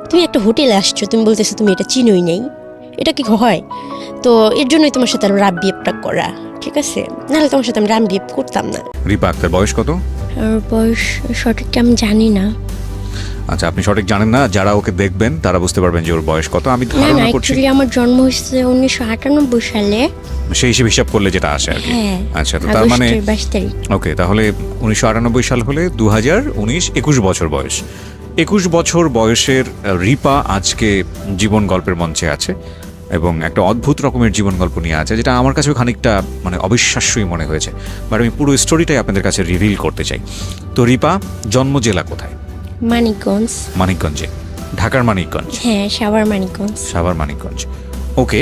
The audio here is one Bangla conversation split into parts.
তুমি একটা হোটেলে আসছো, তুমি বলতেছো তুমি এটা চিনোই নেই, এটা কি হয়? তো এর জন্যই তোমার সাথে রাব বিহেভটা করা, ঠিক আছে? নাহলে তোমার সাথে আমি রাব বিহেভ করতাম না। রিপা আক্তার বয়স কত? আর বয়স সঠিক আমি জানি না। আচ্ছা, আপনি সঠিক জানেন না, যারা ওকে দেখবেন তারা বুঝতে পারবেন যে ওর বয়স কত। আমি না ধারণা করছি অ্যাকচুয়ালি আমার জন্ম হয়েছে 1998 সালে। সেই হিসেব হিসাব করলে যেটা আসে আর কি। হ্যাঁ, আচ্ছা, তো তার মানে 22 তারিখ। ওকে, তাহলে 1998 সাল হলে 2019, 21 বছর বয়স। 21 বছর বয়সের রিপা আজকে জীবন গল্পের মঞ্চে আছে এবং একটা অদ্ভুত রকমের জীবন গল্প নিয়ে আছে, যেটা আমার কাছেও খানিকটা মানে অবিশ্বাস্যই মনে হয়েছে। বাট আমি পুরো স্টোরিটাই আপনাদের কাছে রিভিল করতে চাই। তো রিপা জন্ম জেলা কোথায়? মানিকগঞ্জ। মানিকগঞ্জে, ঢাকার মানিকগঞ্জ? হ্যাঁ, সাভার মানিকগঞ্জ। সাভার মানিকগঞ্জ। ওকে,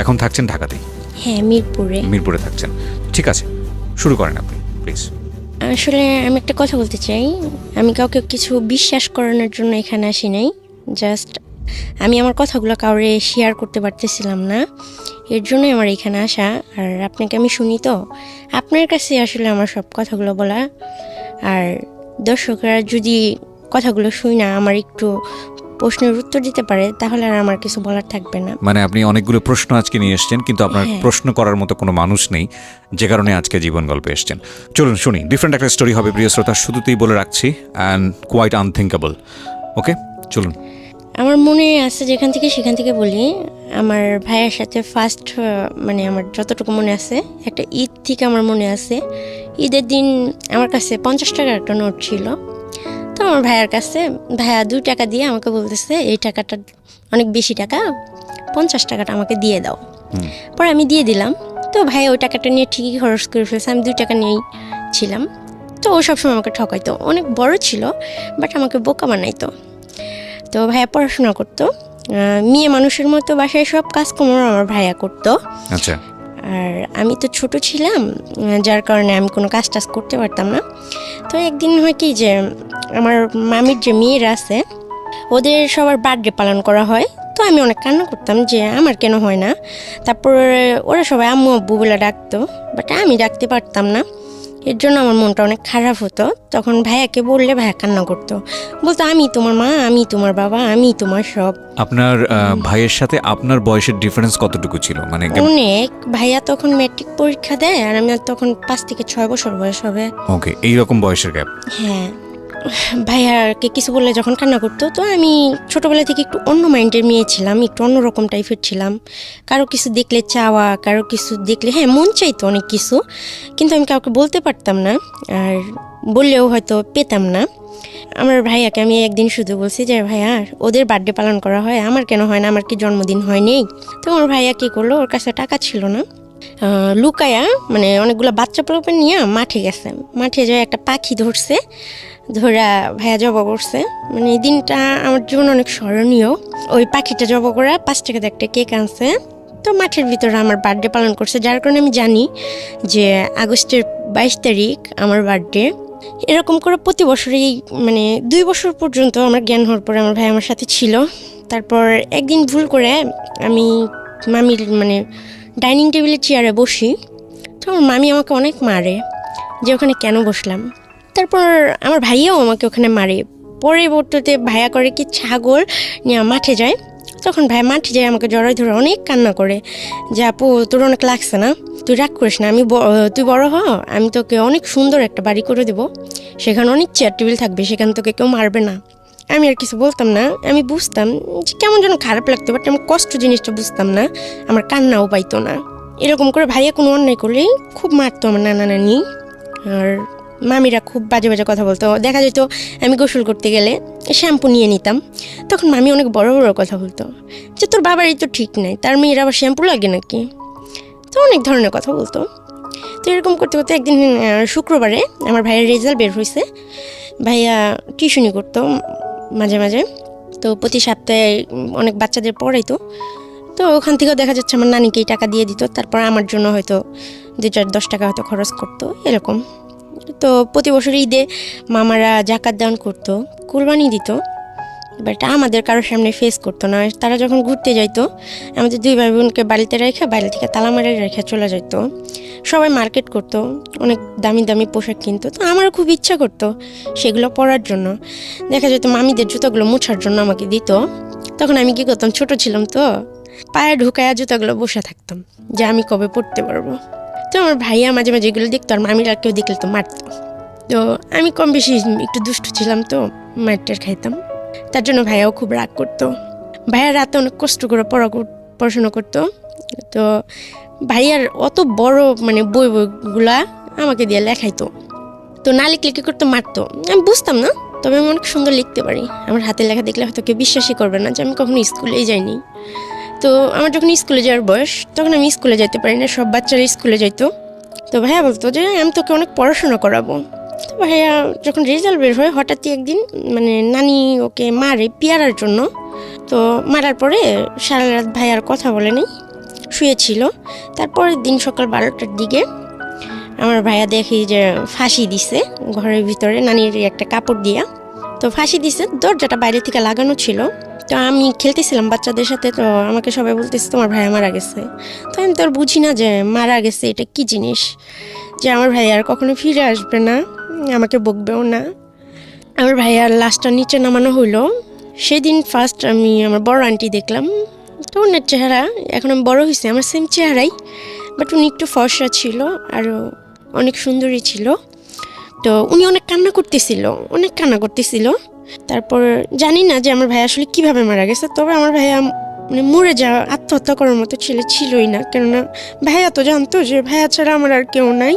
এখন থাকছেন ঢাকাতেই? হ্যাঁ, মিরপুরে। মিরপুরে থাকছেন, ঠিক আছে, শুরু করেন আপনি প্লিজ। আসলে আমি একটা কথা বলতে চাই, আমি কাউকে কিছু বিশ্বাস করানোর জন্য এখানে আসি নাই। জাস্ট আমি আমার কথাগুলো কাউরে শেয়ার করতে পারতেছিলাম না, এর জন্যই আমার এখানে আসা। আর আপনাকে আমি শুনি, তো আপনার কাছে আসলে আমার সব কথাগুলো বলা। আর দর্শকরা যদি কথাগুলো শুই না আমার একটু প্রশ্নের উত্তর দিতে পারে, তাহলে আর আমার কিছু বলার থাকবে না। মানে আপনি অনেকগুলো প্রশ্ন আজকে নিয়ে এসেছেন, কিন্তু আপনার প্রশ্ন করার মতো কোনো মানুষ নেই, যে কারণে আজকে জীবন গল্পে এসেছেন। চলুন শুনি, ডিফারেন্ট একটা স্টোরি হবে প্রিয় শ্রোতা, শুধুতেই বলে রাখছি, অ্যান্ড কোয়াইট আনথিঙ্কেবল। ওকে, চলুন। আমার মনে আছে যেখান থেকে সেখান থেকে বলি। আমার ভাইয়ের সাথে ফার্স্ট মানে আমার যতটুকু মনে আছে, একটা ঈদ থেকে আমার মনে আছে, ঈদের দিন আমার কাছে 50 টাকার একটা নোট ছিল। তো আমার ভাইয়ের কাছে ভাইয়া 2 টাকা দিয়ে আমাকে বলতেছে, এই টাকাটা অনেক বেশি টাকা, 50 টাকাটা আমাকে দিয়ে দাও। পরে আমি দিয়ে দিলাম। তো ভাইয়া ওই টাকাটা নিয়ে ঠিকই খরচ করে ফেলছে, আমি 2 টাকা নিয়েই ছিলাম। তো ও সবসময় আমাকে ঠকাইতো, অনেক বড় ছিল বাট আমাকে বোকা বানাইতো। তো ভাইয়া পড়াশোনা করতো, মেয়ে মানুষের মতো বাসায় সব কাজকর্ম আমার ভাইয়া করতো। আচ্ছা। আর আমি তো ছোট ছিলাম, যার কারণে আমি কোনো কাজ টাজ করতে পারতাম না। তো একদিন হয় কি যে আমার মামির যে মেয়েরা আছে ওদের সবার বার্থডে পালন করা হয়। তো আমি অনেক কান্না করতাম যে আমার কেন হয় না। তারপর ওরা সবাই আম্মু আব্বু বলে ডাকতো, বাট আমি ডাকতে পারতাম না, এর জন্য আমার মনটা অনেক খারাপ হতো। তখন ভাইয়াকে বললে ভাইয়া কান্না করতো, বলতো আমি তোমার মা, আমি তোমার বাবা, আমি তোমার সব। আপনার ভাইয়ের সাথে আপনার বয়সের ডিফারেন্স কতটুকু ছিল? মানে অনেক। ভাইয়া তখন ম্যাট্রিক পরীক্ষা দেয় আর আমি তখন 5 থেকে 6 বছর বয়স হবে। ওকে, এইরকম বয়সের গ্যাপ। হ্যাঁ, ভাইয়াকে কিছু বললে যখন কান্না করতো, তো আমি ছোটোবেলা থেকে একটু অন্য মাইন্ডের মেয়ে ছিলাম, একটু অন্যরকম টাইপের ছিলাম। কারো কিছু দেখলে চাওয়া, কারো কিছু দেখলে হ্যাঁ মন চাইতো অনেক কিছু, কিন্তু আমি কাউকে বলতে পারতাম না, আর বললেও হয়তো পেতাম না। আমার ভাইয়াকে আমি একদিন শুধু বলছি যে ভাইয়া ওদের বার্থডে পালন করা হয়, আমার কেন হয় না, আমার কি জন্মদিন হয় নেই? তো আমার ভাইয়া কী করলো, ওর কাছে টাকা ছিল না, লুকায়া মানে অনেকগুলো বাচ্চা পোলাপেন নিয়ে মাঠে গেছে। মাঠে যায় একটা পাখি ধরছে, ধরা ভাইয়া জবা করছে। মানে এই দিনটা আমার জীবনে অনেক স্মরণীয়। ওই পাখিটা জবা করা 5 টাকাতে একটা কেক আনছে। তো মাঠের ভিতরে আমার বার্থডে পালন করছে, যার কারণে আমি জানি যে আগস্টের 22 তারিখ আমার বার্থডে। এরকম করে প্রতি বছরই মানে 2 বছর পর্যন্ত আমার জ্ঞান হওয়ার পরে আমার ভাই আমার সাথে ছিল। তারপর একদিন ভুল করে আমি মামির মানে ডাইনিং টেবিলের চেয়ারে বসি, তো আমার মামি আমাকে অনেক মারে যে ওখানে কেন বসলাম। তারপর আমার ভাইয়াও আমাকে ওখানে মারে। পরবর্তীতে ভাইয়া করে কি ছাগল নিয়ে মাঠে যায়, তখন ভাই মাঠে যায় আমাকে জড়াই ধরে অনেক কান্না করে যে আপু তোর অনেক লাগছে না, তুই রাগ করিস না, তুই বড় হ, আমি তোকে অনেক সুন্দর একটা বাড়ি করে দেবো, সেখানে অনেক চেয়ার টেবিল থাকবে, সেখানে তোকে কেউ মারবে না। আমি আর কিছু বলতাম না, আমি বুঝতাম যে কেমন যেন খারাপ লাগতো, বাট আমার কষ্ট জিনিসটা বুঝতাম না, আমার কান্নাও পাইতো না। এরকম করে ভাইয়া কোনো অন্যায় করলেই খুব মারতো আমার নানা নানি, আর মামিরা খুব বাজে বাজে কথা বলতো। দেখা যেত আমি গোসল করতে গেলে শ্যাম্পু নিয়ে নিতাম, তখন মামি অনেক বড় বড় কথা বলতো যে তোর বাবারই তো ঠিক নাই, তার মেয়ের আবার শ্যাম্পু লাগে নাকি, তো অনেক ধরনের কথা বলতো। তো এরকম করতে করতে একদিন শুক্রবারে আমার ভাইয়ের রেজাল্ট বের হয়েছে। ভাইয়া টিউশনি করতো মাঝে মাঝে, তো প্রতি সপ্তাহে অনেক বাচ্চাদের পড়াইতো। তো ওখান থেকেও দেখা যাচ্ছে আমার নানিকেই টাকা দিয়ে দিত, তারপর আমার জন্য হয়তো 2-10 টাকা হয়তো খরচ করতো এরকম। তো প্রতি বছর ঈদে মামারা জাকাত দান করতো, কুরবানি দিত। বাট আমাদের কারোর সামনে ফেস করতো না। তারা যখন ঘুরতে যাইতো আমাদের 2 ভাই বোনকে বাড়িতে রেখে বাইরে থেকে তালা মারে রেখে চলে যাইতো। সবাই মার্কেট করতো, অনেক দামি দামি পোশাক কিনতো। তো আমারও খুব ইচ্ছা করতো সেগুলো পরার জন্য। দেখা যেত মামিদের জুতোগুলো মোছার জন্য আমাকে দিত। তখন আমি কী করতাম, ছোট ছিলাম তো, পায়ে ঢুকায়া জুতোগুলো বসে থাকতাম যে আমি কবে পরতে পারবো। তো আমার ভাইয়া মাঝে মাঝে এগুলো দেখতো, আর মামিরা কেউ দেখলে তো মারতো। তো আমি কম বেশি একটু দুষ্টু ছিলাম, তো মারটার খাইতাম। তার জন্য ভাইয়াও খুব রাগ করতো। ভাইয়া রাতে অনেক কষ্ট করে পড়াশোনা করতো। তো ভাইয়ার অত বড় মানে বইগুলা আমাকে দিয়ে লেখাইতো। তো না লিখলে কী করতো, মারতো। আমি বুঝতাম না, তবে আমি অনেক সুন্দর লিখতে পারি। আমার হাতের লেখা দেখলে হয়তো কেউ বিশ্বাসই করবে না যে আমি কখনো স্কুলেই যাইনি। তো আমার যখন স্কুলে যাওয়ার বয়স, তখন আমি স্কুলে যেতে পারি না, সব বাচ্চারা স্কুলে যাইতো। তো ভাইয়া বলতো যে আমি তোকে অনেক পড়াশোনা করাবো। তো ভাইয়া যখন রেজাল্ট বের হয়, হঠাৎই একদিন মানে নানি ওকে মারে পেয়ারার জন্য। তো মারার পরে সারা রাত ভাইয়ার কথা বলেনি, শুয়েছিল। তারপরের দিন সকাল 12টার দিকে আমার ভাইয়া দেখি যে ফাঁসি দিছে ঘরের ভিতরে, নানির একটা কাপড় দিয়া। তো ফাঁসি দিছে, দরজাটা বাইরে থেকে লাগানো ছিল। তো আমি খেলতেছিলাম বাচ্চাদের সাথে, তো আমাকে সবাই বলতেছে তোমার ভাইয়া মারা গেছে। তো আমি তো আর বুঝি না যে মারা গেছে এটা কি জিনিস, যে আমার ভাইয়া আর কখনো ফিরে আসবে না, আমাকে বকবেও না। আমার ভাইয়ার লাশটা নিচে নামানো হইলো। সেদিন ফার্স্ট আমি আমার বড় আন্টি দেখলাম। তো ওনার চেহারা, এখন আমি বড় হয়েছি, আমার সেম চেহারাই, বাট উনি একটু ফর্সা ছিল আর অনেক সুন্দরী ছিল। তো উনি অনেক কান্না করতেছিল। তারপর জানি না যে আমার ভাইয়া আসলে কীভাবে মারা গেছে। তবে আমার ভাইয়া মানে মরে যাওয়া, আত্মহত্যা করার মতো ছেলে ছিলই না, কেননা ভাইয়া তো জানতো যে ভাইয়া ছাড়া আমার আর কেউ নাই।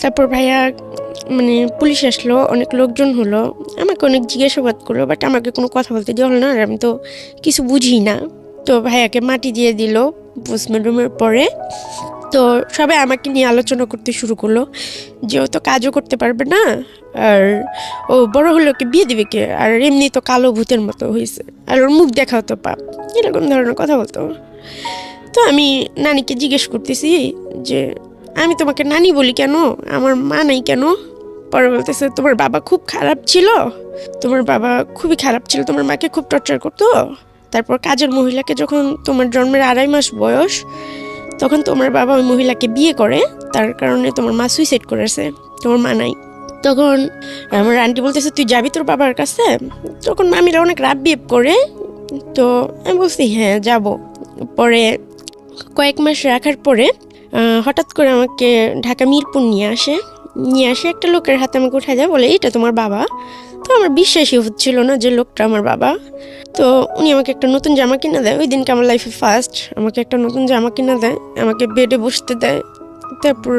তারপর ভাইয়া মানে পুলিশ আসলো, অনেক লোকজন হলো, আমাকে অনেক জিজ্ঞাসাবাদ করলো, বাট আমাকে কোনো কথা বলতে দেওয়া হলো না, আর আমি তো কিছু বুঝি না। তো ভাইয়াকে মাটি দিয়ে দিল পোস্টমর্টমের পরে। তো সবাই আমাকে নিয়ে আলোচনা করতে শুরু করলো যে ও তো কাজও করতে পারবে না, আর ও বড় হলে ওকে বিয়ে দিবে কে, আর এমনি তো কালো ভূতের মতো হয়েছে, আর ওর মুখ দেখাও তো পাপ, এরকম ধরনের কথা বলতো। তো আমি নানিকে জিজ্ঞেস করতেছি যে আমি তোমাকে নানি বলি কেন, আমার মা নাই কেন? পরে বলতেছে তোমার বাবা খুব খারাপ ছিল, তোমার মাকে খুব টর্চার করতো। তারপর কাজের মহিলাকে যখন তোমার জন্মের 2.5 মাস বয়স, তখন তোমার বাবা ওই মহিলাকে বিয়ে করে, তার কারণে তোমার মা সুইসাইড করেছে, তোমার মা নাই। তখন আমার আন্টি বলতেছে তুই যাবি তোর বাবার কাছে? তখন মামিরা অনেক রাব বিহেভ করে। তো আমি বলছি হ্যাঁ যাব। পরে কয়েক মাস রাখার পরে হঠাৎ করে আমাকে ঢাকা মিরপুর নিয়ে আসে একটা লোকের হাতে আমাকে উঠায় দেয়, বলে এটা তোমার বাবা। তো আমার বিশ্বাসই হচ্ছিল না যে লোকটা আমার বাবা। তো উনি আমাকে একটা নতুন জামা কিনে দেয়, ওই দিনকে আমার লাইফে ফার্স্ট আমাকে একটা নতুন জামা কিনে দেয়, আমাকে বেডে বসতে দেয়, তারপর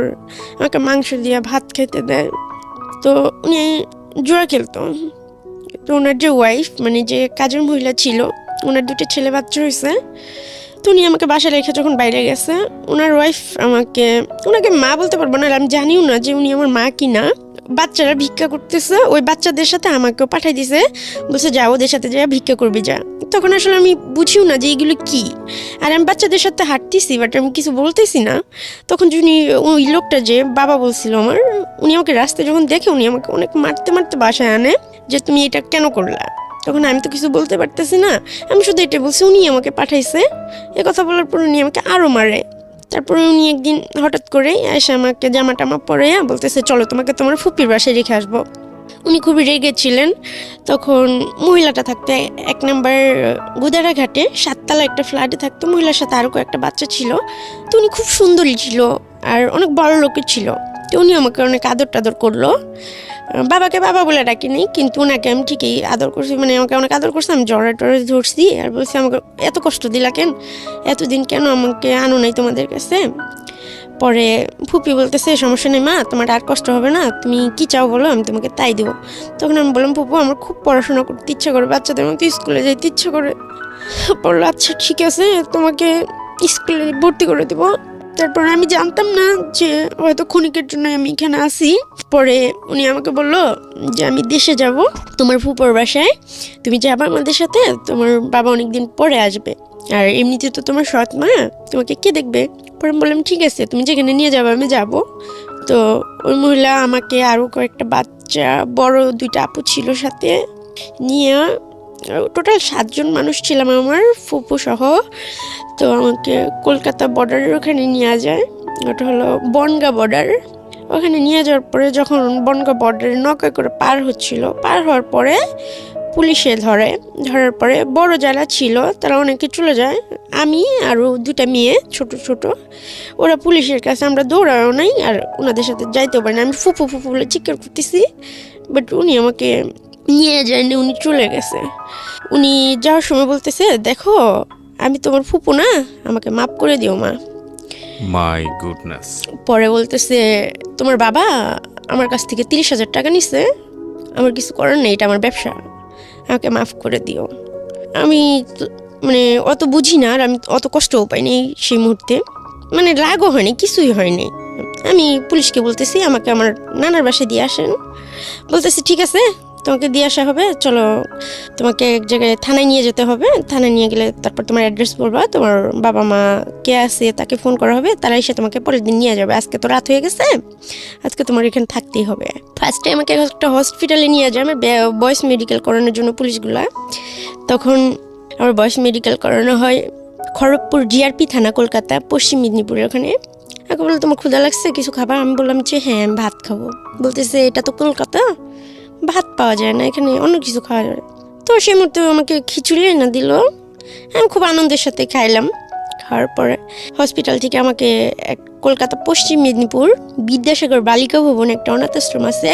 আমাকে মাংস দিয়ে ভাত খেতে দেয়। তো উনি জুয়া খেলতো। তো ওনার যে ওয়াইফ মানে যে কাজের মহিলা ছিল, ওনার 2টা ছেলে বাচ্চা হয়েছে। তো উনি আমাকে বাসায় রেখে যখন বাইরে গেছে, ওনার ওয়াইফ ওনাকে মা বলতে পারবো না, আমি জানিও না যে উনি আমার মা কি না। বাচ্চারা ভিক্ষা করতেছে, ওই বাচ্চাদের সাথে আমাকেও পাঠাই দিছে, বলছে যা ওদের সাথে যা ভিক্ষা করবি যা। তখন আসলে আমি বুঝিও না যে এগুলো কি, আর আমি বাচ্চাদের সাথে হাঁটতেছি, বাট আমি কিছু বলতেছি না। তখন যিনি ওই লোকটা যে বাবা বলছিল আমার, উনি আমাকে রাস্তায় যখন দেখে, উনি আমাকে অনেক মারতে বাসায় আনে যে তুমি এটা কেন করলা। তখন আমি তো কিছু বলতে পারতেছি না, আমি শুধু এটা বলছি উনি আমাকে পাঠাইছে। এ কথা বলার পর উনি আমাকে আরও মারে। তারপরে উনি একদিন হঠাৎ করে এসে আমাকে জামা টামা পরে বলতেছে চলো তোমাকে তোমার ফুপির বাসায় রেখে আসবো। উনি খুবই রেগেছিলেন। তখন মহিলাটা থাকতো 1 নম্বর গুদারাঘাটে 7তলা একটা ফ্ল্যাটে থাকতো। মহিলার সাথে আরও কয়েকটা বাচ্চা ছিল। তো উনি খুব সুন্দরী ছিল আর অনেক বড় লোকের ছিল। তো উনি আমাকে অনেক আদর টাদর করলো। বাবাকে বাবা বলে ডাকিনি, কিন্তু ওনাকে আমি ঠিকই আদর করছি, মানে আমাকে অনেক আদর করছি। আমি জ্বরে ধরছি আর বলছি আমাকে এত কষ্ট দিলা কেন, এতদিন কেন আমাকে আনো নাই তোমাদের কাছে। পরে ফুপি বলতেছে সমস্যা নেই মা, তোমার আর কষ্ট হবে না, তুমি কি চাও বলো, আমি তোমাকে তাই দেবো। তখন আমি বললাম ফুপু আমার খুব পড়াশোনা করতে ইচ্ছা করে, বাচ্চাদের মতো স্কুলে যাইতে ইচ্ছা করে। বললো আচ্ছা ঠিক আছে, তোমাকে স্কুলে ভর্তি করে দেবো। তারপর আমি জানতাম না যে হয়তো ক্ষণিকের জন্য আমি এখানে আসি। পরে উনি আমাকে বললো যে আমি দেশে যাব তোমার ফুপুর বাসায়, তুমি যাবা আমাদের সাথে, তোমার বাবা অনেকদিন পরে আসবে, আর এমনিতে তো তোমার সৎ মা, তোমাকে কে দেখবে। পরে বললাম ঠিক আছে, তুমি যেখানে নিয়ে যাবে আমি যাব। তো ওই মহিলা আমাকে আরও কয়েকটা বাচ্চা, বড় 2টা আপু ছিল সাথে, নিয়ে টোটাল 7 জন মানুষ ছিলাম আমার ফুপু সহ। তো আমাকে কলকাতা বর্ডারের ওখানে নিয়ে যায়, ওটা হলো বনগাঁ বর্ডার। ওখানে নিয়ে যাওয়ার পরে যখন বনগাঁ বর্ডারে নৌকা করে পার হওয়ার পরে পুলিশে ধরার পরে বড় যারা ছিল তারা অনেকে চলে যায়, আমি আরও 2টা মেয়ে ছোট ছোট, ওরা পুলিশের কাছে আমরা দৌড়াও নাই আর ওনাদের সাথে যাইতেও পারি না। আমি ফুপু ফুপু বলে চিৎকার করতেছি, বাট উনি আমাকে নিয়ে যায়নি, উনি চলে গেছে। উনি যাওয়ার সময় বলতেছে, দেখো আমি তোমার ফুপু না, আমাকে মাফ করে দিও মা। My goodness. পরে বলতেছে, তোমার বাবা আমার কাছ থেকে 30,000 টাকা নিছে, আমার কিছু করার নেই, এটা আমার ব্যবসা, আমাকে মাফ করে দিও। আমি মানে অত বুঝি না আর আমি অত কষ্টও পাইনি সেই মুহূর্তে, মানে রাগও হয়নি, কিছুই হয়নি। আমি পুলিশকে বলতেছি আমাকে আমার নানার বাসায় দিয়ে আসেন। বলতেছি ঠিক আছে, তোমাকে দিয়ে আসা হবে, চলো তোমাকে এক জায়গায় থানায় নিয়ে যেতে হবে, থানায় নিয়ে গেলে তারপর তোমার অ্যাড্রেস বলবা, তোমার বাবা মা কে আছে তাকে ফোন করা হবে, তারা এসে তোমাকে পরের দিন নিয়ে যাবে। আজকে তো রাত হয়ে গেছে, আজকে তোমার এখানে থাকতেই হবে। ফার্স্টে আমাকে একটা হসপিটালে নিয়ে যায় আমার বয়েস মেডিকেল করানোর জন্য পুলিশগুলা। তখন আমার বয়েস মেডিকেল করানো হয় খড়গপুর জিআরপি থানা, কলকাতা, পশ্চিম মেদিনীপুরের ওখানে। আমাকে বললো তোমার ক্ষুধা লাগছে, কিছু খাবার? আমি বললাম যে হ্যাঁ আমি ভাত খাবো। বলতেছে এটা তো কলকাতা, ভাত পাওয়া যায় না, এখানে অন্য কিছু খাওয়া যায়। তো সেই মুহূর্তে আমাকে খিচুড়ি এনে দিল, আমি খুব আনন্দের সাথে খাইলাম। খাওয়ার পরে হসপিটাল থেকে আমাকে কলকাতা পশ্চিম মেদিনীপুর বিদ্যাসাগর বালিকা ভবন একটা অনাথ আশ্রম আছে,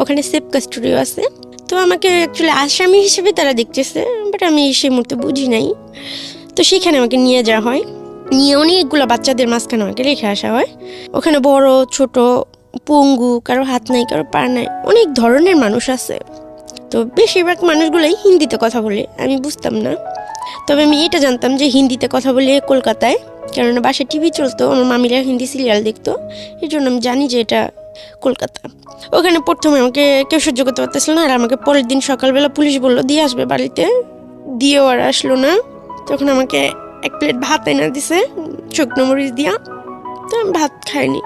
ওখানে সেফ কাস্টোডিও আছে। তো আমাকে অ্যাকচুয়ালি আসামি হিসেবে তারা দেখতেছে, বাট আমি সেই মুহূর্তে বুঝি নাই। তো সেখানে আমাকে নিয়ে যাওয়া হয়, নিয়ে অনেকগুলো বাচ্চাদের মাঝখানে আমাকে রেখে আসা হয়। ওখানে বড় ছোট, পঙ্গু, কারো হাত নাই কারো পা নাই, অনেক ধরনের মানুষ আছে। তো বেশিরভাগ মানুষগুলোই হিন্দিতে কথা বলে, আমি বুঝতাম না। তবে আমি এটা জানতাম যে হিন্দিতে কথা বলে কলকাতায়, কেননা বাসায় টিভি চলতো, আমার মামিরা হিন্দি সিরিয়াল দেখতো, এই জন্য আমি জানি যে এটা কলকাতা। ওখানে প্রথমে আমাকে কেউ সহ্য করতে পারতেছিল না, আর আমাকে পরের দিন সকালবেলা পুলিশ বললো দিয়ে আসবে বাড়িতে, দিয়েও আর আসলো না। তখন আমাকে 1 প্লেট ভাত এনে দিছে শুকনো মরিচ দিয়া, তো আমি ভাত খাইনি।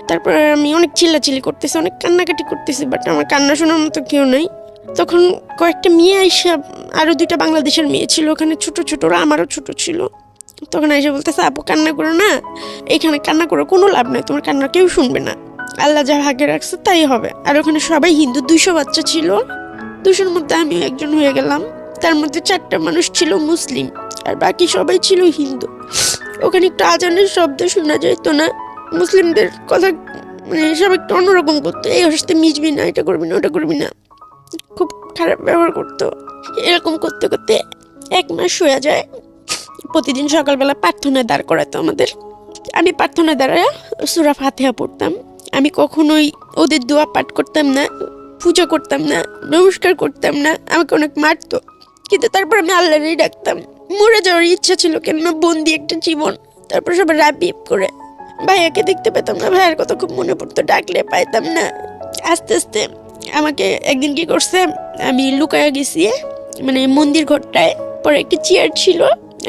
তারপরে আমি অনেক চিল্লাচিল্লি করতেছি, অনেক কান্নাকাটি করতেছি, বাট আমার কান্না শোনার মতো কেউ নেই। তখন কয়েকটা মেয়ে আইসা, আরও 2টা বাংলাদেশের মেয়ে ছিল ওখানে, ছোট ছোট, ওরা আমারও ছোট ছিল। তখন আইসা বলতেছে, আপু কান্না করো না, এখানে কান্না করো কোনো লাভ নেই, তোমার কান্না কেউ শুনবে না, আল্লাহ যা ভাগ্যে রাখছে তাই হবে। আর ওখানে সবাই হিন্দু, 200 বাচ্চা ছিল, 200-র মধ্যে আমিও একজন হয়ে গেলাম। তার মধ্যে 4টা মানুষ ছিল মুসলিম আর বাকি সবাই ছিল হিন্দু। ওখানে একটু আজানের শব্দ শোনা যেত না, মুসলিমদের কথা মানে সব একটু অন্যরকম করতো, এই সাথে মিশবি না, এটা করবি না, ওটা করবি না, খুব খারাপ ব্যবহার করতো। এরকম করতে করতে 1 মাস হয়ে যায়। প্রতিদিন সকালবেলা প্রার্থনায় দাঁড় করাতো আমাদের, আমি প্রার্থনায় দাঁড়ায় সূরা ফাতিহা পড়তাম। আমি কখনোই ওদের দোয়া পাঠ করতাম না, পূজা করতাম না, নমস্কার করতাম না, আমাকে অনেক মারতো, কিন্তু তারপর আমি আল্লাহরই ডাকতাম। মরে যাওয়ার ইচ্ছা ছিল, কেননা বন্দি একটা জীবন। তারপর সবাই রাবিব করে, ভাইয়াকে দেখতে পেতাম না, ভাইয়ার কথা খুব মনে পড়তো, ডাকলে পাইতাম না। আস্তে আস্তে আমাকে একদিন কি করছে, আমি লুকায়া গেছি মানে মন্দির ঘরটায়, পরে একটা চেয়ার ছিল,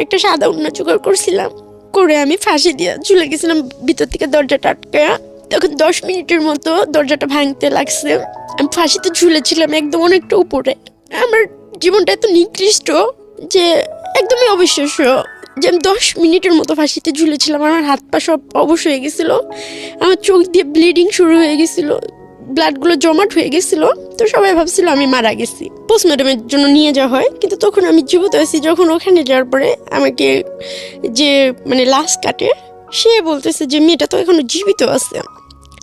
একটা সাদা উন্না জোগাড় করছিলাম, করে আমি ফাঁসি দিয়ে ঝুলে গেছিলাম ভিতর থেকে দরজাটা আটকায়া। তখন 10 মিনিটের মতো দরজাটা ভাঙতে লাগছে, আমি ফাঁসিতে ঝুলেছিলাম একদম অনেকটা উপরে। আমার জীবনটা এত নিকৃষ্ট যে একদমই অবিশ্বাস্য যে আমি 10 মিনিটের মতো ফাঁসিতে ঝুলেছিলাম। আমার হাত পা সব অবশ হয়ে গেছিলো, আমার চোখ দিয়ে ব্লিডিং শুরু হয়ে গেছিলো, ব্লাডগুলো জমাট হয়ে গেছিল। তো সবাই ভাবছিল আমি মারা গেছি, পোস্টমর্টমের জন্য নিয়ে যাওয়া হয়, কিন্তু তখন আমি জীবিত আছি। যখন ওখানে যাওয়ার পরে আমাকে যে মানে লাশ কাটে, সে বলতেছে যে মেয়েটা তো এখনো জীবিত আছে।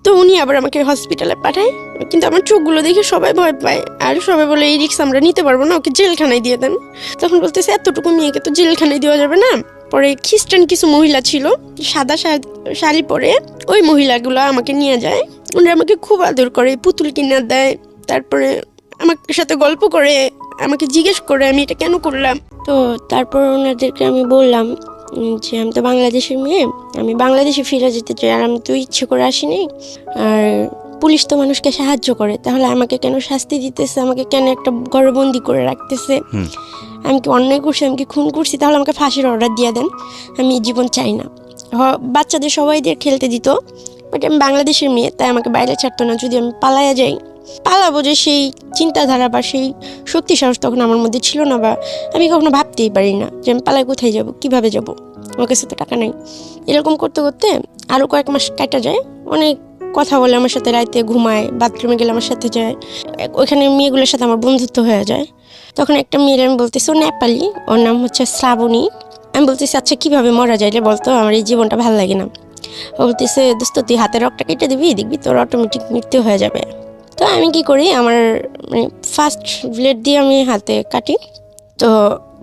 তো উনি আবার আমাকে হসপিটালে পাঠায়, কিন্তু আমার চোখগুলো দেখে সবাই ভয় পায়, আর সবাই বলে এই রিস্ক আমরা নিতে পারবো না, ওকে জেলখানায় দিয়ে দেন। তখন বলতেছে এতটুকু মেয়েকে তো জেলখানায় দেওয়া যাবে না। পরে খ্রিস্টান কিছু মহিলা ছিল সাদা শাড়ি পরে, ওই মহিলাগুলো আমাকে নিয়ে যায়, ওনারা আমাকে খুব আদর করে, পুতুল কিনে দেয়, তারপরে আমার সাথে গল্প করে, আমাকে জিজ্ঞেস করে আমি এটা কেন করলাম। তো তারপর ওনাদেরকে আমি বললাম যে আমি তো বাংলাদেশের মেয়ে, আমি বাংলাদেশে ফিরে যেতে চাই, আর আমি তো ইচ্ছে করে আসিনি, আর পুলিশ তো মানুষকে সাহায্য করে, তাহলে আমাকে কেন শাস্তি দিতেছে, আমাকে কেন একটা ঘরবন্দি করে রাখতেছে, আমি কি অন্যায় করছি, আমি কি খুন করছি, তাহলে আমাকে ফাঁসির অর্ডার দিয়ে দেন, আমি জীবন চাই না। বাচ্চাদের সবাইদের খেলতে দিত, বাট আমি বাংলাদেশের মেয়ে, তাই আমাকে বাইরে ছাড়তো না, যদি আমি পালাইয়া যাই পালাবো যে সেই চিন্তাধারা বা সেই শক্তি সাহস তখন আমার মধ্যে ছিল না, বা আমি কখনো ভাবতেই পারি না যে আমি পালাই কোথায় যাব, কিভাবে যাব, আমার কাছে তো টাকা নেই। এরকম করতে করতে আরও কয়েক মাস কাটা যায়। অনেক কথা বলে আমার সাথে, রাইতে ঘুমায়, বাথরুমে গেলে আমার সাথে যায়, ওইখানে মেয়েগুলোর সাথে আমার বন্ধুত্ব হয়ে যায়। তখন একটা মেয়ের আমি বলতেছি, ও নেপালি, ওর নাম হচ্ছে শ্রাবণী। আমি বলতেছি আচ্ছা কীভাবে মরা যায় রে বলতো, আমার এই জীবনটা ভালো লাগে না। ও বলতেছে দোস্ত তুই হাতের রগটা কেটে দিবি, দেখবি তোর অটোমেটিক মৃত্যু হয়ে যাবে। তো আমি কি করি, আমার মানে ফার্স্ট ব্লেড দিয়ে আমি হাতে কাটি। তো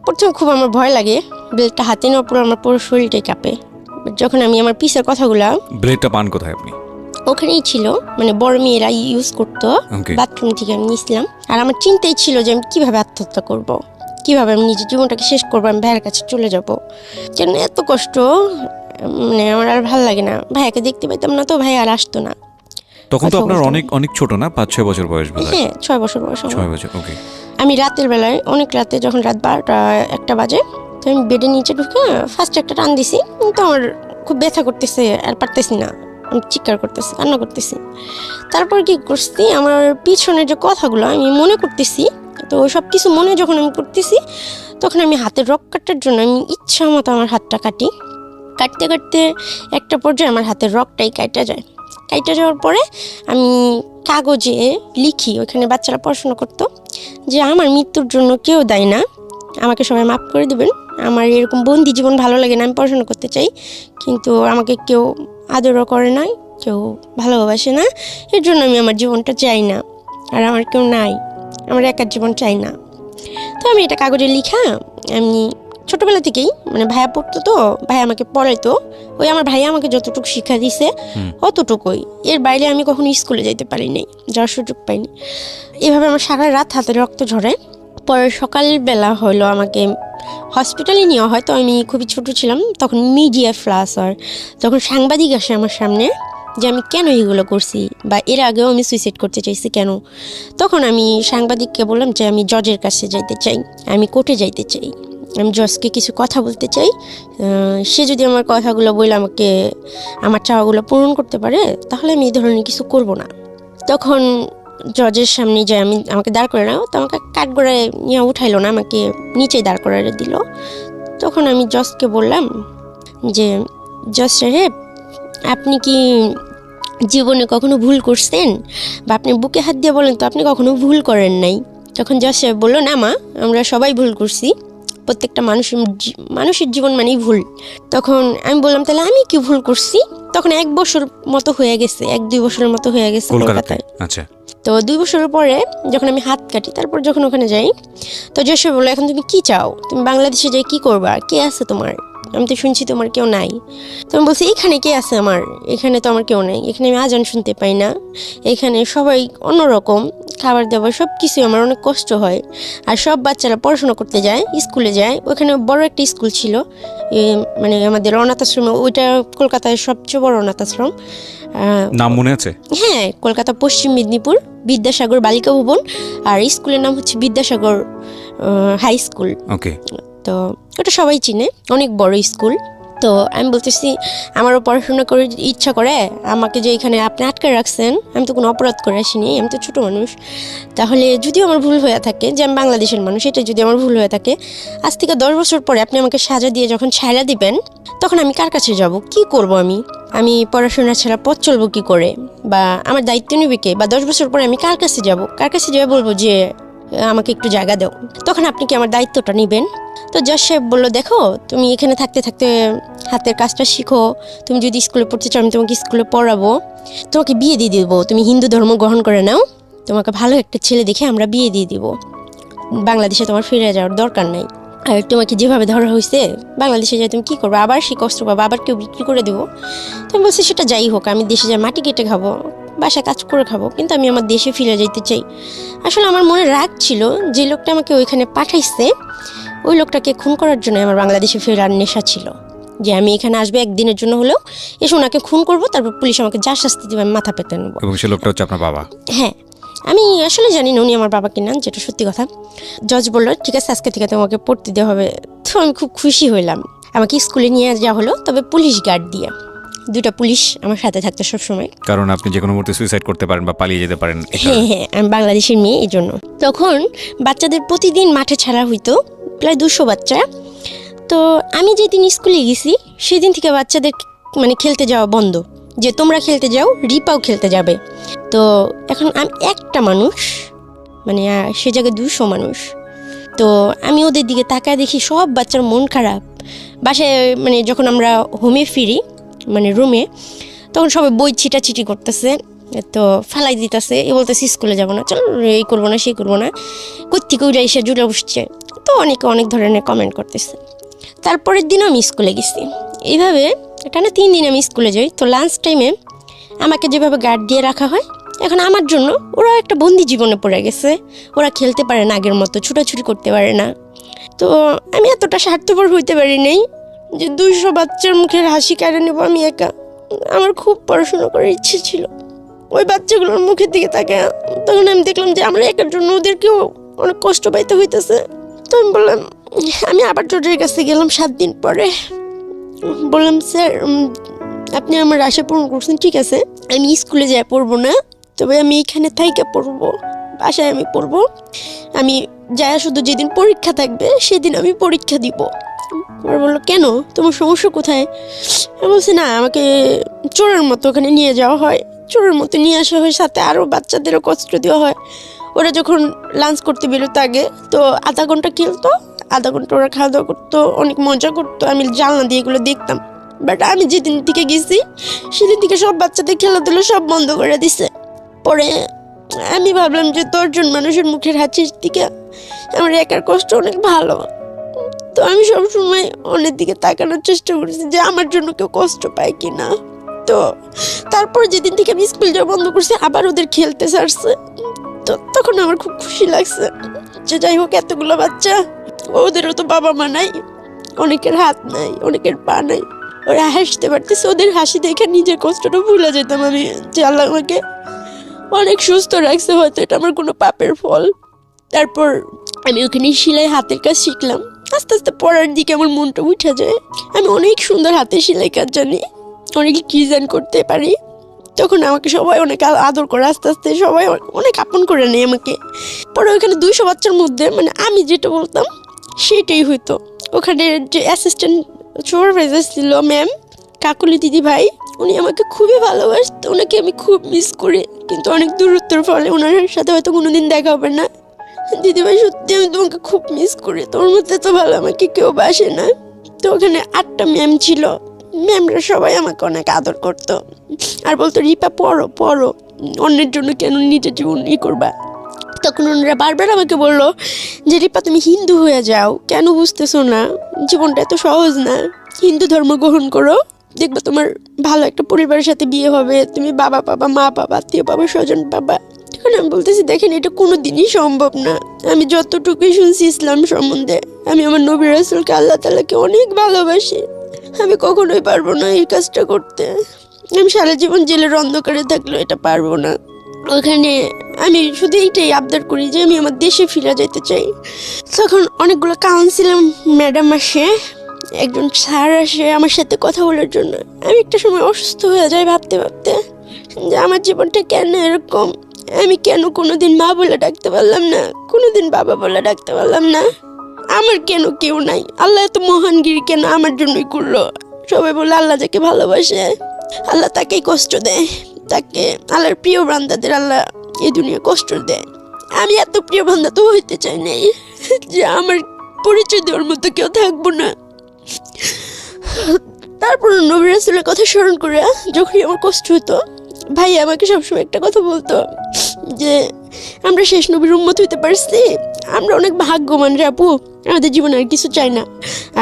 প্রথমে খুব আমার ভয় লাগে, ব্লেডটা হাতে নেওয়ার পর আমার পুরো শরীরটাই কাঁপে। যখন আমি আমার পিসের কথাগুলা, ব্লেডটা পান কোথায় আপনি? ওখানেই ছিল, মানে বড় মেয়েরা ইউজ করতো, বাথরুম থেকে আমি নিয়েছিলাম। আর আমার চিন্তাই ছিল যে আমি কীভাবে আত্মহত্যা করব, কীভাবে আমি নিজের জীবনটাকে শেষ করবো, আমি ভাইয়ের কাছে চলে যাব। কেন এত কষ্ট, মানে আমার আর ভালো লাগে না। ভাইয়াকে দেখতে পেতাম না, তো ভাই আর আসতো না। তখন তো আপনার অনেক অনেক ছোট না, 5-6 বছর বয়স? হ্যাঁ 6 বছর বয়স। 6 বছর, ওকে। আমি রাতের বেলায়, অনেক রাতে, যখন রাত 12টা-1টা বাজে, তো আমি বেডের নিচে ঢুকে ফার্স্ট একটা টান দিছি। কিন্তু আমার খুব ব্যথা করতেছে, আর পারতেছি না, আমি চিৎকার করতেছি, কান্না করতেছি। তারপর কি করছি, আমার পিছনের যে কথাগুলো আমি মনে করতেছি, তো সব কিছু মনে যখন আমি করতেছি, তখন আমি হাতের রক কাটার জন্য আমি ইচ্ছা মতো আমার হাতটা কাটি। কাটতে কাটতে একটা পর্যায়ে আমার হাতের রকটাই কাটা যায়। কাটা যাওয়ার পরে আমি কাগজে লিখি, ওইখানে বাচ্চারা পড়াশোনা করতো, যে আমার মৃত্যুর জন্য কেউ দায়ী না, আমাকে সবাই মাফ করে দেবেন, আমার এরকম বন্দি জীবন ভালো লাগে না, আমি পড়াশোনা করতে চাই, কিন্তু আমাকে কেউ আদরও করে না, কেউ ভালোবাসে না, এর জন্য আমি আমার জীবনটা চাই না, আর আমার কেউ নাই, আমার একার জীবন চাই না। তো আমি এটা কাগজে লিখা, আমি ছোটোবেলা থেকেই, মানে ভাইয়া পড়তো, তো ভাইয়া আমাকে পড়াইতো, ওই আমার ভাইয়া আমাকে যতটুকু শিক্ষা দিছে অতটুকুই, এর বাইরে আমি কখনো স্কুলে যাইতে পারি নাই, যাওয়ার সুযোগ পাইনি। এভাবে আমার সারা রাত হাতে রক্ত ঝরে। পরে সকালবেলা হলো আমাকে হসপিটালে নেওয়া হয়। তো আমি খুবই ছোট ছিলাম, তখন মিডিয়া ফ্লাশ হয়, তখন সাংবাদিক আসে আমার সামনে যে আমি কেন এগুলো করছি, বা এর আগেও আমি সুইসাইড করতে চাইছি কেন। তখন আমি সাংবাদিককে বললাম যে আমি জজের কাছে যাইতে চাই, আমি কোর্টে যাইতে চাই, আমি জজকে কিছু কথা বলতে চাই, সে যদি আমার কথাগুলো বলে আমাকে আমার চাওয়াগুলো পূরণ করতে পারে, তাহলে আমি এই ধরনের কিছু করব না। তখন জজের সামনে যে আমাকে দাঁড় করে নাও, তো আমাকে কাঠগড়ায় নিয়ে উঠাইলো না, আমাকে নিচে দাঁড় করায় দিল। তখন আমি জজকে বললাম যে জজ সাহেব, আপনি কি জীবনে কখনো ভুল করছেন, বা আপনি বুকে হাত দিয়ে বলেন তো আপনি কখনো ভুল করেন নাই। তখন জজ সাহেব বললো, না মা, আমরা সবাই ভুল করছি, প্রত্যেকটা মানুষের জীবন মানেই ভুল। তখন আমি বললাম তাহলে আমি কি ভুল করছি। তখন 1 বছর মতো হয়ে গেছে, 1-2 বছরের মতো হয়ে গেছে কলকাতায়। আচ্ছা। তো 2 বছরের পরে যখন আমি হাত কাটি, তারপর যখন ওখানে যাই, তো জশ বললো, এখন তুমি কি চাও, তুমি বাংলাদেশে যাই কি করবা, কে আছে তোমার, আমি তো শুনছি তোমার কেউ নাই। তো আমি বলছি এখানে কে আছে আমার, এখানে তো আমার কেউ নাই, এখানে আমি আজান শুনতে পাই না, এখানে সবাই অন্যরকম, খাবার দাবার সব কিছুই আমার অনেক কষ্ট হয়, আর সব বাচ্চারা পড়াশোনা করতে যায়, স্কুলে যায়, ওখানে বড় একটা স্কুল ছিল, মানে আমাদের অনাথ আশ্রমে, ওইটা কলকাতায় সবচেয়ে বড় অনাথ আশ্রম। নাম মনে আছে? হ্যাঁ, কলকাতা পশ্চিম মেদিনীপুর বিদ্যাসাগর বালিকা ভবন, আর স্কুলের নাম হচ্ছে বিদ্যাসাগর হাই স্কুল। ওকে। তো ওটা সবাই চিনে, অনেক বড় স্কুল। তো আমি বলতেছি আমারও পড়াশোনা করে ইচ্ছা করে, আমাকে যে এখানে আপনি আটকে রাখছেন, আমি তো কোনো অপরাধ করে আসিনি, আমি তো ছোটো মানুষ, তাহলে যদিও আমার ভুল হয়ে থাকে যে আমি বাংলাদেশের মানুষ, এটা যদি আমার ভুল হয়ে থাকে, আজ থেকে 10 বছর পরে আপনি আমাকে সাজা দিয়ে যখন ছাড়া দিবেন, তখন আমি কার কাছে যাব, কি করব, আমি পড়াশোনা ছাড়া পথ চলবো কী করে, বা আমার দায়িত্ব নেবে কে, বা 10 বছর পরে আমি কার কাছে যাব, কার কাছে যেয়ে বলবো যে আমাকে একটু জায়গা দাও, তখন আপনি কি আমার দায়িত্বটা নেবেন। তো জজ সাহেব বললো, দেখো তুমি এখানে থাকতে থাকতে হাতের কাজটা শিখো, তুমি যদি স্কুলে পড়তে চাও আমি তোমাকে স্কুলে পড়াবো, তোমাকে বিয়ে দিয়ে দেবো, তুমি হিন্দু ধর্ম গ্রহণ করে নাও, তোমাকে ভালো একটা ছেলে দেখে আমরা বিয়ে দিয়ে দিব, বাংলাদেশে তোমার ফিরে যাওয়ার দরকার নাই, আর তোমাকে যেভাবে ধরা হয়েছে বাংলাদেশে যাই তুমি কী করবো, আবার সে কষ্ট পাবো, আবার কেউ বিক্রি করে দেবো। তো আমি বলছি সেটা যাই হোক, আমি দেশে যাই মাটি কেটে খাবো, বাসায় কাজ করে খাবো, কিন্তু আমি আমার দেশে ফিরে যেতে চাই। আসলে আমার মনে রাগ ছিল, যে লোকটা আমাকে ওইখানে পাঠাইছে, ওই লোকটাকে খুন করার জন্য আমার বাংলাদেশে ফেরার নেশা ছিল, যে আমি এখানে আসবে একদিনের জন্য হলেও, এসে ওনাকে খুন করবো, তারপর পুলিশ আমাকে যা শাস্তি দেবে আমি মাথা পেতে নেবো। এবং সে লোকটা হচ্ছে আপনার বাবা? হ্যাঁ, আমি আসলে জানি না উনি আমার বাবা কিনা, যেটা সত্যি কথা। জজ বললো ঠিক আছে, আজকে থেকে তোমাকে পড়তে দেওয়া হবে। তো আমি খুব খুশি হইলাম, আমাকে স্কুলে নিয়ে যাওয়া হলো, তবে পুলিশ গার্ড দিয়ে। 2টা পুলিশ আমার সাথে থাকতো সবসময়। কারণ আপনি যে কোনো মুহূর্তে সুইসাইড করতে পারেন বা পালিয়ে যেতে পারেন। হ্যাঁ হ্যাঁ, আমি বাংলাদেশের মেয়ে, এই জন্য। তখন বাচ্চাদের প্রতিদিন মাঠে ছাড়া হইতো, প্রায় 200 বাচ্চা। তো আমি যেদিন স্কুলে গেছি সেদিন থেকে বাচ্চাদের মানে খেলতে যাওয়া বন্ধ, যে তোমরা খেলতে যাও, রিপাও খেলতে যাবে। তো এখন আমি একটা মানুষ, মানে সে জায়গায় 200 মানুষ। তো আমি ওদের দিকে তাকায় দেখি সব বাচ্চার মন খারাপ। বাসায় মানে যখন আমরা হোমে ফিরি, মানে রুমে, তখন সবাই বই ছিটাছিটি করতেছে, তো ফালাই দিতেছে, এ বলতেছে স্কুলে যাবো না, চল এই করবো না সেই করবো না, কোত্থেকে উড়ে এসে জুড়ে বসছে। তো অনেকে অনেক ধরনের কমেন্ট করতেছে। তারপরের দিনও আমি স্কুলে গেছি। এইভাবে টানা 3 দিন আমি স্কুলে যাই। তো লাঞ্চ টাইমে আমাকে যেভাবে গার্ড দিয়ে রাখা হয়, এখন আমার জন্য ওরা একটা বন্দি জীবনে পড়ে গেছে। ওরা খেলতে পারে না আগের মতো, ছুটাছুটি করতে পারে না। তো আমি এতটা স্বার্থপর হইতে পারি নাই যে 200 বাচ্চার মুখের হাসি কেড়ে নেব আমি একা। আমার খুব পড়াশোনা করার ইচ্ছে ছিল। ওই বাচ্চাগুলোর মুখের দিকে তাকায় তখন আমি দেখলাম যে আমরা একার জন্য ওদেরকেও অনেক কষ্ট পাইতে হইতেছে। তো আমি বললাম, আমি আবার জজের কাছে গেলাম 7 দিন পরে। বললাম, স্যার আপনি আমার আশা পূরণ করছেন, ঠিক আছে, আমি স্কুলে যাই পড়বো না, তবে আমি এখানে থাইকা পড়বো, বাসায় আমি পড়বো। আমি যাই শুধু যেদিন পরীক্ষা থাকবে সেদিন আমি পরীক্ষা দিব। ওরা বললো, কেন, তোমার সমস্যা কোথায়? আমি বলছি, না, আমাকে চোরের মতো ওখানে নিয়ে যাওয়া হয়, চোরের মতো নিয়ে আসা হয়, সাথে আরও বাচ্চাদেরও কষ্ট দেওয়া হয়। ওরা যখন লাঞ্চ করতে বেরোতো আগে, তো আধা ঘন্টা খেলতো, আধা ঘন্টা ওরা খাওয়া দাওয়া করতো, অনেক মজা করতো, আমি জানলা দিয়ে এগুলো দেখতাম। বাট আমি যেদিন থেকে গেছি সেদিন থেকে সব বাচ্চাদের খেলাধুলো সব বন্ধ করে দিছে। পরে আমি ভাবলাম যে 10 জন মানুষের মুখের হাসির দিকে আমার একার কষ্ট অনেক ভালো। তো আমি সবসময় অন্যের দিকে তাকানোর চেষ্টা করেছি যে আমার জন্য কেউ কষ্ট পায় কি না। তো তারপর যেদিন থেকে আমি স্কুল যাওয়া বন্ধ করছি, আবার ওদের খেলতে ছাড়ছে। তো তখন আমার খুব খুশি লাগছে যে যাই হোক, এতগুলো বাচ্চা, ওদেরও তো বাবা মা নাই, অনেকের হাত নাই, অনেকের পা নাই, ওরা হাসতে পারতেছে। ওদের হাসি দেখে নিজের কষ্টটা ভুলে যেতাম আমি, যে আল্লাহ আমাকে অনেক সুস্থ রাখছে, হয়তো এটা আমার কোনো পাপের ফল। তারপর আমি ওখানে সেলাই হাতের কাজ শিখলাম। আস্তে আস্তে পড়ার দিকে আমার মনটা উঠে যায়। আমি অনেক সুন্দর হাতে সেলাই কাজ জানি, অনেক ডিজাইন করতে পারি। তখন আমাকে সবাই অনেক আদর করে, আস্তে আস্তে সবাই অনেক আপন করে নেয় আমাকে। পরে ওখানে 200 বাচ্চার মধ্যে মানে আমি যেটা বলতাম সেটাই হইতো। ওখানে যে অ্যাসিস্ট্যান্ট সুপারভাইজার ছিল ম্যাম, কাকুলি দিদি ভাই, উনি আমাকে খুবই ভালোবাসত, ওনাকে আমি খুব মিস করি। কিন্তু অনেক দূরত্বের ফলে ওনার সাথে হয়তো কোনোদিন দেখা হবে না। দিদিভাই, সত্যি আমি তোমাকে খুব মিস করি, তোর মধ্যে তো ভালো আমাকে কেউ বাসে না। তো ওখানে 8টা ম্যাম ছিল, ম্যামরা সবাই আমাকে অনেক আদর করতো আর বলতো, রিপা পড়ো পড়ো, অন্যের জন্য কেন নিজের জীবন করবা। তখন ওনারা বারবার আমাকে বললো যে রিপা তুমি হিন্দু হয়ে যাও, কেন বুঝতেছো না, জীবনটা এত সহজ না, হিন্দু ধর্ম গ্রহণ করো, দেখবে তোমার ভালো একটা পরিবারের সাথে বিয়ে হবে, তুমি বাবা পাবা, মা পাবা, আত্মীয় পাবা, স্বজন পাবা। তখন আমি বলতেছি, দেখেন এটা কোনো দিনই সম্ভব না। আমি যতটুকুই শুনছি ইসলাম সম্বন্ধে, আমি আমার নবী রাসূলকে, আল্লাহ তাআলাকে অনেক ভালোবাসি, আমি কখনোই পারবো না এই কাজটা করতে। আমি সারা জীবন জেলের অন্ধকারে থাকলেও এটা পারবো না। ওখানে আমি শুধু এইটাই আবদার করি যে আমি আমার দেশে ফিরে যেতে চাই। তখন অনেকগুলো কাউন্সিলর ম্যাডাম আসে, একজন স্যার আসে আমার সাথে কথা বলার জন্য। আমি একটা সময় অসুস্থ হয়ে যাই ভাবতে ভাবতে যে আমার জীবনটা কেন এরকম, আমি কেন কোনোদিন মা বলে ডাকতে পারলাম না, কোনোদিন বাবা বলে ডাকতে পারলাম না, আমার কেন কেউ নাই, আল্লাহ এত মহানগিরি কেন আমার জন্যই করলো। সবাই বলে আল্লাহ যাকে ভালোবাসে আল্লাহ তাকেই কষ্ট দেয়, তাকে আল্লাহর প্রিয় বান্দাদের আল্লাহ এই দুনিয়া কষ্ট দেয়। আমি এত প্রিয় বান্দা তো হইতে চাই নাই যে আমার পরিচয় দেওয়ার মতো কেউ থাকবো না। তারপর নবী রাসূলের কথা স্মরণ করে যখনই আমার কষ্ট হতো, ভাই আমাকে সবসময় একটা কথা বলতো যে আমরা শেষ নবীর উম্মত হইতে পারছি, আমরা অনেক ভাগ্যবান রে আপু, আমাদের জীবনে আর কিছু চাই না।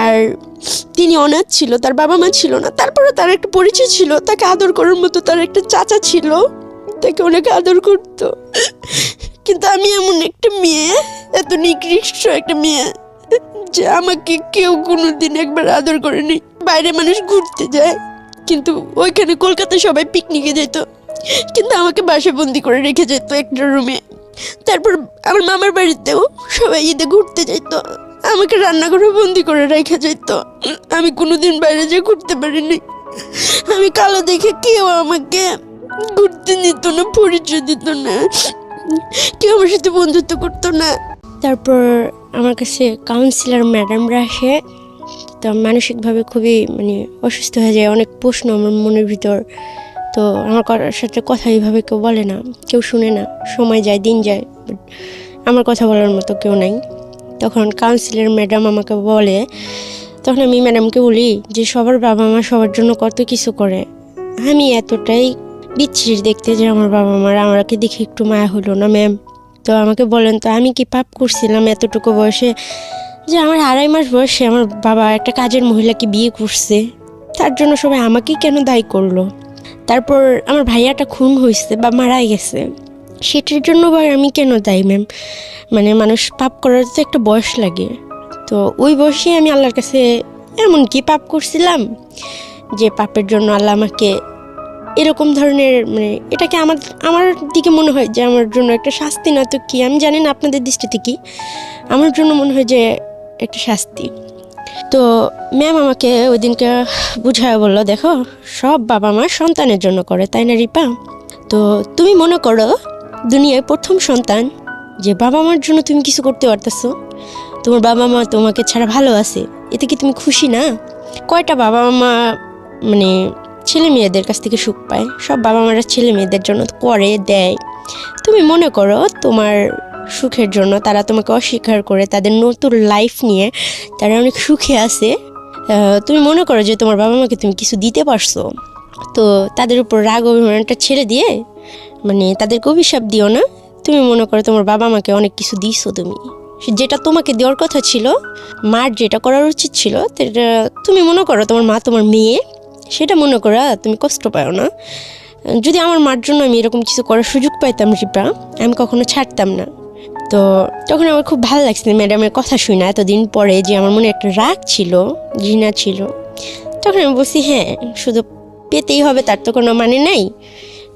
আর তিনি অনাথ ছিল, তার বাবা মা ছিল না, তারপরে তার একটা পরিচয় ছিল, তাকে আদর করার মতো তার একটা চাচা ছিল, তাকে অনেক আদর করতো। কিন্তু আমি এমন একটা মেয়ে, এত নিকৃষ্ট একটা মেয়ে, যে আমাকে কেউ কোনোদিন একবার আদর করেনি। বাইরে মানুষ ঘুরতে যায়, কিন্তু ওইখানে কলকাতায় সবাই পিকনিকে যেত, কিন্তু আমাকে বাসায় বন্দি করে রেখে যেত একটা রুমে। তারপর আমার মামার বাড়িতেও সবাই ঈদে ঘুরতে যেত, আমাকে রান্নাঘরে বন্দি করে রেখে যেত। আমি কোনোদিন বাইরে যেয়ে ঘুরতে পারিনি। আমি কালো দেখে কেউ আমাকে ঘুরতে দিত না, পরিচয় দিত না, কেউ আমার সাথে বন্ধুত্ব করতো না। তারপর আমার কাছে কাউন্সিলর ম্যাডামরা আসে, তো মানসিকভাবে খুবই অসুস্থ হয়ে যায়। অনেক প্রশ্ন আমার মনের ভিতর, তো আমার সাথে কথা এইভাবে কেউ বলে না, কেউ শুনে না। সময় যায়, দিন যায়, but আমার কথা বলার মতো কেউ নাই। তখন কাউন্সিলর ম্যাডাম আমাকে বলে, তখন আমি ম্যাডামকে বলি যে সবার বাবা মা সবার জন্য কত কিছু করে, আমি এতটাই বিচ্ছিরি দেখতে যে আমার বাবা মার আমাকে দেখে একটু মায়া হলো না ম্যাম। তো আমাকে বলেন তো আমি কি পাপ করছিলাম এতটুকু বয়সে, যে আমার 2.5 মাস বয়সে আমার বাবা একটা কাজের মহিলাকে বিয়ে করছে, তার জন্য সবাই আমাকেই কেন দায়ী করলো? তারপর আমার ভাইয়াটা খুন হয়েছে বা মারা গেছে, সেটার জন্য বা আমি কেন দায়ী ম্যাম? মানুষ পাপ করার তো একটা বয়স লাগে। তো ওই বয়সে আমি আল্লাহর কাছে এমন কি পাপ করছিলাম যে পাপের জন্য আল্লাহ আমাকে এরকম ধরনের এটাকে আমার দিকে মনে হয় যে আমার জন্য একটা শাস্তি, না তো কি আমি জানি না আপনাদের দৃষ্টিতে কি, আমার জন্য মনে হয় যে একটা শাস্তি। তো ম্যাম আমাকে ওই দিনকে বুঝায় বললো, দেখো সব বাবা মা সন্তানের জন্য করে, তাই না রিপা? তো তুমি মনে করো দুনিয়ায় প্রথম সন্তান, যে বাবা মার জন্য তুমি কিছু করতে পারতেছো, তোমার বাবা মা তোমাকে ছাড়া ভালো আছে, এতে কি তুমি খুশি না? কয়টা বাবা মা ছেলে মেয়েদের কাছ থেকে সুখ পায়? সব বাবা মারা ছেলে মেয়েদের জন্য করে, দেয়। তুমি মনে করো তোমার সুখের জন্য তারা তোমাকে অস্বীকার করে, তাদের নতুন লাইফ নিয়ে তারা অনেক সুখে আছে, তুমি মনে করো যে তোমার বাবা মাকে তুমি কিছু দিতে পারছো, তো তাদের উপর রাগ অভিমানটা ছেড়ে দিয়ে তাদেরকে অভিশাপ দিও না। তুমি মনে করো তোমার বাবা মাকে অনেক কিছু দিছো, তুমি যেটা তোমাকে দেওয়ার কথা ছিল, মার যেটা করার উচিত ছিল, সেটা তুমি মনে করো তোমার মা তোমার মেয়ে, সেটা মনে করা তুমি কষ্ট পাও না। যদি আমার মার জন্য আমি এরকম কিছু করার সুযোগ পাইতাম রিপা, আমি কখনো ছাড়তাম না। তো তখন আমার খুব ভালো লাগছে ম্যাডামের কথা শুনে, এতদিন পরে যে আমার মনে একটা রাগ ছিল, ঘৃণা ছিল। তখন আমি বলছি হ্যাঁ, শুধু পেতেই হবে তার তো কোনো মানে নাই,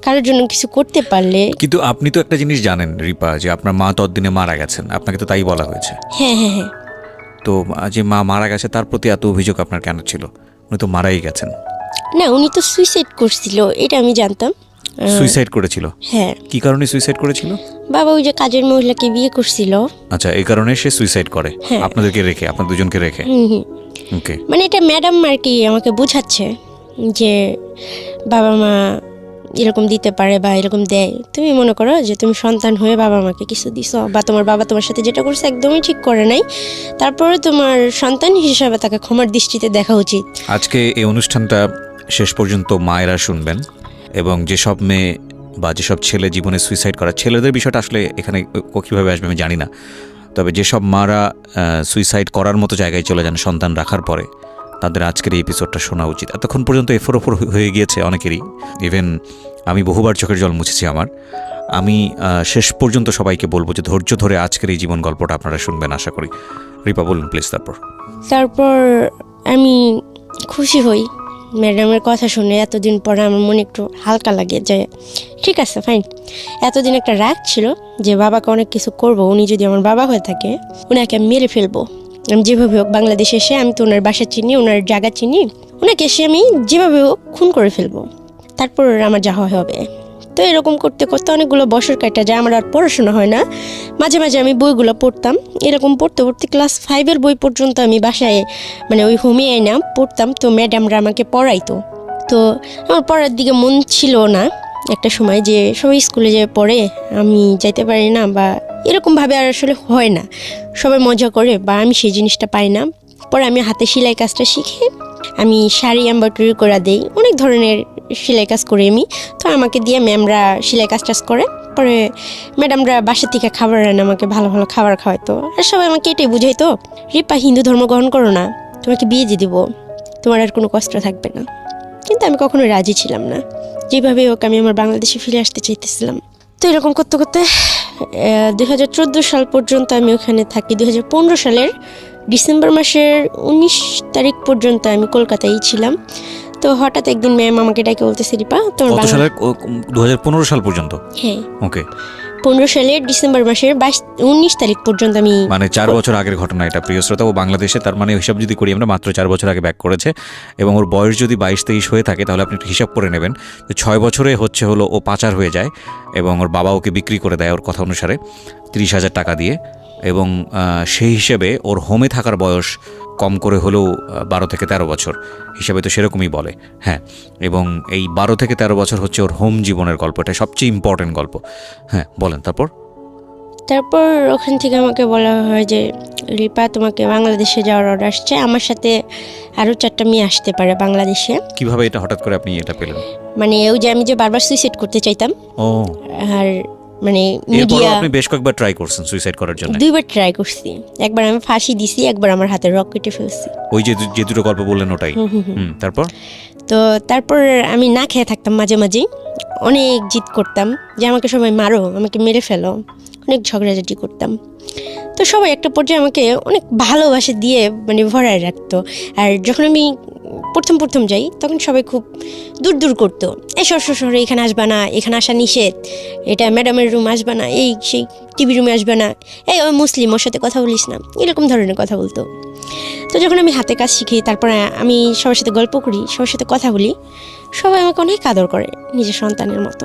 কারোর জন্য কিছু করতে পারলে। কিন্তু আপনি তো একটা জিনিস জানেন রিপা, যে আপনার মা ততদিনে মারা গেছেন, আপনাকে তো তাই বলা হয়েছে। হ্যাঁ হ্যাঁ হ্যাঁ। তো যে মা মারা গেছে তার প্রতি এত অভিযোগ আপনার কেন ছিল? উনি তো মারাই গেছেন। না, উনি তো সুইসাইড করছিল, এটা আমি জানতাম। সুইসাইড করেছিল? হ্যাঁ। কি কারণে সুইসাইড করেছিল? বাবা ওই যে কাজের মহিলাকে বিয়ে করছিল। আচ্ছা, এই কারণে সে সুইসাইড করে? হ্যাঁ। আপনাদেরকে রেখে, আপনার দুজনকে রেখে? ওকে। এটা ম্যাডাম আর কি আমাকে বোঝাচ্ছে যে বাবা মা এরকম দিতে পারে বা এরকম দেয়। তুমি মনে করো যে তুমি সন্তান হয়ে বাবা মাকে কিছু দিছো, বা তোমার বাবা তোমার সাথে যেটা করছে একদমই ঠিক করে নাই, তারপরে তোমার সন্তান হিসেবে তাকে ক্ষমার দৃষ্টিতে দেখা উচিত। আজকে এই অনুষ্ঠানটা শেষ পর্যন্ত মায়েরা শুনবেন, এবং যেসব মেয়ে বা যেসব ছেলে জীবনে সুইসাইড করা, ছেলেদের বিষয়টা আসলে এখানে কীভাবে আসবে আমি জানি না, তবে যেসব মারা সুইসাইড করার মতো জায়গায় চলে যান সন্তান রাখার পরে, তাদের আজকের এই এপিসোডটা শোনা উচিত। এতক্ষণ পর্যন্ত এফোর ওফর হয়ে গিয়েছে অনেকেরই, ইভেন আমি বহুবার চোখের জল মুছেছি আমার। আমি শেষ পর্যন্ত সবাইকে বলবো যে ধৈর্য ধরে আজকের এই জীবন গল্পটা আপনারা শুনবেন আশা করি। রিপা বলুন প্লিজ। তারপর আমি খুশি হই ম্যাডামের কথা শুনে। এতদিন পরে আমার মনে একটু হালকা লাগে যে ঠিক আছে ফাইন, এতদিন একটা রাগ ছিল যে বাবাকে অনেক কিছু করব, উনি যদি আমার বাবা হয়ে থাকে ওনাকে আমি মেরে ফেলবো। আমি যেভাবে হোক বাংলাদেশে এসে, আমি তো ওনার বাসা চিনি, ওনার জায়গা চিনি, ওনাকে এসে আমি যেভাবে হোক খুন করে ফেলবো, তারপর আমার যা হবে। তো এরকম করতে করতে অনেকগুলো বছর কাটা যায়, আমার আর পড়াশোনা হয় না। মাঝে মাঝে আমি বইগুলো পড়তাম, এরকম পড়তে পড়তে ক্লাস 5 বই পর্যন্ত আমি বাসায় ওই হোমে আইনা পড়তাম। তো ম্যাডামরা আমাকে পড়াইতো, তো আমার পড়ার দিকে মন ছিল না একটা সময়, যে সবাই স্কুলে যে পড়ে আমি যাইতে পারি না, বা এরকমভাবে আর আসলে হয় না, সবাই মজা করে বা আমি সেই জিনিসটা পাই না। পরে আমি হাতে সেলাই কাজটা শিখে আমি শাড়ি এমব্রয়ডারি করে দেই, অনেক ধরনের সেলাই কাজ করি আমি। তো আমাকে দিয়ে ম্যামরা সেলাই কাজ টাজ করে, পরে ম্যাডামরা বাসা থেকে খাবার আনে, আমাকে ভালো ভালো খাবার খাওয়াইতো। আর সবাই আমাকে এটাই বুঝাইতো, রিপা হিন্দু ধর্ম গ্রহণ করো না, তোমাকে বিয়ে দিয়ে দিব, তোমার আর কোনো কষ্ট থাকবে না। কিন্তু আমি কখনোই রাজি ছিলাম না, যেভাবে হোক আমি আমার বাংলাদেশে ফিরে আসতে চাইতেছিলাম। তো এরকম করতে করতে 2014 সাল পর্যন্ত আমি ওখানে থাকি। 2015 সালের ডিসেম্বর মাসের 19 তারিখ পর্যন্ত আমি কলকাতায় ছিলাম। তো হঠাৎ একদিন ম্যাম আমাকে ডাকে বলতেছে, রিপা তোমার 2015 সাল পর্যন্ত? হ্যাঁ। ওকে। 2015 সালের ডিসেম্বর মাসের 19 তারিখ পর্যন্ত আমি মানে 4 বছর আগের ঘটনা এটা, প্রিয় শ্রোতা। ও বাংলাদেশে, তার মানে হিসাব যদি করি আমরা, মাত্র 4 বছর আগে ব্যাক করেছে। এবং ওর বয়স যদি 22-23 হয়ে থাকে তাহলে আপনি একটু হিসাব করে নেবেন যে 6 বছরে হলো ও পাচার হয়ে যায় এবং ওর বাবা ওকে বিক্রি করে দেয় ওর কথা অনুসারে 30,000 টাকা দিয়ে। এবং সেই হিসেবে ওর হোমে থাকার বয়স কম করে হলেও 12 থেকে 13 বছর, হিসাবে তো সেরকমই বলে। হ্যাঁ, এবং এই 12 থেকে 13 বছর হচ্ছে ওর হোম জীবনের গল্প, এটা সবচেয়ে ইম্পর্টেন্ট গল্প। হ্যাঁ, বলেন তারপর। তারপর ওখান থেকে আমাকে বলা হয় যে রিপা, তোমাকে বাংলাদেশে যাওয়ার অর্ডার আসছে, আমার সাথে আরও 4টা মেয়ে আসতে পারে বাংলাদেশে। কিভাবে এটা হঠাৎ করে আপনি এটা পেলেন? মানে ওই যে আমি যে বারবার সুইসাইড করতে চাইতাম, ও, আর মানে এরপর মিডিয়া আপনি বেশ কয়েকবার ট্রাই করছেন সুইসাইড করার জন্য? 2বার ট্রাই করছি। একবার আমি ফাঁসি দিছি, একবার আমার হাতে রক কেটে ফেলছি। ওই যে দুটো গল্প বললেন ওটাই? তারপর? তো তারপর আমি না খেয়ে থাকতাম, মাঝে মাঝেই অনেক জিদ করতাম যে আমাকে সবাই মারো, আমাকে মেরে ফেলো, অনেক ঝগড়াঝাটি করতাম। তো সবাই একটা পর্যায়ে আমাকে অনেক ভালোবাসা দিয়ে মানে ভরায় রাখতো। আর যখন আমি প্রথম যাই তখন সবাই খুব দূর দূর করতো, এই শহরে এখানে আসবা না, এখানে আসা নিষেধ, এটা ম্যাডামের রুম আসবা না, এই সেই টিভি রুমে আসবা না, এই ওই মুসলিম, ওর সাথে কথা বলিস না, এরকম ধরনের কথা বলতো। তো যখন আমি হাতে কাজ শিখি, তারপরে আমি সবার সাথে গল্প করি, সবার সাথে কথা বলি, সবাই আমাকে অনেক আদর করে নিজের সন্তানের মতো।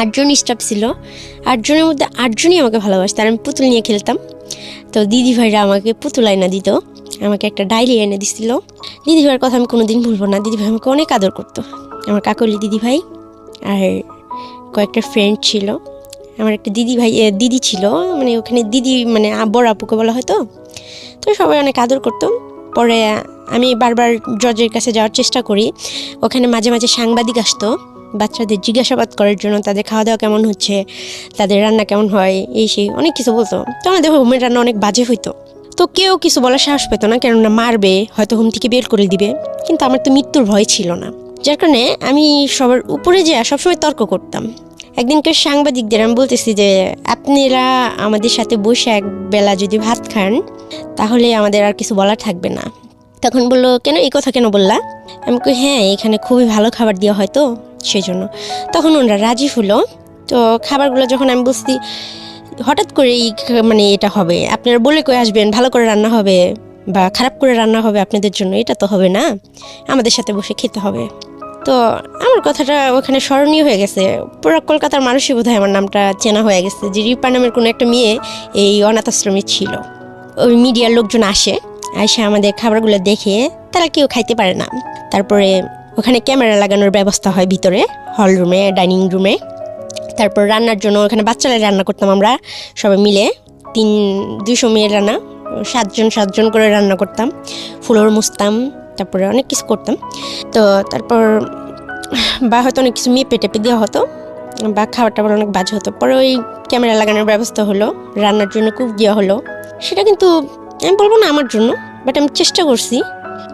8 জন স্টাফ ছিল, 8 জনের মধ্যে 8 জনই আমাকে ভালোবাসতো। আর আমি পুতুল নিয়ে খেলতাম, তো দিদি ভাইরা আমাকে পুতুল আয়না দিত, আমাকে একটা ডায়েরি এনে দিছিল। দিদি ভাইয়ের কথা আমি কোনোদিন ভুলবো না, দিদি ভাই আমাকে অনেক আদর করতো। আমার কাকলি দিদি ভাই আর কয়েকটা ফ্রেন্ড ছিল। আমার একটা দিদি ছিল, মানে ওখানে দিদি মানে বড় আপুকে বলা হয়তো। তো সবাই অনেক আদর করতো। পরে আমি বারবার জজের কাছে যাওয়ার চেষ্টা করি, ওখানে মাঝে মাঝে সাংবাদিক আসতো বাচ্চাদের জিজ্ঞাসাবাদ করার জন্য, তাদের খাওয়া দাওয়া কেমন হচ্ছে, তাদের রান্না কেমন হয়, এই সেই অনেক কিছু বলতো। তো আমাদের হোমের রান্না অনেক বাজে হইতো, তো কেউ কিছু বলার সাহস পেত না, কেননা মারবে, হয়তো হোম থেকে বের করে দিবে। কিন্তু আমার তো মৃত্যুর ভয় ছিল না, যার কারণে আমি সবার উপরে যে সবসময় তর্ক করতাম। একদিনকে সাংবাদিকদের আমি বলতেছি যে আপনারা আমাদের সাথে বসে এক বেলা যদি ভাত খান তাহলে আমাদের আর কিছু বলার থাকবে না। তখন বললো, কেন এই কথা কেন বললা? আমি কই, হ্যাঁ এখানে খুবই ভালো খাবার দেওয়া হয় তো সেই জন্য। তখন ওনারা রাজি হলো। তো খাবারগুলো যখন আমি বলছি হঠাৎ করেই মানে এটা হবে, আপনারা বলে কই আসবেন ভালো করে রান্না হবে বা খারাপ করে রান্না হবে আপনাদের জন্য, এটা তো হবে না, আমাদের সাথে বসে খেতে হবে। তো আমার কথাটা ওখানে স্মরণীয় হয়ে গেছে, পুরো কলকাতার মানুষই বোধহয় আমার নামটা চেনা হয়ে গেছে যে রিপা নামের কোনো একটা মেয়ে এই অনাথ আশ্রমে ছিল। ওই মিডিয়ার লোকজন আসে আমাদের খাবারগুলো দেখে, তারা কেউ খাইতে পারে না। তারপরে ওখানে ক্যামেরা লাগানোর ব্যবস্থা হয় ভিতরে হল রুমে, ডাইনিং রুমে। তারপর রান্নার জন্য ওখানে বাচ্চারা রান্না করতাম আমরা সবাই মিলে, 200 মেয়ের রান্না, 7 জন করে রান্না করতাম, ফ্লোর মুছতাম, তারপরে অনেক কিছু করতাম। তো তারপর বা হয়তো অনেক কিছু মেপে টেপে দেওয়া হতো বা খাবারটা অনেক বাজে হতো। পরে ওই ক্যামেরা লাগানোর ব্যবস্থা হলো, রান্নার জন্য কুক দেওয়া হলো। সেটা কিন্তু আমি বলবো না আমার জন্য, বাট আমি চেষ্টা করছি,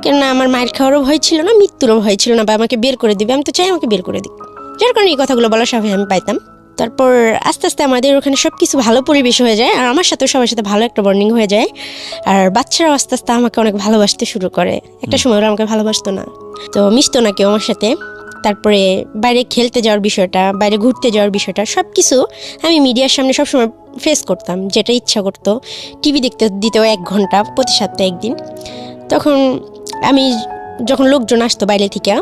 কেননা আমার মায়ের খাওয়ারও ভয় ছিল না, মৃত্যুরও ভয় ছিল না, বা আমাকে বের করে দিবে, আমি তো চাই আমাকে বের করে দিক, যার কারণে এই কথাগুলো বলার সাহস আমি পাইতাম। তারপর আস্তে আস্তে আমাদের ওখানে সব কিছু ভালো পরিবেশ হয়ে যায়, আর আমার সাথেও সবার সাথে ভালো একটা বন্ডিং হয়ে যায়। আর বাচ্চারাও আস্তে আস্তে আমাকে অনেক ভালোবাসতে শুরু করে। একটা সময় ওরা আমাকে ভালোবাসতো না, তো মিশতো না কেউ আমার সাথে। তারপরে বাইরে খেলতে যাওয়ার বিষয়টা, বাইরে ঘুরতে যাওয়ার বিষয়টা, সব কিছু আমি মিডিয়ার সামনে সবসময় ফেস করতাম, যেটা ইচ্ছা করতো। টিভি দেখতে দিতেও 1 ঘন্টা প্রতি সপ্তাহে একদিন। তখন আমি যখন লোকজন আসতো বাইরে থেকে,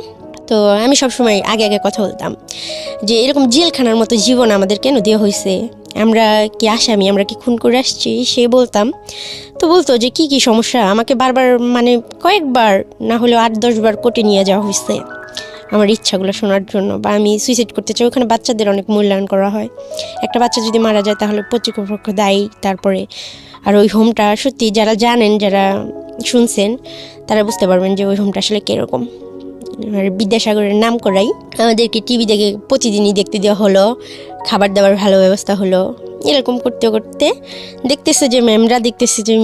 তো আমি সবসময় আগে কথা বলতাম যে এরকম জেলখানার মতো জীবন আমাদের কেন দেওয়া হয়েছে, আমরা কি আসামি, আমরা কি খুন করে আসছি, সে বলতাম। তো বলতো যে কি সমস্যা, আমাকে বারবার মানে কয়েকবার না হলেও 8-10 বার কোর্টে নিয়ে যাওয়া হয়েছে আমার ইচ্ছাগুলো শোনার জন্য, বা আমি সুইসাইড করতে চাই। ওখানে বাচ্চাদের অনেক মূল্যায়ন করা হয়, একটা বাচ্চা যদি মারা যায় তাহলে কর্তৃপক্ষ দায়ী। তারপরে আর ওই হোমটা সত্যি যারা জানেন, যারা শুনছেন, তারা বুঝতে পারবেন যে ওই হোমটা আসলে কীরকম। বিদ্যাসাগরের নাম করাই আমাদেরকে টিভি দেখে প্রতিদিনই দেখতে দেওয়া হলো, খাবার দাবার ভালো ব্যবস্থা হলো। এরকম করতে করতে দেখতেছে যে ম্যামরা দেখতেছে যে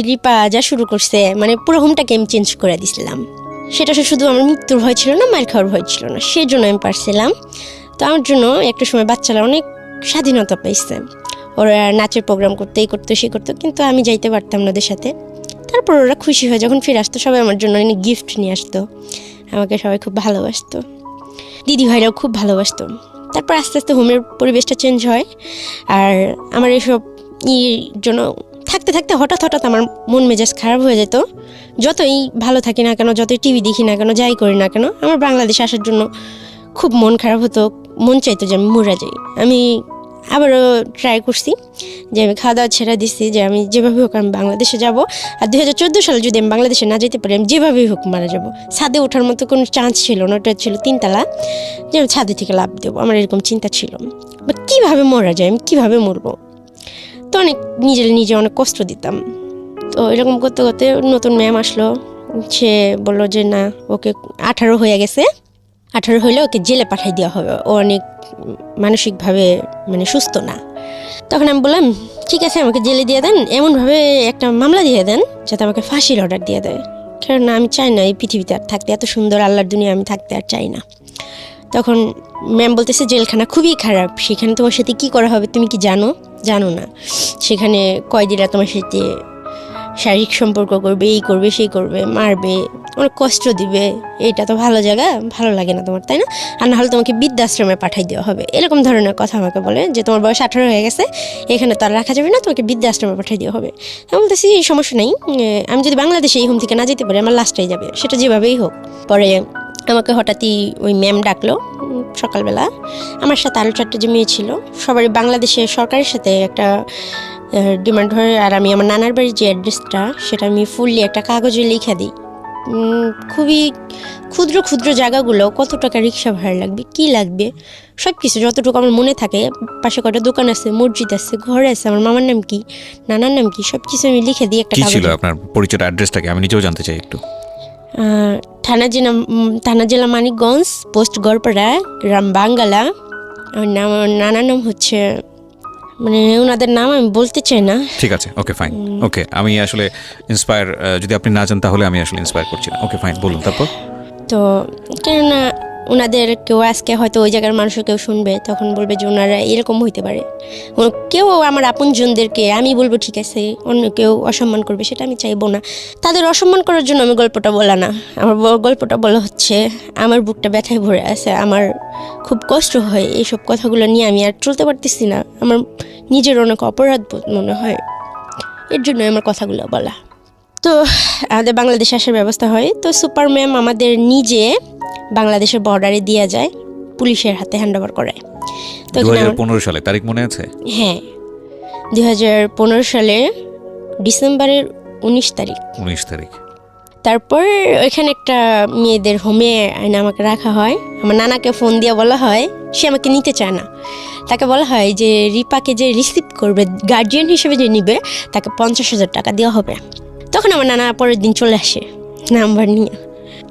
রিপা যা শুরু করছে, মানে পুরো হোমটাকে আমি চেঞ্জ করে দিয়েছিলাম। সেটা শুধু আমার মৃত্যুর ভয় ছিল না, মায়ের খাওয়ার ভয় ছিল না, সেই জন্য আমি পারছিলাম। তো আমার জন্য একটা সময় বাচ্চারা অনেক স্বাধীনতা পাইছে, ওরা নাচের প্রোগ্রাম করতে সে করতো, কিন্তু আমি যাইতে পারতাম না ওদের সাথে। তারপর ওরা খুশি হয়ে যখন ফিরে আসতো, সবাই আমার জন্য অনেক গিফট নিয়ে আসতো, আমাকে সবাই খুব ভালোবাসতো, দিদি ভাইরাও খুব ভালোবাসতো। তারপর তারপর আস্তে আস্তে হোমের পরিবেশটা চেঞ্জ হয়। আর আমার এসব জন্য থাকতে থাকতে হঠাৎ আমার মন মেজাজ খারাপ হয়ে যেত। যতই ভালো থাকি না কেন, যতই টিভি দেখি না কেন, যাই করি না কেন, আমার বাংলাদেশে আসার জন্য খুব মন খারাপ হতো, মন চাইতো যে আমি মরে যাই। আমি আবারও ট্রাই করছি যে আমি খাওয়া দাওয়া ছেড়ে দিচ্ছি, যে আমি যেভাবে হোক আমি বাংলাদেশে যাব। আর 2014 সালে যদি আমি বাংলাদেশে না যেতে পারি, আমি যেভাবেই হোক মারা যাব। ছাদে ওঠার মতো কোনো চান্স ছিল না, ওটা ছিল 3 তলা, যে আমি ছাদে থেকে লাফ দেবো, আমার এরকম চিন্তা ছিল। বাট কীভাবে মরা যায়, আমি কীভাবে মরবো, তো অনেক নিজে অনেক কষ্ট দিতাম। তো এরকম করতে করতে নতুন ম্যাম আসলো, সে বললো যে না, ওকে 18 হয়ে গেছে, 18 হইলে ওকে জেলে পাঠাই দেওয়া হবে, ও অনেক মানসিকভাবে মানে সুস্থ না। তখন আমি বললাম ঠিক আছে, আমাকে জেলে দিয়ে দেন, এমনভাবে একটা মামলা দিয়ে দেন যাতে আমাকে ফাঁসির অর্ডার দিয়ে দেয়, কারণ আমি চাই না এই পৃথিবীতে আর থাকতে, এত সুন্দর আল্লাহর দুনিয়া আমি থাকতে আর চাই না। তখন ম্যাম বলতেছে জেলখানা খুবই খারাপ, সেখানে তোমার সাথে কী করা হবে তুমি কি জানো না, সেখানে কয়েদিরা তোমার সাথে শারীরিক সম্পর্ক করবে, এই করবে সেই করবে, মারবে, অনেক কষ্ট দিবে, এইটা তো ভালো জায়গা, ভালো লাগে না তোমার, তাই না? আর না হলে তোমাকে বৃদ্ধাশ্রমে পাঠাই দেওয়া হবে, এরকম ধরনের কথা আমাকে বলে, যে তোমার বয়স 18 হয়ে গেছে, এখানে তো আর রাখা যাবে না, তোমাকে বৃদ্ধাশ্রমে পাঠাই দেওয়া হবে। আমি বলতেছি এই সমস্যা নেই, আমি যদি বাংলাদেশে এই হোম থেকে না যেতে পারি, আমার লাস্টটাই যাবে, সেটা যেভাবেই হোক। পরে আমাকে হঠাৎই ওই ম্যাম ডাকলো সকালবেলা, আমার সাথে আরও 4টা যে মেয়ে ছিল, সবারই বাংলাদেশে সরকারের সাথে একটা ডিমান্ড হয়। আর আমি আমার নানার বাড়ির যে অ্যাড্রেসটা, সেটা আমি ফুললি একটা কাগজে লিখে দিই। খুবই ক্ষুদ্র জায়গাগুলো, কত টাকা রিক্সা ভাড়া লাগবে, কি লাগবে, সব কিছু যতটুকু আমার মনে থাকে, পাশে কটা দোকান আছে, মসজিদ আছে, ঘর আছে, আমার মামার নাম কি, নানার নাম কি, সব কিছু আমি লিখে দিই একটা কি কাগজে। ছিল আপনার পরিচয়, অ্যাড্রেসটাকে আমি নিজেও জানতে চাই একটু। থানা জেলা মানিকগঞ্জ, পোস্ট গড়পাড়া, গ্রাম বাঙ্গালা। আমার নানার নাম হচ্ছে, মানে ওনাদের নাম আমি বলতে চাই না। ঠিক আছে, ওকে ফাইন, ওকে। আমি আসলে ইন্সপায়ার, যদি আপনি না জান তাহলে আমি আসলে ইন্সপায়ার করছি না। ওকে ফাইন, বলুন তারপর। তো কেননা ওনাদের কেউ আজকে হয়তো ওই জায়গার মানুষও কেউ শুনবে, তখন বলবে যে ওনারা এরকম হইতে পারে। কেউ আমার আপনজনদেরকে আমি বলবো ঠিক আছে, অন্য কেউ অসম্মান করবে, সেটা আমি চাইবো না। তাদের অসম্মান করার জন্য আমি গল্পটা বলা না, আমার গল্পটা বলা হচ্ছে আমার বুকটা ব্যথায় ভরে আছে, আমার খুব কষ্ট হয়, এইসব কথাগুলো নিয়ে আমি আর চলতে পারতেছি না, আমার নিজের অনেক অপরাধ বোধ মনে হয়, এর জন্য আমার কথাগুলো বলা। তো আমাদের বাংলাদেশে আসার ব্যবস্থা হয়। তো সুপার ম্যাম আমাদের নিজে বাংলাদেশের বর্ডারে দিয়ে যায়, পুলিশের হাতে হ্যান্ড ওভার করায়। তো 2015 সালে, তারিখ মনে আছে? হ্যাঁ, 2015 সালে ডিসেম্বরের 19 তারিখ। তারপর ওইখানে একটা মেয়েদের হোমে আইনে আমাকে রাখা হয়। আমার নানাকে ফোন দিয়ে বলা হয়, সে আমাকে নিতে চায় না, তাকে বলা হয় যে রিপাকে যে রিসিভ করবে, গার্জিয়ান হিসেবে যে নিবে, তাকে 50,000 টাকা দেওয়া হবে। তখন আমার নানা পরের দিন চলে আসে নাম্বার নিয়ে।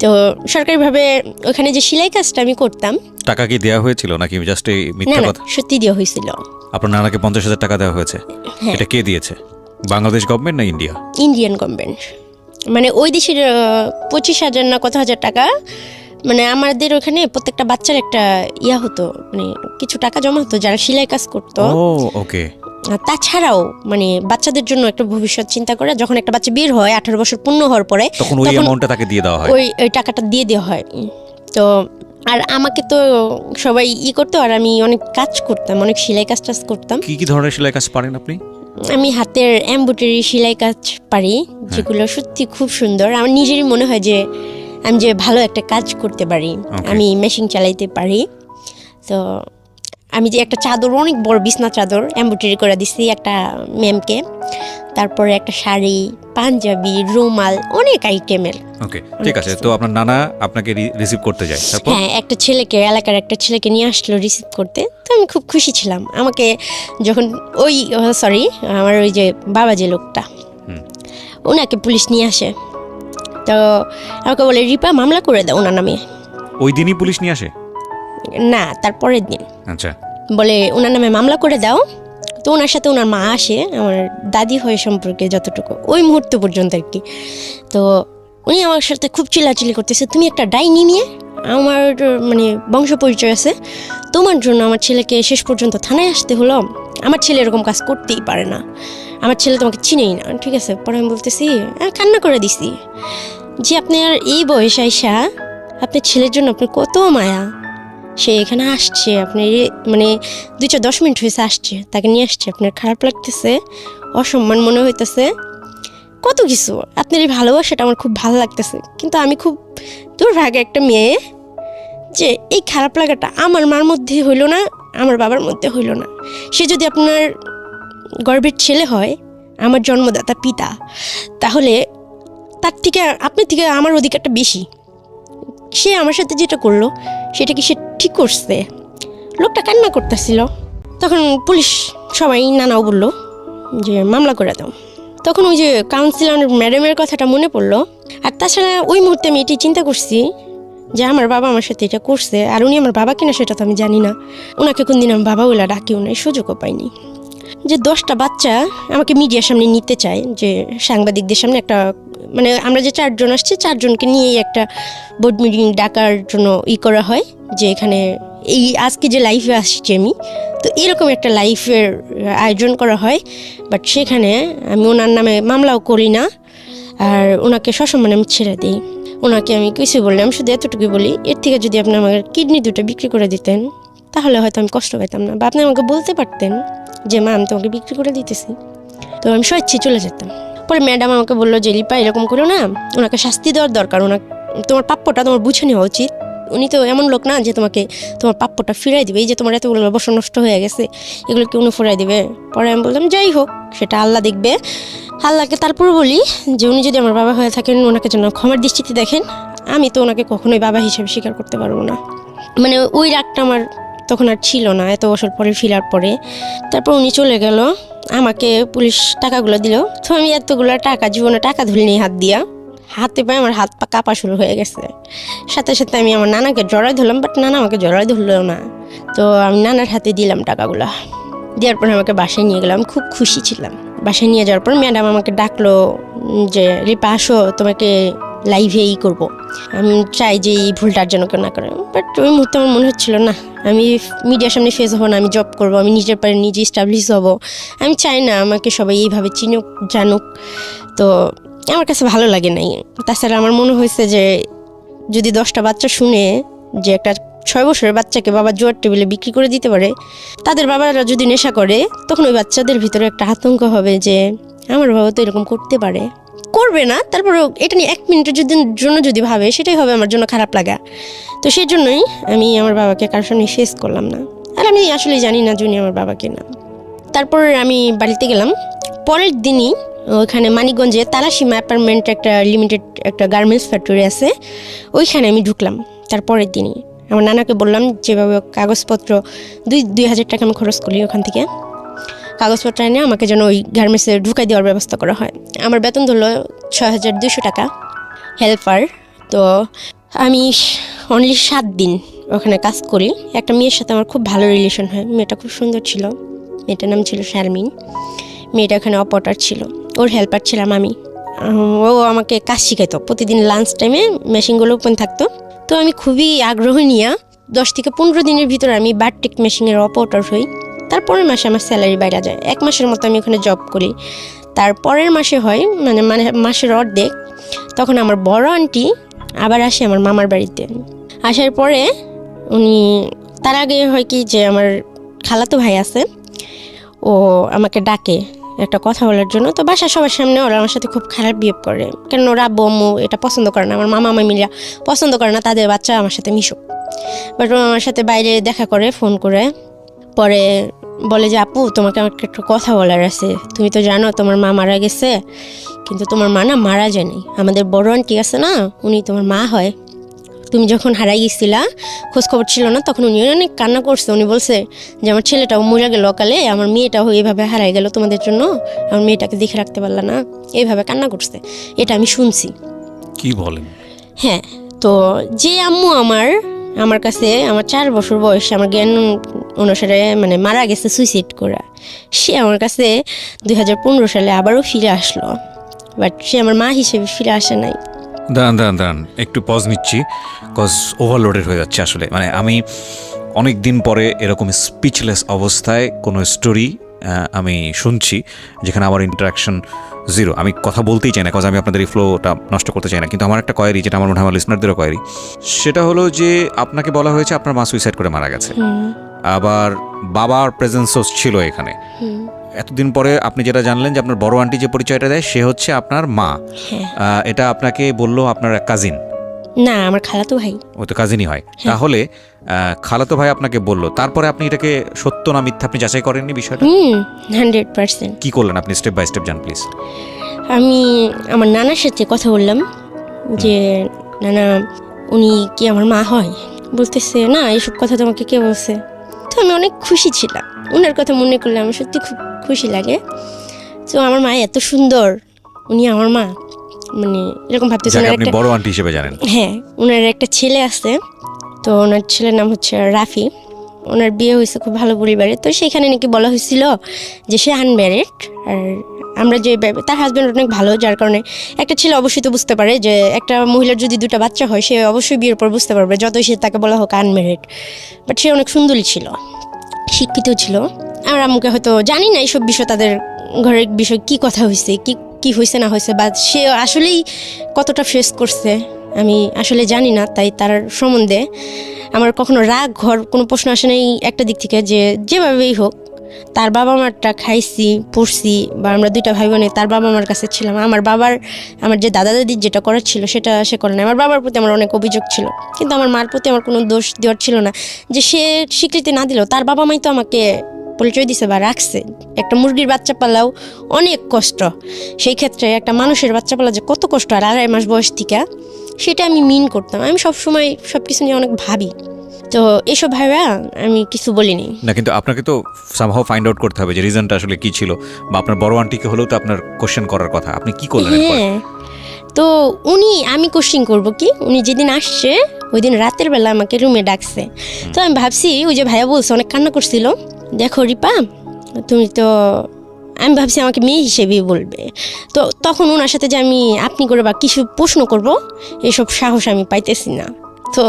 তো সরকারিভাবে ওখানে যে সেলাই কাজটা আমি করতাম। টাকা কি দেওয়া হয়েছিল নাকি জাস্ট এই মিথ্যা কথা? সত্যি দেওয়া হয়েছিল। আপনার নানাকে 50,000 টাকা দেওয়া হয়েছে? হ্যাঁ। এটা কে দিয়েছে, বাংলাদেশ গভর্নমেন্ট না ইন্ডিয়া? ইন্ডিয়ান গভর্নমেন্ট, মানে ওই দেশের 25,000 না কত হাজার টাকা, মানে আমাদের ওখানে প্রত্যেকটা বাচ্চার একটা ইয়া হতো, মানে কিছু টাকা জমা হতো যারা সেলাই কাজ করতো। ওকে। তাছাড়াও মানে বাচ্চাদের জন্য একটা ভবিষ্যৎ চিন্তা করে, যখন একটা বাচ্চা বের হয় 18 বছর পূর্ণ হওয়ার পরে, তখন ওই অ্যামাউন্টটা তাকে দিয়ে দেওয়া হয়, ওই টাকাটা দিয়ে দেওয়া হয়। তো আর আমাকে তো সবাই করতো, আর আমি অনেক কাজ করতাম, অনেক সেলাই কাজ করতাম। কি ধরনের সেলাই কাজ পারেন আপনি? আমি হাতের এমব্রয়ডারি সেলাই কাজ পারি, যেগুলো সত্যি খুব সুন্দর। আমার নিজেরই মনে হয় যে আমি যে ভালো একটা কাজ করতে পারি, আমি মেশিন চালাইতে পারি। তো আমি যে একটা চাদর, অনেক বড় বিছনা চাদর এমব্রয়ডারি করে দিছি একটা ম্যামকে, তারপরে একটা শাড়ি, পাঞ্জাবি, রুমাল, অনেক আইটেমের। ওকে, ঠিক আছে। তো আপনার নানা আপনাকে রিসিভ করতে যায়, তারপর? হ্যাঁ, একটা ছেলেকে, এলাকার একটা ছেলেকে নিয়ে আসলো রিসিভ করতে। তো আমি খুব খুশি ছিলাম। আমাকে যখন আমার ওই যে বাবা যে লোকটা, ওনাকে পুলিশ নিয়ে আসে, তো আমাকে বলে রিপা মামলা করে দাও ওনার নামে। ওই দিনই পুলিশ নিয়ে আসে? না, তারপরের দিন। আচ্ছা। বলে ওনার নামে মামলা করে দাও। তো ওনার সাথে ওনার মা আসে, আমার দাদি হয়ে সম্পর্কে যতটুকু, ওই মুহূর্ত পর্যন্ত আর কি। তো উনি আমার সাথে খুব চিল্লাচিল্লি করতেছে, তুমি একটা ডাইনি নিয়ে, আমার মানে বংশ পরিচয় আছে, তোমার জন্য আমার ছেলেকে শেষ পর্যন্ত থানায় আসতে হলো। আমার ছেলে এরকম কাজ করতেই পারে না, আমার ছেলে তোমাকে চিনেই না। ঠিক আছে, পরে আমি বলতেছি, আমি কান্না করে দিছি যে আপনার এই বয়স আইসা আপনার ছেলের জন্য আপনার কত মায়া, সে এখানে আসছে, আপনি মানে 2-10 মিনিট হয়েছে আসছে, তাকে নিয়ে আসছে, আপনার খারাপ লাগতেছে, অসম্মান মনে হইতেছে, কত কিছু। আপনার এই ভালোবাসাটা আমার খুব ভালো লাগতেছে, কিন্তু আমি খুব দুর্ভাগ্য একটা মেয়ে যে এই খারাপ লাগাটা আমার মার মধ্যে হইল না, আমার বাবার মধ্যে হইল না। সে যদি আপনার গর্বের ছেলে হয়, আমার জন্মদাতা পিতা, তাহলে তার থেকে আপনার থেকে আমার অধিকারটা বেশি। সে আমার সাথে যেটা করলো সেটা কি সে ঠিক করছে? লোকটা কান্না করতেছিল। তখন পুলিশ সবাই নানাও বললো যে মামলা করে দাও। তখন ওই যে কাউন্সিলর ম্যাডামের কথাটা মনে পড়লো। আর তাছাড়া ওই মুহূর্তে আমি এটি চিন্তা করছি যে আমার বাবা আমার সাথে এটা করছে, আর উনি আমার বাবা কিনা সেটা তো আমি জানি না। ওনাকে কোনদিন আমি বাবা বলে ডাকিও নাই, সুযোগও পাইনি। যে 10টা বাচ্চা আমাকে মিডিয়ার সামনে নিতে চায়, যে সাংবাদিকদের সামনে একটা, মানে আমরা যে 4 জন আসছি 4 জনকে নিয়েই একটা বোর্ড মিটিং ডাকার জন্য করা হয়, যে এখানে এই আজকে যে লাইফে আসছি আমি, তো এরকম একটা লাইফের আয়োজন করা হয়। বাট সেখানে আমি ওনার নামে মামলাও করি না, আর ওনাকে সসম্মানে আমি ছেড়ে দিই। ওনাকে আমি কিছু বললাম, শুধু এতটুকু বলি, এর থেকে যদি আপনি আমার কিডনি 2টা বিক্রি করে দিতেন তাহলে হয়তো আমি কষ্ট পেতাম না, বা আপনি আমাকে বলতে পারতেন যে মা আমি তোমাকে বিক্রি করে দিতেছি, তো আমি স্বেচ্ছায় চলে যেতাম। পরে ম্যাডাম আমাকে বললো যে লিপা এরকম করো না, ওনাকে শাস্তি দেওয়ার দরকার, তোমার প্রাপ্যটা তোমার বুঝে নেওয়া উচিত। উনি তো এমন লোক না যে তোমাকে তোমার প্রাপ্যটা ফিরাই দিবে। এই যে তোমার এতগুলো বছর নষ্ট হয়ে গেছে, এগুলো কি উনি ফিরাই দিবে? পরে আমি বললাম যাই হোক, সেটা আল্লাহ দেখবে। আল্লাহকে তারপর বলি যে উনি যদি আমার বাবা হয়ে থাকেন, ওনাকে যেন ক্ষমার দৃষ্টিতে দেখেন। আমি তো ওনাকে কখনোই বাবা হিসেবে স্বীকার করতে পারবো না। মানে ওই রাগটা আমার তখন আর ছিল না, এত বছর পরে ফিরার পরে। তারপর উনি চলে গেল, আমাকে পুলিশ টাকাগুলো দিল। তো আমি এতগুলো টাকা, জীবনে টাকা ধুলিনি হাত দিয়া, হাতে পায়ে আমার হাত পা কাঁপা শুরু হয়ে গেছে। সাথে সাথে আমি আমার নানাকে জড়াই ধরলাম, বাট নানা আমাকে জড়াই ধরলো না। তো আমি নানার হাতে দিলাম টাকাগুলো। দেওয়ার পর আমাকে বাসায় নিয়ে গেলাম, খুব খুশি ছিলাম। বাসায় নিয়ে যাওয়ার পর ম্যাডাম আমাকে ডাকলো যে রিপা আসো, তোমাকে লাইভে করবো। আমি চাই যে এই ভুলটার যেন কেউ না করে। বাট ওই মুহূর্তে আমার মনে হচ্ছিল না, আমি মিডিয়ার সামনে ফেস হবো না, আমি জব করবো, আমি নিজের পায়ে নিজে স্টাবলিশ হবো। আমি চাই না আমাকে সবাই এইভাবে চিনুক জানুক, তো আমার কাছে ভালো লাগে নাই। তাছাড়া আমার মনে হয়েছে যে যদি 10টা বাচ্চা শুনে যে একটা 6 বছরের বাচ্চাকে বাবা জোয়ার টেবিলে বিক্রি করে দিতে পারে, তাদের বাবারা যদি নেশা করে, তখন ওই বাচ্চাদের ভিতরে একটা আতঙ্ক হবে যে আমার বাবা তো এরকম করতে পারে। করবে না, তারপরে এটা নিয়ে 1 মিনিটের জন্য যদি ভাবে, সেটাই হবে আমার জন্য খারাপ লাগা। তো সেই জন্যই আমি আমার বাবাকে কারোর সামনে ফেস করলাম না। আর আমি আসলে জানি না যিনি আমার বাবাকে না। তারপর আমি বাড়িতে গেলাম। পরের দিনই ওইখানে মানিকগঞ্জে তালাসীমা অ্যাপার্টমেন্ট একটা লিমিটেড একটা গার্মেন্টস ফ্যাক্টরি আছে, ওইখানে আমি ঢুকলাম। তারপরের দিনই আমার নানাকে বললাম যেভাবে কাগজপত্র 2,000 টাকা আমি খরচ করি, ওখান থেকে কাগজপত্র এনে আমাকে যেন ওই গার্মেন্টসে ঢুকাই দেওয়ার ব্যবস্থা করা হয়। আমার বেতন ধরলো 6,200 টাকা হেল্পার। তো আমি অনলি 7 দিন ওখানে কাজ করি। একটা মেয়ের সাথে আমার খুব ভালো রিলেশন হয়, মেয়েটা খুব সুন্দর ছিল, মেয়েটার নাম ছিল শারমিন। মেয়েটা ওখানে অপারেটর ছিল, ওর হেল্পার ছিলাম আমি। ও আমাকে কাজ শিখাইতো, প্রতিদিন লাঞ্চ টাইমে মেশিনগুলো ওপেন থাকতো। তো আমি খুবই আগ্রহ নিয়ে 10 থেকে 15 দিনের ভিতরে আমি বারটেক মেশিনের অপারেটর হই। তারপরের মাসে আমার স্যালারি বাইরে যায়। 1 মাসের মতো আমি ওখানে জব করি। তারপরের মাসে হয় মানে মাসের অর্ধেক, তখন আমার বড় আন্টি আবার আসে আমার মামার বাড়িতে। আসার পরে উনি, তার আগে হয় কি যে আমার খালাতো ভাই আছে, ও আমাকে ডাকে একটা কথা বলার জন্য। তো বাসার সবার সামনে ওরা আমার সাথে খুব খারাপ বিহেভ করে, কেন ওরা আব্বু আম্মু এটা পছন্দ করে না, আমার মামা মামিরা পছন্দ করে না তাদের বাচ্চা আমার সাথে মিশুক। বাট ও আমার সাথে বাইরে দেখা করে ফোন করে, পরে বলে যে আপু তোমাকে আমাকে একটা কথা বলার আছে, তুমি তো জানো তোমার মা মারা গেছে, কিন্তু তোমার মা না মারা যায়নি, আমাদের বড় আন্টি আছে না, উনি তোমার মা হয়। তুমি যখন হারাই গেছিলা, খোঁজখবর ছিল না, তখন উনি অনেক কান্না করছে। উনি বলছে যে আমার ছেলেটাও মরে গেল অকালে, আমার মেয়েটাও এইভাবে হারাই গেল তোমাদের জন্য, আমার মেয়েটাকে দেখে রাখতে পারলা না, এইভাবে কান্না করছে। এটা আমি শুনছি। কি বলেন? হ্যাঁ, তো যে আম্মু আমার কাছে আমার 4 বছর বয়সে আমার জ্ঞান অনুসারে মানে মারা গেছে সুইসাইড করা, সে আমার কাছে 2015 সালে আবারও ফিরে আসলো, বাট সে আমার মা হিসেবে ফিরে আসে নাই। দাঁড়ান একটু পজ নিচ্ছি, কজ ওভারলোডেড হয়ে যাচ্ছে আসলে। মানে আমি অনেক দিন পরে এরকম স্পিচলেস অবস্থায় কোনো স্টোরি আমি শুনছি যেখানে আমার ইন্টারাকশন জিরো। আমি কথা বলতেই চাই না, কারণ আমি আপনাদের এই ফ্লোটা নষ্ট করতে চাই না, কিন্তু আমার একটা কোয়েরি, যেটা আমার মনে হয় আমার লিসনারদেরও কোয়েরি, সেটা হলো যে আপনাকে বলা হয়েছে আপনার মা সুইসাইড করে মারা গেছে, আবার বাবার প্রেজেন্সও ছিল এখানে। এতদিন পরে আপনি যেটা জানলেন যে আপনার বড় আন্টি যে পরিচয়টা দেয় সে হচ্ছে আপনার মা, এটা আপনাকে বললো আপনার কাজিন? না, আমার খালাতো ভাই। ও তো কাজিনই হয়। তাহলে খালাতো ভাই আপনাকে বললো, তারপরে আপনি এটাকে সত্য না মিথ্যা আপনি যাচাই করেননি বিষয়টা? 100%। কি করলেন আপনি? স্টেপ বাই স্টেপ জান প্লিজ। আমি আমার নানার সাথে কথা বললাম যে নানা, উনি কি আমার মা হয়? বলতেছে না, এইসব কথা তোমাকে কে বলছে? তো আমি অনেক খুশি ছিলাম, ওনার কথা মনে করলে আমার সত্যি খুব খুশি লাগে। তো আমার মা এত সুন্দর, উনি আমার মা, মানে এরকম ভাবতেছে। আপনি বড় আন্টি হিসেবে জানেন? হ্যাঁ, ওনার একটা ছেলে আছে, তো ওনার ছেলের নাম হচ্ছে রাফি। ওনার বিয়ে হয়েছে খুব ভালো পরিবারে, তো সেখানে নাকি বলা হয়েছিল যে সে আনম্যারিড, আর আমরা যে তার হাজব্যান্ড অনেক ভালো, যার কারণে একটা ছেলে অবশ্যই তো বুঝতে পারে যে একটা মহিলার যদি 2টা বাচ্চা হয় সে অবশ্যই বিয়ের পর বুঝতে পারবে, যতই সে তাকে বলা হোক আনম্যারিড। বাট সে অনেক সুন্দরী ছিল, শিক্ষিত ছিল। আর আমাকে হয়তো জানি না এইসব বিষয়, তাদের ঘরের বিষয় কি কথা হয়েছে, কি হয়েছে না হয়েছে, বা সে আসলেই কতটা ফেস করছে আমি আসলে জানি না। তাই তার সম্বন্ধে আমার কখনো রাগ ঘর কোনো প্রশ্ন আসে নাই একটা দিক থেকে, যে যেভাবেই হোক তার বাবা মারটা খাইছি পড়ছি, বা আমরা 2টা ভাই বোনে তার বাবা মার কাছে ছিলাম। আমার যে দাদা দাদির যেটা করার ছিল সেটা সে করে না। আমার বাবার প্রতি আমার অনেক অভিযোগ ছিল, কিন্তু আমার মার প্রতি আমার কোনো দোষ দেওয়ার ছিল না। যে সে স্বীকৃতি না দিলেও তার বাবা মাই তো আমাকে পরিচয় দিছে বা রাখছে। একটা মুরগির বাচ্চা পালাও অনেক কষ্ট, সেই ক্ষেত্রে একটা মানুষের বাচ্চা পালা যে কত কষ্ট, আর 2.5 মাস বয়স থেকে, সেটা আমি মিন করতাম। আমি সবসময় সব কিছু নিয়ে অনেক ভাবি, তো এসব ভাইবা আমি কিছু বলিনি না। কিন্তু আপনাকে তো সামহাও ফাইন্ড আউট করতে হবে যে রিজনটা আসলে কি ছিল, বা আপনার বড় আন্টিকে হলেও তো আপনার কোশ্চেন করার কথা, আপনি কি করলেন? হ্যাঁ, তো আমি কোশ্চিন করব কি, উনি যেদিন আসছে ওই দিন রাতের বেলা আমাকে রুমে ডাকছে। তো আমি ভাবছি ওই যে ভাইয়া বলছে অনেক কান্না করছিল, দেখো রিপা তুমি তো, আমি ভাবছি আমাকে মেয়ে হিসেবেই বলবে। তো তখন ওনার সাথে যে আমি আপনি করে বা কিছু প্রশ্ন করব, এসব সাহস আমি পাইতেছি না। তো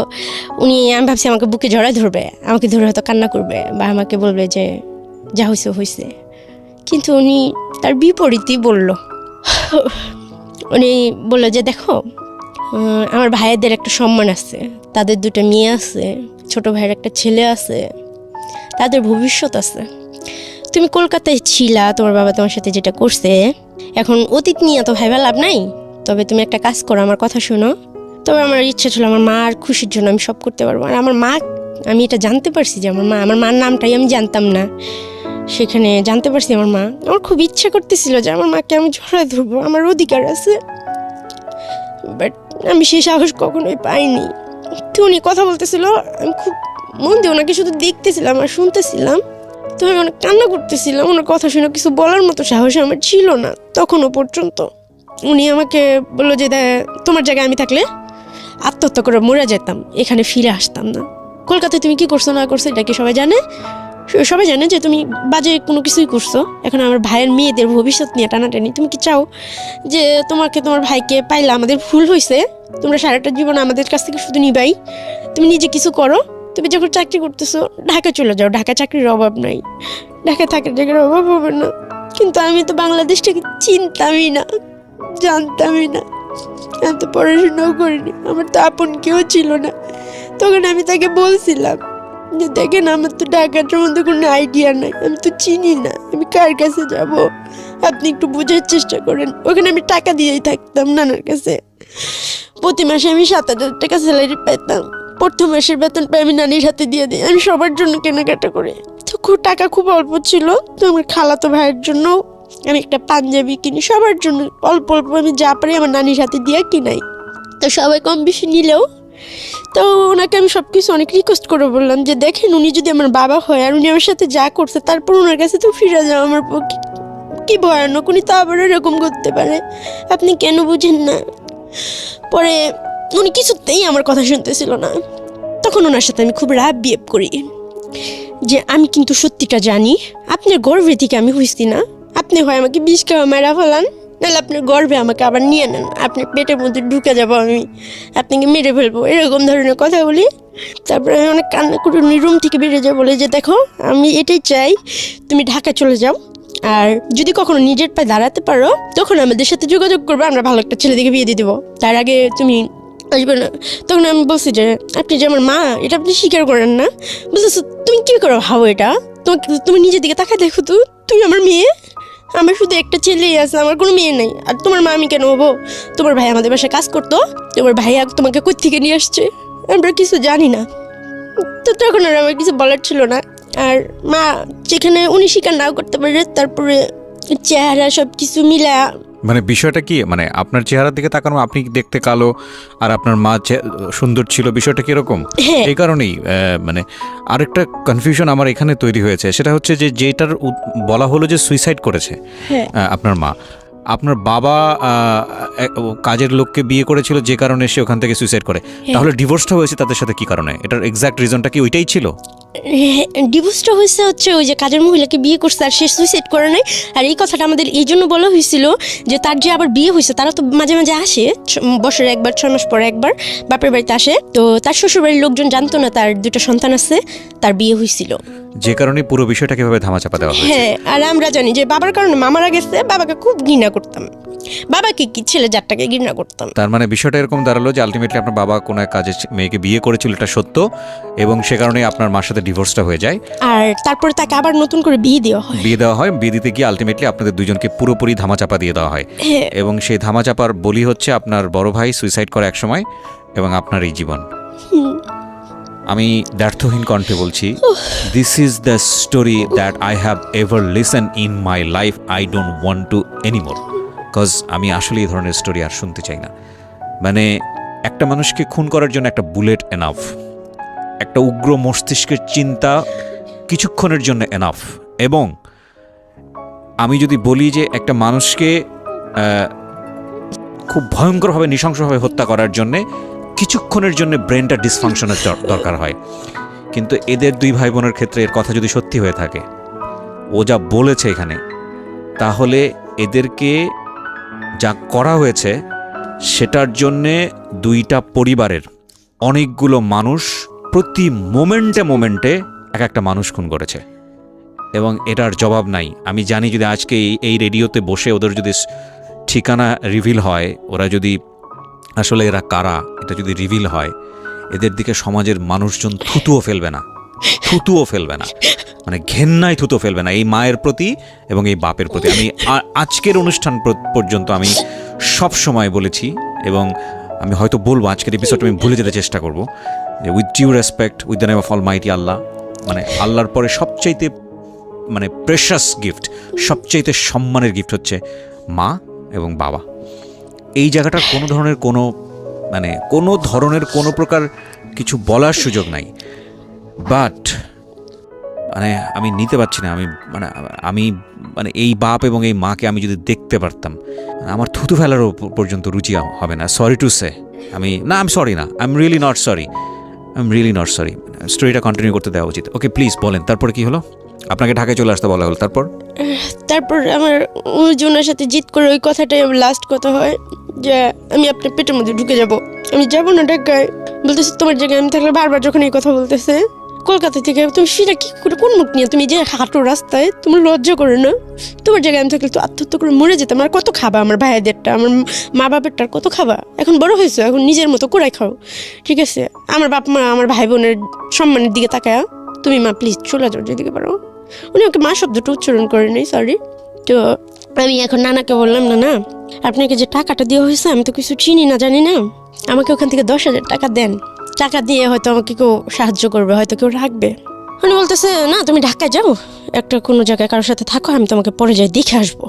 আমি ভাবছি আমাকে বুকে জড়ায় ধরবে, আমাকে ধরে হয়তো কান্না করবে, বা আমাকে বলবে যে যা হয়েছে হয়েছে। কিন্তু উনি তার বিপরীতই বলল। উনি বললো যে দেখো, আমার ভাইয়েদের একটা সম্মান আছে, তাদের 2টা মেয়ে আছে, ছোট ভাইয়ের একটা ছেলে আছে, তাদের ভবিষ্যৎ আছে। তুমি কলকাতায় ছিলা, তোমার বাবা তোমার সাথে যেটা করছে, এখন অতীত নিয়ে তো ভাইবা লাভ নাই। তবে তুমি একটা কাজ করো, আমার কথা শোনো। তবে আমার ইচ্ছা ছিল আমার মার খুশির জন্য আমি সব করতে পারবো। আর আমার মা, আমি এটা জানতে পারছি যে আমার মার নামটাই আমি জানতাম না, সেখানে জানতে পারছি আমার মা। আমার খুব ইচ্ছা করতেছিল যে আমার মাকে আমি জড়ায় ধরবো, আমার অধিকার আছে, বাট আমি সেই সাহস কখনোই পাইনি। তো উনি কথা বলতেছিল, আমি খুব মন দিয়ে ওনাকে শুধু দেখতেছিলাম আর শুনতেছিলাম। তো আমি অনেক কান্না করতেছিলাম, ওনার কথা শুনে কিছু বলার মতো সাহস আমার ছিল না তখনও পর্যন্ত। উনি আমাকে বললো যে তোমার জায়গায় আমি থাকলে আত্মহত্যা করে মরে যেতাম, এখানে ফিরে আসতাম না। কলকাতায় তুমি কি করছো না করছো এটা কি সবাই জানে? সবাই জানে যে তুমি বাজে কোনো কিছুই করছো। এখন আমার ভাইয়ের মেয়েদের ভবিষ্যৎ নিয়ে টানাটানি, তুমি কি চাও যে তোমার ভাইকে পাইলে আমাদের ভুল হয়েছে, তোমরা সারাটা জীবন আমাদের কাছ থেকে শুধু নিবাই? তুমি নিজে কিছু করো, তুমি যখন চাকরি করতেছো ঢাকা চলে যাও, ঢাকা চাকরির অভাব নাই, ঢাকা থাকার জায়গার অভাব হবে না। কিন্তু আমি তো বাংলাদেশটাকে চিনতামই না, জানতামই না, আমি তো পড়াশোনাও করিনি, আমার তো আপন কেউ ছিল না। তখন আমি তাকে বলছিলাম যে দেখেন, আমার তো ঢাকাটার মধ্যে কোনো আইডিয়া নাই, আমি তো চিনি না, আমি কার কাছে যাব, আপনি একটু বোঝার চেষ্টা করেন। ওখানে আমি টাকা দিয়েই থাকতাম নানার কাছে, প্রতি মাসে আমি 7,000 টাকা স্যালারি পাইতাম, প্রথম মাসের বেতন পাই আমি নানির হাতে দিয়ে দিই, আমি সবার জন্য কেনাকাটা করি। তো টাকা খুব অল্প ছিল, তো আমার খালাতো ভাইয়ের জন্য আমি একটা পাঞ্জাবি কিনি, সবার জন্য অল্প অল্প আমি যা পারি আমার নানির হাতে দিয়ে কিনাই। তো সবাই কম বেশি নিলেও, তো ওনাকে আমি সব কিছু অনেক রিকোয়েস্ট করে বললাম যে দেখেন, উনি যদি আমার বাবা হয় আর উনি আমার সাথে যা করছে, তারপর ওনার কাছে তো ফিরে যাওয়া আমার পক্ষে কি ভয়ানক, উনি তো আবার এরকম করতে পারে, আপনি কেন বুঝেন না? পরে উনি কিছুতেই আমার কথা শুনতেছিল না। তখন ওনার সাথে আমি খুব রাগ বিহেভ করি যে আমি কিন্তু সত্যিটা জানি, আপনার গর্ভে থেকে আমি হইছি না, আপনি হয় আমাকে বিষ খাওয়া মেরা ফেলান, নাহলে আপনার গর্ভে আমাকে আবার নিয়ে নেন, আপনার পেটের মধ্যে ঢুকে যাবো, আমি আপনাকে মেরে ফেলবো, এরকম ধরনের কথা বলি। তারপরে আমি অনেক কান্না করে উনি রুম থেকে বেরিয়ে যাবো, বলে যে দেখো, আমি এটাই চাই তুমি ঢাকা চলে যাও, আর যদি কখনো নিজের পায়ে দাঁড়াতে পারো তখন আমাদের সাথে যোগাযোগ করবে, আমরা ভালো একটা ছেলে দেখে বিয়ে দিয়ে দেবো, তার আগে তুমি আসবে না। তখন আমি বলছি যে আপনি যে আমার মা এটা আপনি স্বীকার করেন না, বুঝতেছো? তুমি কি করে ভাবো এটা? তুমি নিজের দিকে তাকায় দেখো তো, তুমি আমার মেয়ে, আমার শুধু একটা ছেলেই আছে, আমার কোনো মেয়ে নেই। আর তোমার মা আমি কেন হবো? তোমার ভাই আমাদের বাসায় কাজ করতো, তোমার ভাইয়া তোমাকে কই থেকে নিয়ে আসছে আমরা কিছু জানি না। তো তখন আর আমার কিছু বলার ছিল না। আর মা যেখানে উনি স্বীকার নাও করতে পারে, তারপরে চেহারা সব কিছু মিলা। মানে বিষয়টা কি, মানে আপনার চেহারার দিকে তাকানো, আপনি দেখতে কালো আর আপনার মা সুন্দর ছিল, বিষয়টা কিরকম? হ্যাঁ। এই কারণেই মানে আরেকটা কনফিউশন আমার এখানে তৈরি হয়েছে, সেটা হচ্ছে যে যেটার বলা হলো যে সুইসাইড করেছে হ্যাঁ। আপনার মা, আপনার বাবা কাজের লোককে বিয়ে করেছিল যে কারণে সে ওখান থেকে সুইসাইড করে। তাহলে ডিভোর্সটা হয়েছে তাদের সাথে কি কারণে? এটার এক্সাক্ট রিজনটা কি ওইটাই ছিল? ডিভোর্সটা হয়েছে হচ্ছে ওই যে কাজের মহিলাকে বিয়ে করছে আর সে সুইসাইড করে নাই। আর এই কথাটা আমাদের এই জন্য বলা হয়েছিল যে তার যে আবার বিয়ে হয়েছে, তারা তো মাঝে মাঝে আসে, বছরে একবার 6 মাস পরে একবার বাপের বাড়িতে আসে। তো তার শ্বশুর বাড়ির লোকজন জানতো না তার 2টা সন্তান আছে, তার বিয়ে হয়েছিল, যে কারণে পুরো বিষয়টা কিভাবে ধামাচাপা দেওয়া হয়েছে। হ্যাঁ। আর আমরা জানি যে বাবার কারণে মামারা গেছে, বাবাকে খুব ঘৃণা করতাম, বাবাকে কি ছেলে জাতটাকে ঘৃণা করতাম। তার মানে বিষয়টা এরকম দাঁড়ালো যে আলটিমেটলি আপনার বাবা কোনো এক কাজে মেয়েকে বিয়ে করেছিল, এটা সত্য, এবং সে কারণে আপনার মার সাথে ডিভোর্সটা হয়ে যায়। আর তারপরে তাকে আবার নতুন করে বিয়ে দেওয়া হয়। বিয়ে দিতে গিয়ে আলটিমেটলি আপনাদের দুজনকে পুরোপুরি ধামাচাপা দিয়ে দেওয়া হয়। হ্যাঁ। এবং সেই ধামাচাপার বলি হচ্ছে আপনার বড় ভাই সুইসাইড করে এক সময়, এবং আপনার এই জীবন। আমি দ্ব্যর্থহীন কণ্ঠে বলছি, this is the story that I have ever listen in my life. I don't want to anymore, because আমি আসলে এই ধরনের স্টোরি আর শুনতে চাই না। মানে একটা মানুষকে খুন করার জন্য একটা বুলেট এনাফ, একটা উগ্র মস্তিষ্কের চিন্তা কিছুক্ষণের জন্য এনাফ। এবং আমি যদি বলি যে একটা মানুষকে খুব ভয়ঙ্করভাবে নৃশংসভাবে হত্যা করার জন্যে কিছুক্ষণের জন্য ব্রেনটা ডিসফাংশনের দরকার হয়। কিন্তু এদের 2 ভাই বোনের ক্ষেত্রে এর কথা যদি সত্যি হয়ে থাকে, ও যা বলেছে এখানে, তাহলে এদেরকে যা করা হয়েছে সেটার জন্যে 2টা পরিবারের অনেকগুলো মানুষ প্রতি মোমেন্টে এক একটা মানুষ খুন করেছে, এবং এটার জবাব নাই। আমি জানি যদি আজকে এই রেডিওতে বসে ওদের যদি ঠিকানা রিভিল হয়, ওরা যদি আসলে এরা কারা এটা যদি রিভিল হয়, এদের দিকে সমাজের মানুষজন থুতুও ফেলবে না, মানে ঘেন্নায় থুতো ফেলবে না এই মায়ের প্রতি এবং এই বাপের প্রতি। আমি আজকের অনুষ্ঠান পর্যন্ত আমি সব সময় বলেছি, এবং আমি হয়তো বলবো আজকের এপিসোডটা আমি ভুলে যেতে চেষ্টা করব, যে with due respect, with the name of Almighty Allah, মানে আল্লাহর পরে সবচাইতে মানে প্রেশাস গিফট, সবচাইতে সম্মানের গিফট হচ্ছে মা এবং বাবা। এই জায়গাটার কোনো ধরনের কোনো প্রকার কিছু বলার সুযোগ নাই। বাট মানে আমি নিতে পারছি না, আমি এই বাপ এবং এই মাকে আমি যদি দেখতে পারতাম, আমার থুতু ফেলারও পর্যন্ত রুচি হবে না। Sorry to say, I am sorry না, I am really not sorry. স্টোরিটা কন্টিনিউ করতে দেওয়া উচিত। ওকে প্লিজ বলেন, তারপরে কি হলো? আপনাকে ঢাকায় চলে আসতে বলা হলো, তারপর আমার ওনার সাথে জিত করে ওই কথাটাই আমার লাস্ট কথা হয় যে আমি আপনার পেটের মধ্যে ঢুকে যাব, আমি যাব না ঢাকায়। বলতেছে তোমার জায়গায় আমি থাকলে, বারবার যখন এই কথা বলতেছে কলকাতা থেকে, তুমি সেটা কি করে, কোন মুখ নিয়ে তুমি যে হাঁটো রাস্তায়, তোমার লজ্জা করে না? তোমার জায়গায় আমি থাকলে তো আত্মহত্যা করে মরে যেতাম। আর কত খাবা আমার ভাইয়াদেরটা, আমার মা বাপেরটার কত খাবা? এখন বড় হয়েছে, এখন নিজের মতো করাই খাও, ঠিক আছে? আমার বাপ মা আমার ভাই বোনের সম্মানের দিকে তাকায়, তুমি মা প্লিজ চলে যাও যেদিকে পারো। উনি ওকে মা শব্দটা উচ্চারণ করে নেই, সরি। তো আমি এখন নানাকে বললাম, না আপনাকে যে টাকাটা দেওয়া হয়েছে আমি তো কিছু চিনি না, জানি না, আমাকে ওখান থেকে 10,000 টাকা দেন, টাকা দিয়ে হয়তো আমাকে কেউ সাহায্য করবে, হয়তো কেউ রাখবে। উনি বলতেছে না তুমি ঢাকায় যাও, একটা কোনো জায়গায় কারোর সাথে থাকো, আমি তোমাকে পরে যাই দেখে আসবো।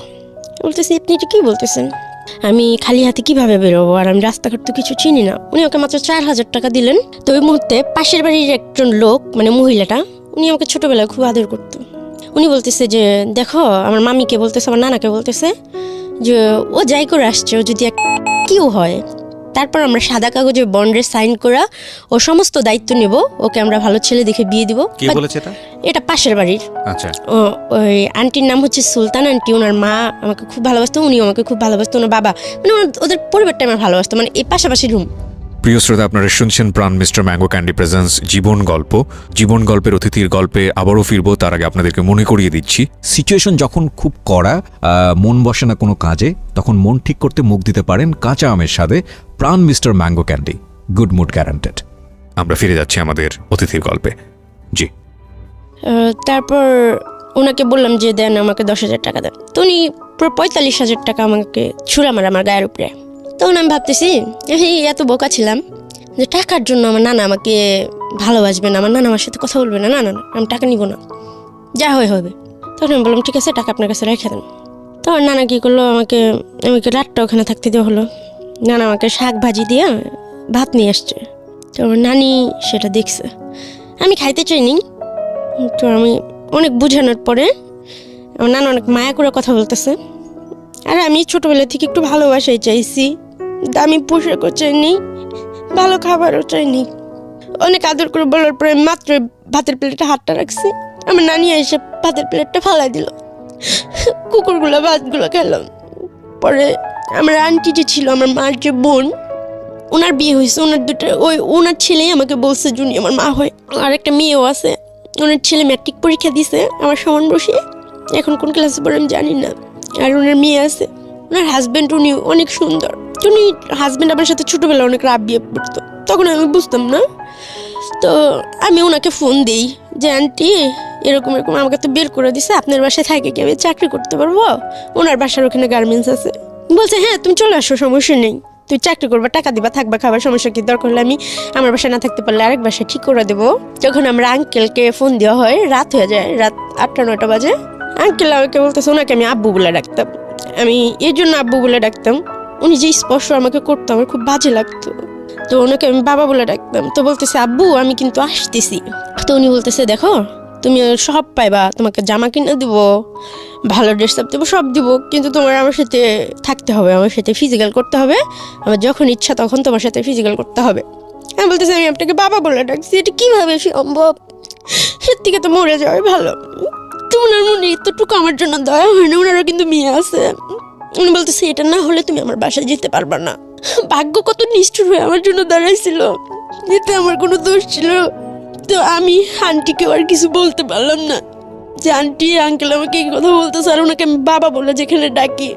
বলতেছি আপনি এটা কী বলতেছেন? আমি খালি হাতে কিভাবে বেরোবো, আর আমি রাস্তাঘাট তো কিছু চিনি না। উনি ওকে মাত্র 4,000 টাকা দিলেন। তো ওই মুহূর্তে পাশের বাড়ির একজন লোক, মানে মহিলাটা, উনি আমাকে ছোটোবেলায় খুব আদর করতো। উনি বলতেছে যে দেখো, আমার মামিকে বলতেছে, আমার নানাকে বলতেছে যে ও যাই করে আসছে, ও যদি কেউ হয়, তারপর আমরা সাদা কাগজে বন্ডে সাইন করা ও সমস্ত দায়িত্ব নেব, ওকে আমরা ভালো ছেলে দেখে বিয়ে দিব। কে বলেছে এটা? এটা পাশের বাড়ির। আচ্ছা। ওই আন্টির নাম হচ্ছে সুলতান আন্টি। ওনার মা আমাকে খুব ভালোবাসতো, উনিও আমাকে খুব ভালোবাসতো। ওনার বাবা, মানে ওদের পরিবারটা আমার ভালোবাসতো, মানে এই পাশাপাশি রুম। প্রিয় শ্রোতা, আপনারা শুনছেন প্রাণ মিস্টার ম্যাঙ্গো ক্যান্ডি প্রেজেন্স জীবন গল্প। জীবন গল্পের অতিথির গল্পে আবারও ফিরবো, তার আগে আপনাদেরকে মনে করিয়ে দিচ্ছি, সিচুয়েশন যখন খুব কড়া, মন বসে না কোনো কাজে, তখন মন ঠিক করতে মুখ দিতে পারেন কাঁচা আমের স্বাদে Pran mister mango candy, good mood guaranteed. আমরা ফিরে যাচ্ছি আমাদের অতিথির গল্পে। জি। তারপর ওনাকে বললাম যে দেন আমাকে 10,000 টাকা দেন। তো উনি পুরো 45,000 টাকা আমাকে ছুঁড়ে মারে আমার গায়ের উপরে। তখন আমি ভাবতেছি এত বোকা ছিলাম যে টাকার জন্য আমার নানা আমাকে ভালোবাসবে না, আমার নানা আমার সাথে কথা বলবে না, না না না আমি টাকা নিব না, যা হয় হবে। তখন আমি বললাম ঠিক আছে টাকা আপনার কাছে রেখে দেন। তখন নানা কী করলো, আমাকে রাতটা ওখানে থাকতে দেওয়া হলো। নানা আমাকে শাক ভাজি দিয়ে ভাত নিয়ে আসছে। তো আমার নানি সেটা দেখছে, আমি খাইতে চাইনি। তো আমি অনেক বোঝানোর পরে আমার নানা অনেক মায়া করে কথা বলতেছে। আর আমি ছোটোবেলা থেকে একটু ভালোবাসাই চাইছি, দামি পোশাকও চাইনি, ভালো খাবারও চাইনি। অনেক আদর করে বলার পরে মাত্র ভাতের প্লেটে হাতটা রাখছি, আমার নানি এসে ভাতের প্লেটটা ফালাই দিল। কুকুরগুলো ভাতগুলো খেলাম। পরে আমার আন্টি যে ছিল, আমার মার যে বোন, ওনার বিয়ে হয়েছে, ওনার ছেলেই আমাকে বলছে জুনি আমার মা হয়। আর একটা মেয়েও আছে, ওনার ছেলে ম্যাট্রিক পরীক্ষা দিছে আমার সমান বসে, এখন কোন ক্লাসে পড়ে আমি জানি না। আর ওনার মেয়ে আছে, ওনার হাজব্যান্ড উনি অনেক সুন্দর। উনি হাজব্যান্ড আমার সাথে ছোটোবেলা অনেক রাব বিয়ে পড়তো, তখন আমি বুঝতাম না। তো আমি ওনাকে ফোন দিই যে আন্টি এরকম এরকম আমাকে তো বের করে দিছে, আপনার বাসায় থাকে কি আমি চাকরি করতে পারবো? ওনার বাসার ওখানে গার্মেন্টস আছে। বলছে হ্যাঁ তুমি চলে আসো, সমস্যা নেই, তুই চাকরি করবা, টাকা দিবা, থাকবা, খাবার, সমস্যা কি? দরকার হলে আমি আমার বাসায় না থাকতে পারলে আরেক বাসায় ঠিক করে দেবো। যখন আমরা আঙ্কেলকে ফোন দেওয়া হয়, রাত হয়ে যায়, রাত 8-9 বাজে। আঙ্কেল আমাকে বলতেছে, ওনাকে আমি আব্বু বলে ডাকতাম। আমি এই জন্য আব্বু বলে ডাকতাম, উনি যে স্পর্শ আমাকে করতো আমার খুব বাজে লাগতো। তো ওনাকে আমি বাবা বলে ডাকতাম। তো বলতেছে আব্বু আমি কিন্তু আসতেছি। তো উনি বলতেছে দেখো তুমি সব পাইবা, তোমাকে জামা কিনে দিব, ভালো ড্রেস আপ দেবো, সব দিব, কিন্তু তোমার আমার সাথে থাকতে হবে, আমার সাথে ফিজিক্যাল করতে হবে, আমার যখন ইচ্ছা তখন তোমার সাথে ফিজিক্যাল করতে হবে। আমি বলতেছি আমি আপনাকে বাবা বলে ডাকছি, এটা কীভাবে সম্ভব? এর থেকে তো মরে যাওয়াই ভালো। তো ওনার মনে এতটুকু আমার জন্য দয়া হয় না, ওনারও কিন্তু মেয়ে আছে। উনি বলতেছে এটা না হলে তুমি আমার বাসায় যেতে পারবা না। ভাগ্য কত নিষ্ঠুর হয়ে আমার জন্য দাঁড়াইছিল, এতে আমার কোনো দোষ ছিল? তো আমি আন্টিকেও আর কিছু বলতে পারলাম না যে আন্টি আঙ্কেল আমাকে এই কথা বলতেছে, আর ওনাকে আমি বাবা বলে যেখানে ডাকি।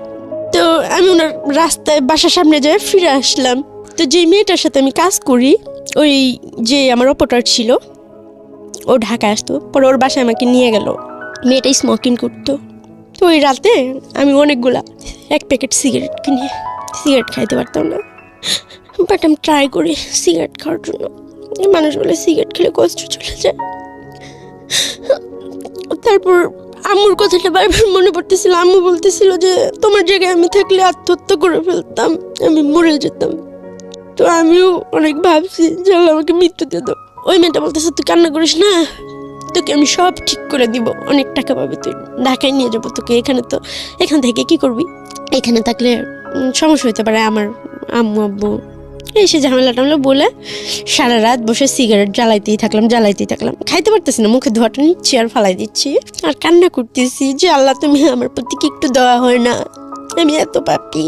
তো আমি ওনার রাস্তায় বাসার সামনে যেয়ে ফিরে আসলাম। তো যে মেয়েটার সাথে আমি কাজ করি, ওই যে আমার অপারেটর ছিল, ও ঢাকা আসতো, পরে ওর বাসায় আমাকে নিয়ে গেল। মেয়েটা স্মোকিং করতো। তো ওই রাতে আমি অনেকগুলা 1 প্যাকেট সিগারেট কিনে, সিগারেট খাইতে পারতাম না, বাট আমি ট্রাই করি সিগারেট খাওয়ার জন্য। মানুষ বলে সিগারেট খেলে কষ্ট চলে যায়। তারপর আম্মুর কথাটা বারবার মনে পড়তেছিল। আম্মু বলতেছিল যে তোমার জায়গায় আমি থাকলে আত্মহত্যা করে ফেলতাম, আমি মরে যেতাম। তো আমিও অনেক ভাবছি যে আল্লাহ আমাকে মৃত্যু দিয়ে দাও। ওই মেয়েটা বলতেছে তুই কান্না করিস না, তোকে আমি সব ঠিক করে দিব, অনেক টাকা পাবে, তুই ঢাকায় নিয়ে যাবো তোকে। এখান থেকে কি করবি? এখানে থাকলে সমস্যা হতে পারে। আমার আম্মু আব্বু এসে ঝামেলা টামেলা বলে সারা রাত বসে সিগারেট জ্বালাইতেই থাকলাম। খাইতে পারতেছি না, মুখে ধোয়াটা নিচ্ছি আর ফালাই দিচ্ছি, আর কান্না করতেছি যে আল্লাহ তুমি আমার প্রতি কি একটু দেওয়া হয় না, আমি এত পাপি।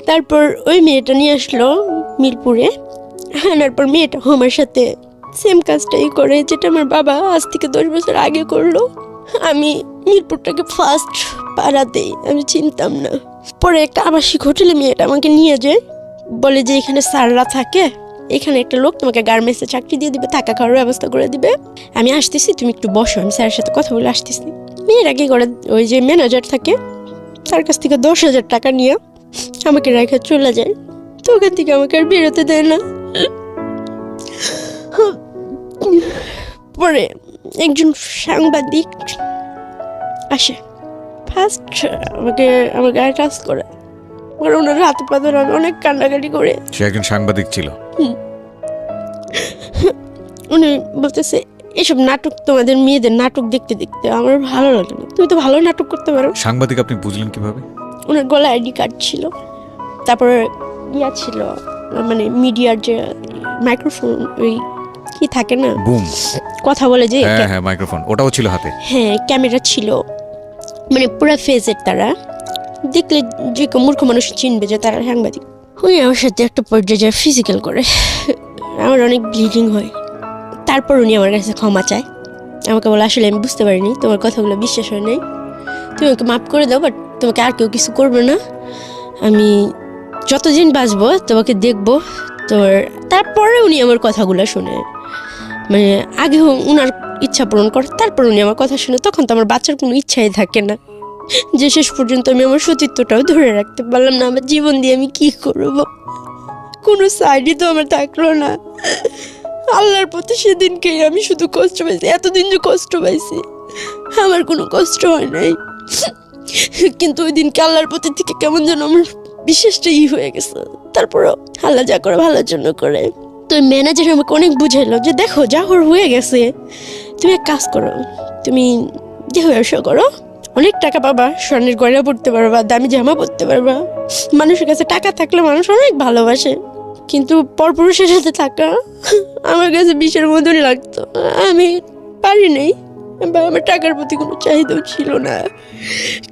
তারপর ওই মেয়েটা নিয়ে আসলো মিরপুরে, আনার পর মেয়েটা আমার সাথে সেম কাজটাই করে যেটা আমার বাবা আজ থেকে 10 বছর আগে করলো। আমি মিরপুরটাকে ফার্স্ট পাড়াতেই আমি চিনতাম না। পরে একটা আবাসিক হোটেলে মেয়েটা আমাকে নিয়ে যায়, বলে যে এখানে স্যাররা থাকে, এখানে একটা লোক তোমাকে গার্মেন্টসে চাকরি দিয়ে দিবে, থাকা খাওয়ার ব্যবস্থা করে দিবে, আমি আসতেছি, তুমি একটু বসো, আমি স্যারের সাথে কথা বলে আসতেছি। মেয়েরা কি করে, ওই যে ম্যানেজার থাকে তার কাছ থেকে 10,000 টাকা নিয়ে আমাকে রেখে চলে যায়। তো ওখান থেকে আমাকে আর বেরোতে দেয় না। পরে একজন সাংবাদিক আসে, ফার্স্ট আমাকে আমার গায়ে টাচ করে, আর ওনার হাতে পাতে অনেক কান্নাকাটি করে। সে একজন সাংবাদিক ছিল। উনি বলতেছে এসব নাটক, তোমাদের মেয়েদের নাটক দেখতে দেখতে আমার ভালো লাগে না, তুমি তো ভালো নাটক করতে পারো। সাংবাদিক আপনি বুঝলেন কিভাবে? ওনার গলায় আইডি কার্ড ছিল, তারপরে ইয়া ছিল, মানে মিডিয়ার যে মাইক্রোফোন, ওই কি থাকে না, বুম, কথা বলে যে, হ্যাঁ মাইক্রোফোন, ওটাও ছিল হাতে। হ্যাঁ ক্যামেরা ছিল, মানে পুরো ফেজের। তারা দেখলে যে মূর্খ মানুষ চিনবে যে তারা সাংবাদিক। উনি আমার সাথে একটা পর্যায়ে ফিজিক্যাল করে, আমার অনেক ব্লিডিং হয়। তারপর উনি আমার কাছে ক্ষমা চায়, আমাকে বলে আসলে আমি বুঝতে পারিনি, তোমার কথাগুলো বিশ্বাস হয় নাই, তুমি আমাকে মাফ করে দাও, বাট তোমাকে আর কেউ কিছু করবে না, আমি যতদিন বাঁচবো তোমাকে দেখবো তোর। তারপরে উনি আমার কথাগুলো শুনে, মানে আগে উনার ইচ্ছা পূরণ করে তারপর উনি আমার কথা শুনে, তখন তো আমার বাচ্চার কোনো ইচ্ছাই থাকে না, যে শেষ পর্যন্ত আমি আমার সতীত্বটাও ধরে রাখতে পারলাম না। আমার জীবন দিয়ে আমি কি করব, কোনো সাইডই তো আমার থাকলো না। আল্লাহর প্রতি সেদিনকেই আমি শুধু কষ্ট পাইছি, এতদিন যে কষ্ট পাইছি আমার কোনো কষ্ট হয় নাই, কিন্তু ওই দিনকে আল্লাহর প্রতি থেকে কেমন যেন আমার বিশ্বাসটা হয়ে গেছে। তারপরও আল্লাহ যা করে ভালোর জন্য করে। তো ম্যানেজার আমাকে অনেক বুঝাইলো যে দেখো যা হয়ে গেছে, তুমি এক কাজ করো, তুমি দেহ ব্যবসা করো, অনেক টাকা পাবা, স্বর্ণের গয়না পড়তে পারবা, দামি জামা পরতে পারবা, মানুষের কাছে টাকা থাকলে মানুষ অনেক ভালোবাসে। কিন্তু পরপুরুষের সাথে থাকা আমার কাছে বিষের মতনই লাগতো, আমি পারি নাই, বা আমার টাকার প্রতি কোনো চাহিদাও ছিল না।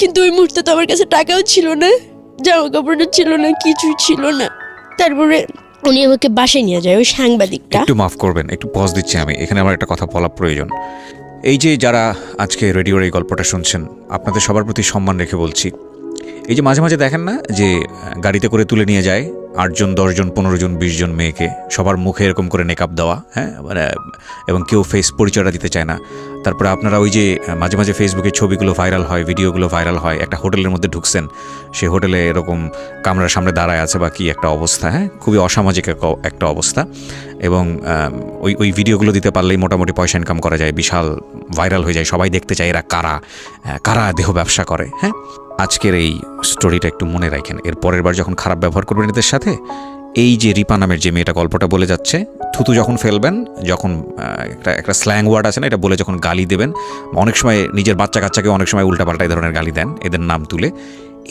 কিন্তু ওই মুহূর্তে তো আমার কাছে টাকাও ছিল না, জামা কাপড়ও ছিল না, কিছুই ছিল না। তারপরে উনি আমাকে বাসায় নিয়ে যায় ওই সাংবাদিকটা। একটু মাফ করবেন, একটু পজ দিচ্ছি আমি এখানে, আমার একটা কথা বলা প্রয়োজন। এই যে যারা আজকে রেডিওর এই গল্পটা শুনছেন, আপনাদের সবার প্রতি সম্মান রেখে বলছি, এই যে মাঝে মাঝে দেখেন না যে গাড়িতে করে তুলে নিয়ে যায় 8 জন 10 জন 15 জন 20 জন মেয়েকে, সবার মুখে এরকম করে মেকআপ দেওয়া, হ্যাঁ, মানে এবং কেউ ফেস পরিচয়টা দিতে চায় না। তারপরে আপনারা ওই যে মাঝে মাঝে ফেসবুকে ছবিগুলো ভাইরাল হয়, ভিডিওগুলো ভাইরাল হয়, একটা হোটেলের মধ্যে ঢুকছেন, সেই হোটেলে এরকম কামরার সামনে দাঁড়ায় আছে বা কি একটা অবস্থা, হ্যাঁ, খুবই অসামাজিক একটা অবস্থা। এবং ওই ভিডিওগুলো দিতে পারলেই মোটামুটি পয়সা ইনকাম করা যায়, বিশাল ভাইরাল হয়ে যায়, সবাই দেখতে চায় এরা কারা কারা দেহ ব্যবসা করে। হ্যাঁ, আজকের এই স্টোরিটা একটু মনে রাখেন, এর পরের বার যখন খারাপ ব্যবহার করবেন এদের সাথে, এই যে রিপা নামের যে মেয়েটা গল্পটা বলে যাচ্ছে, থুতু যখন ফেলবেন, যখন একটা স্ল্যাং ওয়ার্ড আছে না, এটা বলে যখন গালি দেবেন, অনেক সময় নিজের বাচ্চা কাচ্চাকে অনেক সময় উল্টাপাল্টা এই ধরনের গালি দেন এদের নাম তুলে,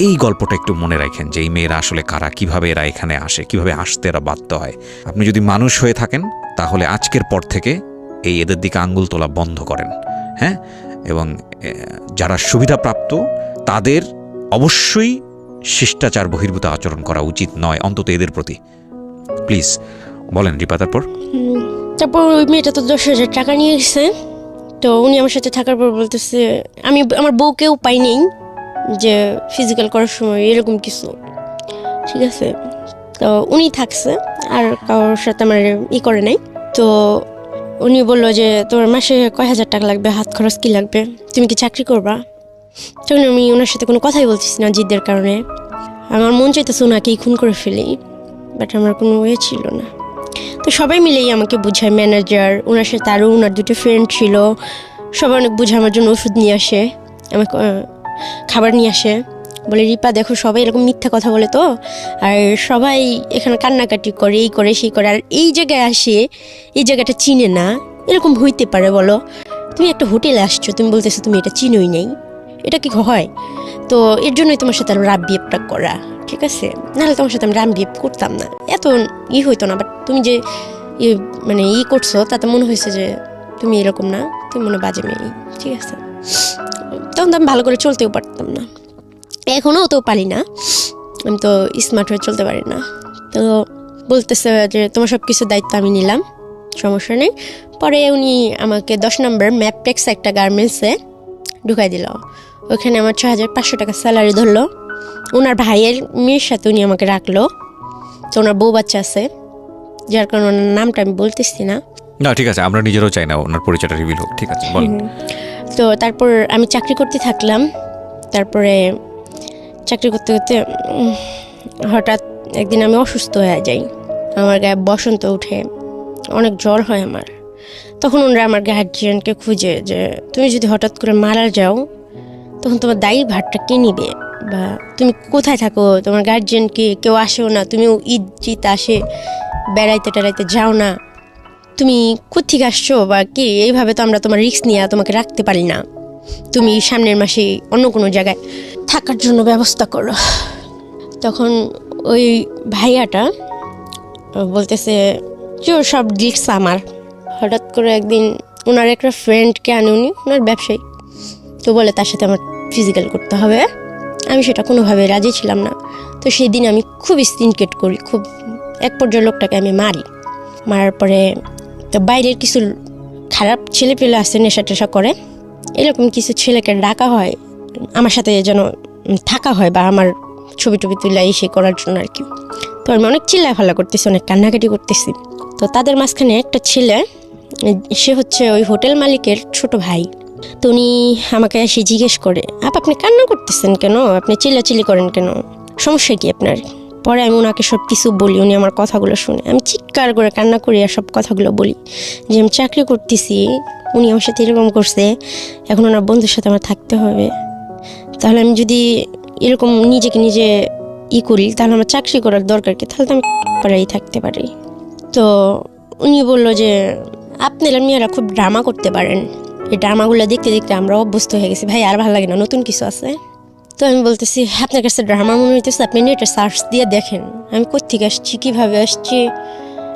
এই গল্পটা একটু মনে রাখেন যে এই মেয়েরা আসলে কারা, কিভাবে এরা এখানে আসে, কিভাবে আসতে এরা বাধ্য হয়। আপনি যদি মানুষ হয়ে থাকেন তাহলে আজকের পর থেকে এদের দিকে আঙ্গুল তোলা বন্ধ করেন, হ্যাঁ। এবং যারা সুবিধাপ্রাপ্ত তাদের অবশ্যই শিষ্টাচার বহির্ভূত আচরণ করা উচিত নয়, অন্তত এদের প্রতি। প্লিজ বলেন রিপা। তারপর ওই মেয়েটা তো 10,000 টাকা নিয়ে গেছে। তো উনি আমার সাথে থাকার পর বলতেছে আমি আমার বউকেও পাই নেই যে ফিজিক্যাল করার সময় এরকম কিছু, ঠিক আছে। তো উনি থাকছে আর কারোর সাথে আমার করে নাই। তো উনি বললো যে তোমার মাসে কয় হাজার টাকা লাগবে, হাত খরচ কী লাগবে, তুমি কি চাকরি করবা? তখন আমি ওনার সাথে কোনো কথাই বলতেছি না জিদ্দের কারণে। আমার মন চাইতেছে ওনাকেই খুন করে ফেলি, বাট আমার কোনো ছিল না। তো সবাই মিলেই আমাকে বুঝায়, ম্যানেজার, ওনার সাথে আরও ওনার 2টি ফ্রেন্ড ছিল, সবাই অনেক বুঝে আমার জন্য ওষুধ নিয়ে আসে, আমাকে খাবার নিয়ে আসে, বলে রিপা দেখো সবাই এরকম মিথ্যা কথা বলে তো, আর সবাই এখানে কান্নাকাটি করে, এই করে সেই করে, আর এই জায়গায় আসে এই জায়গাটা চিনে না, এরকম হইতে পারে বলো? তুমি একটা হোটেলে আসছো, তুমি বলতেছো তুমি এটা চিনোই নাই, এটা কি হয়? তো এর জন্যই তোমার সাথে আরো রাব বিহেভটা করা, ঠিক আছে, নাহলে তোমার সাথে আমি রাব বিহেভ করতাম না, এত হইতো না। বাট তুমি যে মানে করছো তাতে মনে হয়েছে যে তুমি এরকম না, তুমি মনে বাজে মেয়ে, ঠিক আছে। তখন তো আমি ভালো করে চলতেও পারতাম না, এখনও তো পারি না, আমি তো স্মার্ট হয়ে চলতে পারি না। তো বলতেছে যে তোমার সব কিছু দায়িত্ব আমি নিলাম, সমস্যা নেই। পরে উনি আমাকে 10 নম্বর ম্যাপটেক্স একটা গার্মেন্টসে ঢুকাই দিল, ওখানে আমার 6,500 টাকা স্যালারি ধরলো। ওনার ভাইয়ের মেয়ের সাথে উনি আমাকে রাখলো। তো ওনার বউ বাচ্চা আছে, যার কারণে ওনার নামটা আমি বলতেছি না। না ঠিক আছে, আমরা নিজেরাও চাই না ওনার পরিচয়টা রিভিল হোক, ঠিক আছে বলেন। তো তারপর আমি চাকরি করতে থাকলাম। তারপরে চাকরি করতে করতে হঠাৎ একদিন আমি অসুস্থ হয়ে যাই, আমার গায়ে বসন্ত উঠে, অনেক জ্বর হয় আমার। তখন ওনারা আমার গার্জিয়ানকে খুঁজে যে তুমি যদি হঠাৎ করে মারা যাও তখন তোমার দায়ী ভারটা কে নিবে, বা তুমি কোথায় থাকো, তোমার গার্জিয়ানকে কেউ আসেও না, তুমিও ঈদ আসে বেড়াইতে টেড়াইতে যাও না, তুমি কোত্থেকে আসছো বা কি, এইভাবে তো আমরা তোমার রিস্ক নিয়ে তোমাকে রাখতে পারি না, তুমি সামনের মাসে অন্য কোনো জায়গায় থাকার জন্য ব্যবস্থা করো। তখন ওই ভাইয়াটা বলতেছে যে ওর সব রিস্ক আমার। হঠাৎ করে একদিন ওনার একটা ফ্রেন্ডকে আনে, উনি ওনার ব্যবসায়ী, তো বলে তার সাথে আমার ফিজিক্যাল করতে হবে, আমি সেটা কোনোভাবে রাজি ছিলাম না। তো সেই দিন আমি খুব সিনকেট করি, খুব এক পর্যায়ে লোকটাকে আমি মারি। মারার পরে তো বাইরের কিছু খারাপ ছেলে পেলে আসে, নেশা টেশা করে, এরকম কিছু ছেলেকে ডাকা হয় আমার সাথে যেন থাকা হয় বা আমার ছবি টবি তুলে এসে করার জন্য আর কি। তো আমি অনেক চিল্লাফাল্লা করতেছি, অনেক কান্নাকাটি করতেছি। তো তাদের মাঝখানে একটা ছেলে, সে হচ্ছে ওই হোটেল মালিকের ছোট ভাই। তো উনি আমাকে এসে জিজ্ঞেস করে, আপনি কান্না করতেছেন কেন, আপনি চিল্লাচিল্লি করেন কেন, সমস্যা কি আপনার? পরে আমি ওনাকে সব কিছু বলি, উনি আমার কথাগুলো শুনে আমি চিৎকার করে কান্না করি আর সব কথাগুলো বলি যে আমি চাকরি করতেছি, উনি আমার সাথে এরকম করছে, এখন ওনার বন্ধুর সাথে আমার থাকতে হবে, তাহলে আমি যদি এরকম নিজেকে নিজে করি তাহলে আমার চাকরি করার দরকার কি, তাহলে তো আমি করাই থাকতে পারি। তো উনি বলল যে আপনারা মেয়েরা খুব ড্রামা করতে পারেন, এই ড্রামাগুলো দেখতে দেখতে আমরা অভ্যস্ত হয়ে গেছি ভাই, আর ভালো লাগে না, নতুন কিছু আছে। তো আমি বলতেছি আপনার কাছে ড্রামা মনে হইতেছে, আপনি নেটে সার্চ দিয়ে দেখেন আমি কোত্থেকে আসছি, কীভাবে আসছি,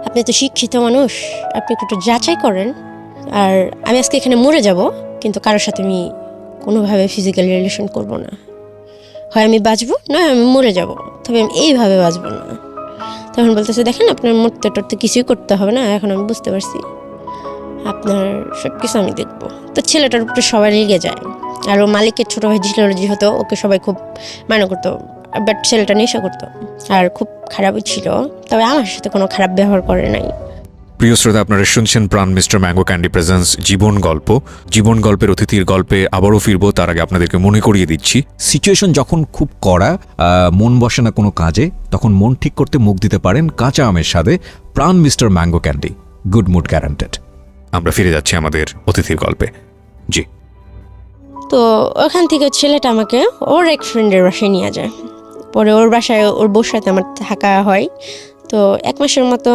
আপনি তো শিক্ষিত মানুষ, আপনি একটু যাচাই করেন। আর আমি আজকে এখানে মরে যাব, কিন্তু কারোর সাথে আমি কোনোভাবে ফিজিক্যাল রিলেশন করব না, হয় আমি বাঁচবো নয় আমি মরে যাব, তবে আমি এইভাবে বাঁচবো না। তখন বলতেছে দেখেন আপনার মরতে টরতে কিছুই করতে হবে না, এখন আমি বুঝতে পারছি, আপনার সব কিছু আমি দেখবো। তো ছেলেটার উপরে সবাই রেগে যায়, আর ও মালিকের ছোটো ভাই ছিল যেহেতু, ওকে সবাই খুব মানে করতো, বাট ছেলেটা নেশা করতো আর খুব খারাপই ছিল, তবে আমার সাথে কোনো খারাপ ব্যবহার করে নাই। প্রিয় শ্রোতা, আপনারা শুনছেন প্রাণ মিস্টার ম্যাঙ্গো ক্যান্ডি প্রেজেন্স জীবন গল্প। জীবন গল্পের অতিথির গল্পে আবারও ফিরবো, তার আগে আপনাদেরকে মনে করিয়ে দিচ্ছি, সিচুয়েশন যখন খুব কড়া, মন বসে না কোনো কাজে, তখন মন ঠিক করতে মুখ দিতে পারেন কাঁচা আমের স্বাদে Pran mister mango candy, good mood guaranteed. আমরা ফিরে যাচ্ছি আমাদের অতিথির গল্পে। জি। তো ওখান থেকে ছেলেটা আমাকে ওর এক ফ্রেন্ডের বাসায় নিয়ে যায়। পরে ওর বাসায় ওর বউর সাথে আমার থাকা হয়। তো 1 মাসের মতো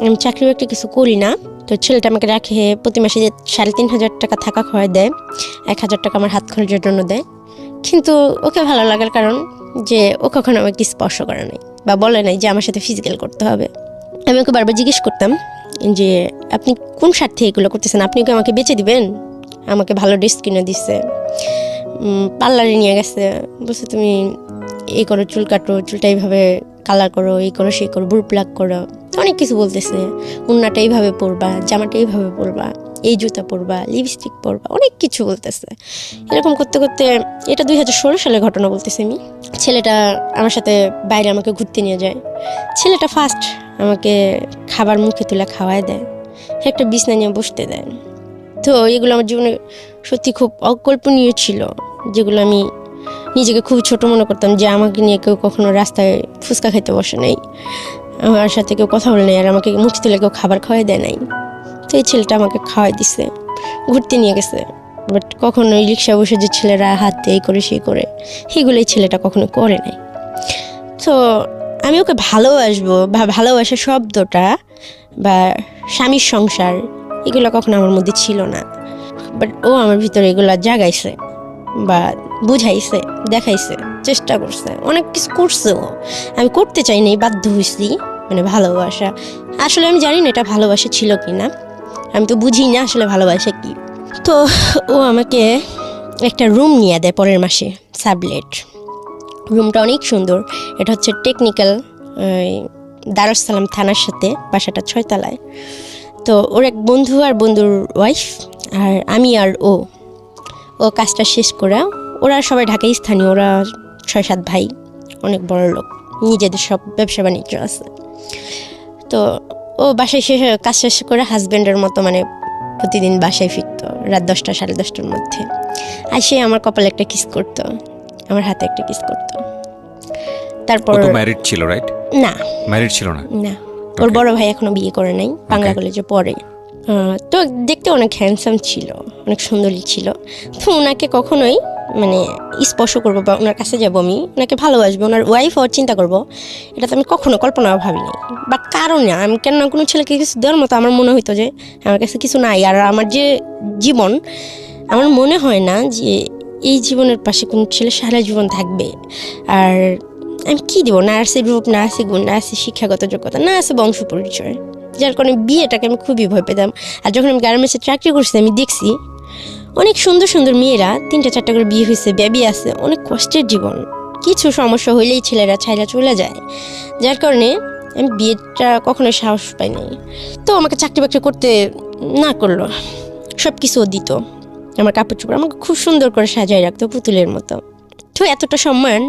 আমি চাকরি বাকরি কিছু করি না। তো ছেলেটা আমাকে রাখে, প্রতি মাসে 3,500 টাকা থাকা খাওয়াই দেয়, 1,000 টাকা আমার হাত খরচের জন্য দেয়। কিন্তু ওকে ভালো লাগার কারণ যে ও কখনো আমাকে স্পর্শ করে নাই বা বলে নাই যে আমার সাথে ফিজিক্যাল করতে হবে। আমি ওকে বারবার জিজ্ঞেস করতাম যে আপনি কোন স্বার্থে এগুলো করতেছেন, আপনি কি আমাকে বেচে দিবেন? আমাকে ভালো ড্রেস কিনে দিচ্ছে, পার্লারে নিয়ে গেছে, বলছে তুমি এই করো, চুল কাটো, চুলটা এইভাবে কালার করো, এই করো সেই করো, বুড় প্লাক করো, অনেক কিছু বলতেছে, উন্নাটা এইভাবে পরবা, জামাটা এইভাবে পরবা, এই জুতা পরবা, লিপস্টিক পরবা, অনেক কিছু বলতেছে। এরকম করতে করতে, এটা 2016 সালের ঘটনা বলতেছি আমি। ছেলেটা আমার সাথে বাইরে আমাকে ঘুরতে নিয়ে যায়। ছেলেটা ফার্স্ট আমাকে খাবার মুখে তুলে খাওয়ায় দেয়, একটা বিছনা নিয়ে বসতে দেয়। তো এগুলো আমার জীবনে সত্যি খুব অকল্পনীয় ছিল, যেগুলো আমি নিজেকে খুব ছোট মনে করতাম, যে আমাকে নিয়ে কেউ কখনো রাস্তায় ফুচকা খেতে বসে নাই, আমার সাথে কেউ কথা বলে নাই, আর আমাকে মুখ তুলে কেউ খাবার খাওয়াই দেয় নাই। তো এই ছেলেটা আমাকে খাওয়াই দিছে, ঘুরতে নিয়ে গেছে, বাট কখনো রিক্সা বসে যে ছেলেরা হাতে এই করে সেই করে, সেগুলো এই ছেলেটা কখনো করে নাই। তো আমি ওকে ভালোবাসবো বা ভালোবাসা শব্দটা বা স্বামীর সংসার, এগুলো কখনো আমার মধ্যে ছিল না, বাট ও আমার ভিতরে এগুলো জাগাইছে বা বুঝাইছে, দেখাইছে, চেষ্টা করছে, অনেক কিছু করছে। ও আমি করতে চাই নাই, বাধ্য হয়েছি, মানে ভালোবাসা। আসলে আমি জানি না এটা ভালোবাসা ছিল কি না, আমি তো বুঝি না আসলে ভালোবাসা কি। তো ও আমাকে একটা রুম নিয়ে দেয় পরের মাসে, সাবলেট। রুমটা অনেক সুন্দর, এটা হচ্ছে টেকনিক্যাল দারুস সালাম থানার সাথে, বাসাটা 6 তলায়। তো ওর এক বন্ধু আর বন্ধুর ওয়াইফ আর আমি আর ও কাজটা শেষ করে, ওরা সবাই ঢাকায় স্থানীয়, ওরা 6-7 ভাই, অনেক বড় লোক, নিজেদের সব ব্যবসা বাণিজ্য আছে। তো ও বাসায় কাজ শেষ করে হাজব্যান্ডের মতো মানে প্রতিদিন বাসায় ফিরতো রাত 10টা 10:30টার মধ্যে। আর সে আমার কপালে একটা কিস করতো, আমার হাতে একটা কিস করতো। তারপর ম্যারিড ছিল, রাইট? না, ম্যারিড ছিল না। না, ওর বড় ভাই এখনো বিয়ে করে নাই, বাংলা কলেজে পড়ে। তো দেখতে অনেক হ্যান্ডসাম ছিল, অনেক সুন্দরী ছিল। তো ওনাকে কখনোই মানে স্পর্শ করবো বা ওনার কাছে যাবো, আমি ওনাকে ভালোবাসবো, ওনার ওয়াইফ ওর চিন্তা করবো, এটা তো আমি কখনো কল্পনা ভাবিনি। বা কারণে আমি কেন কোনো ছেলেকে কিছু দেওয়ার মতো আমার মনে হইতো যে আমার কাছে কিছু নাই। আর আমার যে জীবন, আমার মনে হয় না যে এই জীবনের পাশে কোনো ছেলে সারা জীবন থাকবে। আর আমি কী দেবো, না আছে রূপ, না আছে গুণ, না আছে শিক্ষাগত যোগ্যতা, না আছে বংশ পরিচয়, যার কারণে বিয়েটাকে আমি খুবই ভয় পেতাম। আর যখন আমি গার্মেন্টসে চাকরি করছি, আমি দেখছি অনেক সুন্দর সুন্দর মেয়েরা 3টা 4টা করে বিয়ে হয়েছে, বেবি আছে, অনেক কষ্টের জীবন। কিছু সমস্যা হইলেই ছেলেরা ছাইরা চলে যায়, যার কারণে আমি বিয়েটা কখনো সাহস পাই নাই। তো আমাকে চাকরি বাকরি করতে না করলো, সব কিছুও দিত, আমার কাপড় চোপড় আমাকে খুব সুন্দর করে সাজায় রাখতো পুতুলের মতো। তো এতটা সম্মান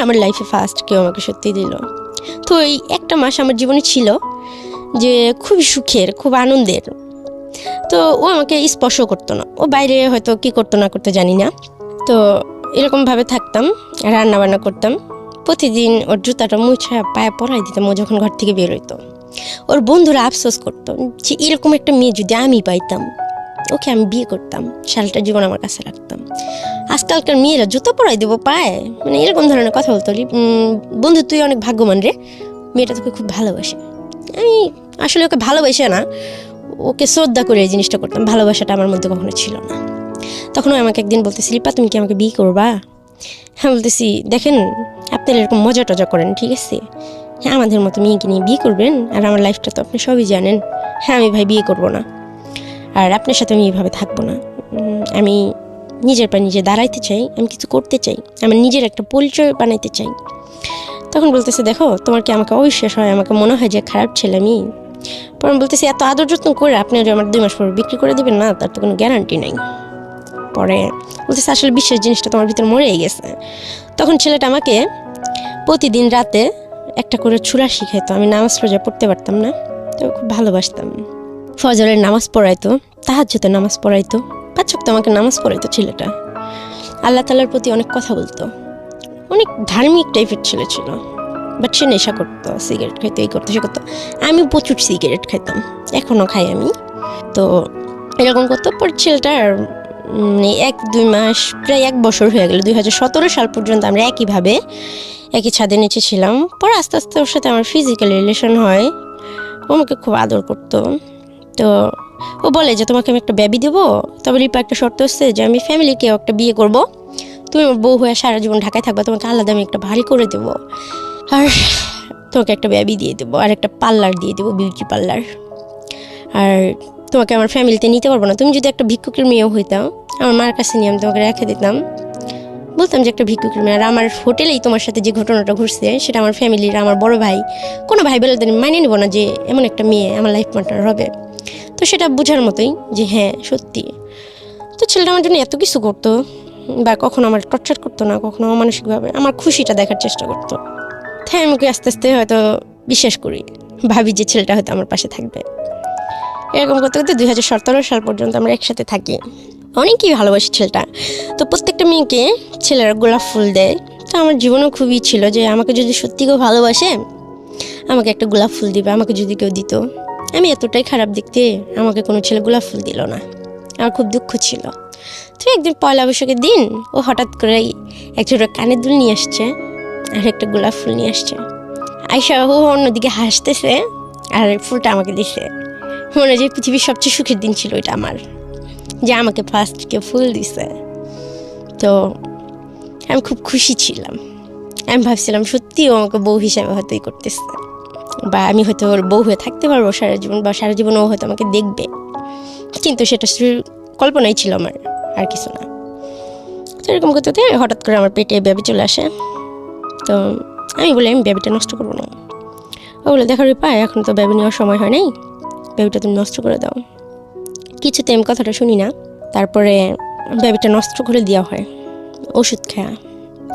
আমার লাইফে ফার্স্ট কেউ আমাকে সত্যি দিল। তো এই একটা মাস আমার জীবনে ছিল যে খুব সুখের, খুব আনন্দের। তো ও আমাকে স্পর্শ করতো না, ও বাইরে হয়তো কি করতো না করতে জানি না। তো এরকমভাবে থাকতাম, রান্না বান্না করতাম, প্রতিদিন ওর জুতাটা মুছা পায়ে পরাই দিতাম ও যখন ঘর থেকে বের হইতো। ওর বন্ধুরা আফসোস করতো যে এরকম একটা মেয়ে যদি আমি পাইতাম, ওকে আমি বিয়ে করতাম, সারাটা জীবন আমার কাছে রাখতাম। আজকালকার মেয়েরা জুতো পরাই দেবো পায়ে, মানে এরকম ধরনের কথা বলতো। বন্ধু তুই অনেক ভাগ্যবান রে, মেয়েটা তোকে খুব ভালোবাসে। আমি আসলে ওকে ভালোবাসে না, ওকে শ্রদ্ধা করে এই জিনিসটা করতাম, ভালোবাসাটা আমার মধ্যে কখনো ছিল না। তখন ও আমাকে একদিন বলতেছি, লিপা তুমি কি আমাকে বিয়ে করবা? হ্যাঁ বলতেছি, দেখেন আপনারা এরকম মজা টজা করেন, ঠিক আছে, হ্যাঁ আমাদের মতো মেয়েকে নিয়ে বিয়ে করবেন, আর আমার লাইফটা তো আপনি সবই জানেন। হ্যাঁ আমি ভাই বিয়ে করবো না, আর আপনার সাথে আমি এইভাবে থাকবো না। আমি নিজের পায়ে নিজে দাঁড়াইতে চাই, আমি কিছু করতে চাই, আমার নিজের একটা পরিচয় বানাইতে চাই। তখন বলতেছে, দেখো তোমার কি আমাকে অবিশ্বাস হয়, আমাকে মনে হয় যে খারাপ ছেলে আমি। পরে বলতেছি, এত আদর যত্ন করে আপনি যদি আমার 2 মাস পর বিক্রি করে দেবেন না, তার তো কোনো গ্যারান্টি নাই। পরে বলতেছে, আসলে বিশ্বাস জিনিসটা তোমার ভিতরে মরেই গেছে। তখন ছেলেটা আমাকে প্রতিদিন রাতে একটা করে ছুরা শিখাইতো, আমি নামাজ রোজা পড়তে পারতাম না, তো খুব ভালোবাসতাম। ফজরের নামাজ পড়াইতো, তাহাজ্জুদের নামাজ পড়াইতো, 5 ওয়াক্ত আমাকে নামাজ পড়াইতো ছেলেটা। আল্লাহ তাআলার প্রতি অনেক কথা বলতো, অনেক ধার্মিক টাইপের ছেলে ছিল। বাট সে নেশা করতো, সিগারেট খাইতো, এই করতো সে করতো। আমি প্রচুর সিগারেট খাইতাম, এখনও খাই আমি। তো এরকম করতো। পর ছেলেটার 1-2 মাস, প্রায় 1 বছর হয়ে গেল, 2017 সাল পর্যন্ত আমরা একইভাবে একই ছাদের নিচে ছিলাম। পরে আস্তে আস্তে ওর সাথে আমার ফিজিক্যাল রিলেশন হয়, ও আমাকে খুব আদর করতো। তো ও বলে যে তোমাকে আমি একটা বেবি দেবো, তবে রিপা একটা শর্ত হচ্ছে যে আমি ফ্যামিলিকে একটা বিয়ে করব, তুমি আমার বউ হয়ে সারা জীবন ঢাকায় থাকবা, তোমাকে আলাদা আমি একটা বাড়ি করে দেবো, আর তোমাকে একটা বেবি দিয়ে দেবো, আর একটা পার্লার দিয়ে দেবো, বিউটি পার্লার। আর তোমাকে আমার ফ্যামিলিতে নিতে পারবো না, তুমি যদি একটা ভিক্ষুকের মেয়েও হইতাম, আমার মার কাছে নিয়ে আমি তোমাকে রেখে দিতাম, বলতাম যে একটা ভিক্ষুকের মেয়ে। আর আমার হোটেলেই তোমার সাথে যে ঘটনাটা ঘটছে সেটা আমার ফ্যামিলির, আমার বড় ভাই, কোনো ভাই বলে মানিয়ে নেবো না যে এমন একটা মেয়ে আমার লাইফ পার্টনার হবে। তো সেটা বোঝার মতোই যে হ্যাঁ সত্যি। তো ছেলেটা আমার জন্য এত কিছু করতো, বা কখনো আমার টর্চার করতো না, কখনো মানসিকভাবে আমার খুশিটা দেখার চেষ্টা করতো। তাই আমি ওকে আস্তে আস্তে হয়তো বিশ্বাস করি, ভাবি যে ছেলেটা হয়তো আমার পাশে থাকবে। এরকম করতে করতে 2017 সাল পর্যন্ত আমরা একসাথে থাকি। অনেকই ভালোবাসি ছেলেটা। তো প্রত্যেকটা মেয়েকে ছেলেরা গোলাপ ফুল দেয়, তো আমার জীবনেও খুবই ছিল যে আমাকে যদি সত্যি কেউ ভালোবাসে আমাকে একটা গোলাপ ফুল দিবে। আমাকে যদি কেউ দিত, আমি এতটাই খারাপ দেখতে, আমাকে কোনো ছেলে গোলাপ ফুল দিল না, আমার খুব দুঃখ ছিল। তো একদিন পয়লা বৈশাখের দিন ও হঠাৎ করেই এক ছোটো কানের দুল নিয়ে আসছে আর একটা গোলাপ ফুল নিয়ে আসছে। আয়শা ও অন্যদিকে হাসতেছে আর ফুলটা আমাকে দিছে। মনে হয় যে পৃথিবীর সবচেয়ে সুখের দিন ছিল এটা আমার, যে আমাকে ফার্স্ট কেউ ফুল দিছে। তো আমি খুব খুশি ছিলাম, আমি ভাবছিলাম সত্যি ও আমাকে বউ হিসাবে হয়তোই করতেছে, বা আমি হয়তো ওর বউ হয়ে থাকতে পারবো সারা জীবন, বা সারা জীবন ও হয়তো আমাকে দেখবে। কিন্তু সেটা কল্পনাই ছিল আমার, আর কিছু না। তো এরকম করতে হঠাৎ করে আমার পেটে বেবি চলে আসে। তো আমি বলি আমি বেবিটা নষ্ট করবো না। ও বলে, দেখো রিপা, এখন তো বেবি নেওয়ার সময় হয় নাই, বেবিটা তুমি নষ্ট করে দাও। কিছুতে আমি কথাটা শুনি না। তারপরে বেবিটা নষ্ট করে দেওয়া হয় ওষুধ খাওয়া।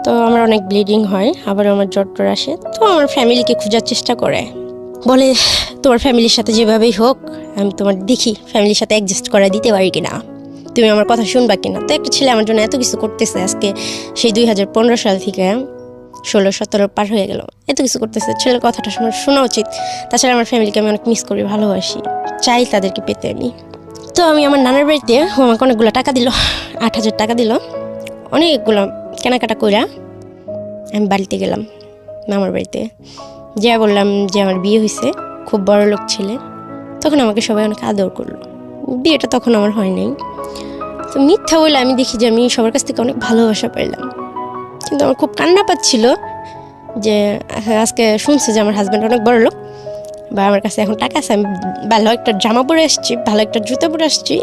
তো আমার অনেক ব্লিডিং হয়, আবার আমার জ্বর টর আসে। তো আমার ফ্যামিলিকে খোঁজার চেষ্টা করে, বলে তোমার ফ্যামিলির সাথে যেভাবেই হোক আমি তোমার দেখি ফ্যামিলির সাথে অ্যাডজাস্ট করা দিতে পারি কিনা, তুমি আমার কথা শুনবা কিনা। তো একটা ছেলে আমার জন্য এত কিছু করতেছে, আজকে সেই 2015 সাল থেকে 16-17 পার হয়ে গেল, এত কিছু করতেছে, ছেলের কথাটা শোনা উচিত। তাছাড়া আমার ফ্যামিলিকে আমি অনেক মিস করি, ভালোবাসি, চাই তাদেরকে পেতে আমি। তো আমি আমার নানার বাড়িতে, ও আমাকে অনেকগুলো টাকা দিল, 8,000 টাকা দিল, অনেকগুলো কেনাকাটা কইরা আমি বাড়িতে গেলাম মামার বাড়িতে। যা বললাম যে আমার বিয়ে হয়েছে, খুব বড় লোক ছেলে। তখন আমাকে সবাই অনেক আদর করলো। বিয়েটা তখন আমার হয় নাই। তো মিথ্যা বলে আমি দেখি যে আমি সবার কাছ থেকে অনেক ভালোবাসা পাইলাম, কিন্তু আমার খুব কান্না পাচ্ছিল যে আজকে শুনছে যে আমার হাজব্যান্ড অনেক বড় লোক, বা আমার কাছে এখন টাকা আছে, আমি ভালো একটা জামা পরে আসছি, ভালো একটা জুতা পরে আসছি,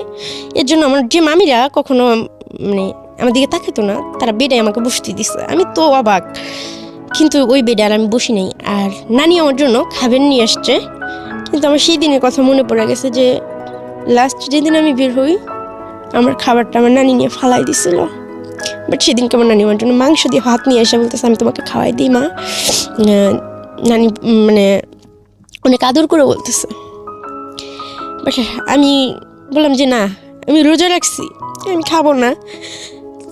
এর জন্য আমার যে মামিরা কখনো মানে আমার দিকে তাকাতো না, তারা বেডে আমাকে বসতে দিছে। আমি তো অবাক, কিন্তু ওই বেডে আর আমি বসি নাই। আর নানি আমার জন্য খাবার নিয়ে আসছে, কিন্তু আমার সেই দিনের কথা মনে পড়ে গেছে যে লাস্ট যেদিন আমি বের হই আমার খাবারটা আমার নানি নিয়ে ফালাই দিছিল। বাট সেদিনকে আমার নানি আমার জন্য মাংস দিয়ে ভাত নিয়ে এসে বলতেছে আমি তোমাকে খাওয়াই দিই মা। নানি মানে অনেক আদর করে বলতেছে। বাট আমি বললাম যে না, আমি রোজা রাখছি, আমি খাবো না।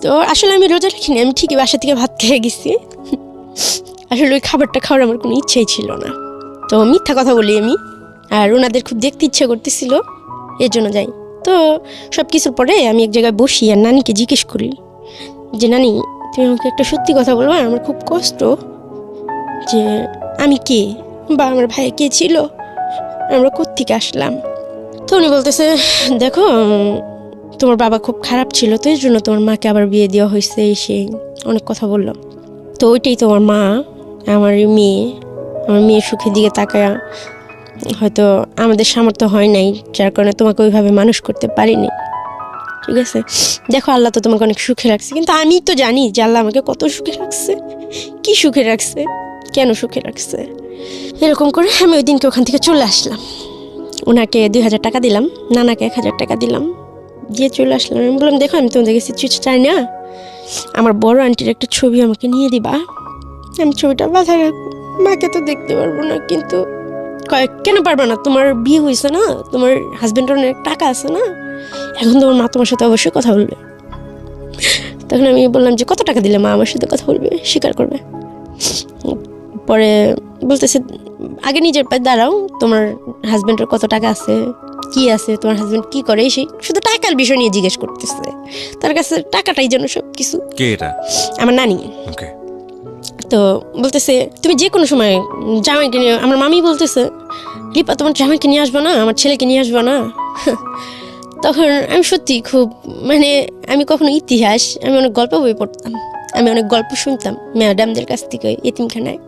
তো আসলে আমি রোজা রাখিনি, আমি ঠিকই বাসা থেকে ভাত খেয়ে গেছি। আসলে ওই খাবারটা খাওয়ার আমার কোনো ইচ্ছেই ছিল না। তো মিথ্যা কথা বলি আমি, আর ওনাদের খুব দেখতে ইচ্ছা করতেছিল, এর জন্য যাই। তো সব কিছুর পরে আমি এক জায়গায় বসি আর নানিকে জিজ্ঞেস করি যে নানি তুমি আমাকে একটা সত্যি কথা বলবা, আমার খুব কষ্ট যে আমি কে বা আমার ভাই কে ছিল, আমরা কোত্থেকে আসলাম। তো উনি বলতেছে দেখো তোমার বাবা খুব খারাপ ছিল, তো এর জন্য তোমার মাকে আবার বিয়ে দেওয়া হয়েছে, সেই অনেক কথা বললো। তো ওইটাই তোমার মা, আমার মেয়ে সুখের দিকে তাকায় হয়তো আমাদের সামর্থ্য হয় নাই, যার কারণে তোমাকে ওইভাবে মানুষ করতে পারিনি। ঠিক আছে, দেখো আল্লাহ তো তোমাকে অনেক সুখে রাখছে, কিন্তু আমি তো জানি যে আল্লাহ আমাকে কত সুখে রাখছে, কি সুখে রাখছে, কেন সুখে রাখছে। এরকম করে আমি ওই দিনকে ওখান থেকে চলে আসলাম। ওনাকে 2000 টাকা দিলাম, নানাকে 1000 টাকা দিলাম, দিয়ে চলে আসলাম। আমি বললাম দেখো আমি তোমাদের কাছে চিঠি চাই না, আমার বড় আন্টির একটা ছবি আমাকে নিয়ে দিবা, আমি ছবিটা বাঁধা রাখবো, মাকে তো দেখতে পারবো না। কিন্তু কেন পারবা না, তোমার বিয়ে হয়েছে না, তোমার হাজব্যান্ডের অনেক টাকা আছে না, এখন তোমার মা তোমার সাথে অবশ্যই কথা বলবে। তখন আমি বললাম যে কত টাকা দিলে মা আমার সাথে কথা বলবে, স্বীকার করবে। পরে বলতেছে আগে নিজের পায়ে দাঁড়াও, তোমার হাজব্যান্ডের কত টাকা আছে, কি আছে, তোমার হাজব্যান্ড কি করে, সেই শুধু টাকার বিষয় নিয়ে জিজ্ঞেস করতেছে। তার কাছে টাকাটাই যেন সব কিছু। কে এটা? আমার নানি। ওকে। তো বলতেছে তুমি যে কোনো সময় জামাইকে নিয়ে, আমার মামি বলতেছে রিপা তোমার জামাইকে নিয়ে আসবো না, আমার ছেলেকে নিয়ে আসবো না। তখন আমি সত্যি খুব মানে আমি কখনো ইতিহাস, আমি অনেক গল্প বই পড়তাম, আমি অনেক গল্প শুনতাম ম্যাডামদের কাছ থেকে এতিমখানায়,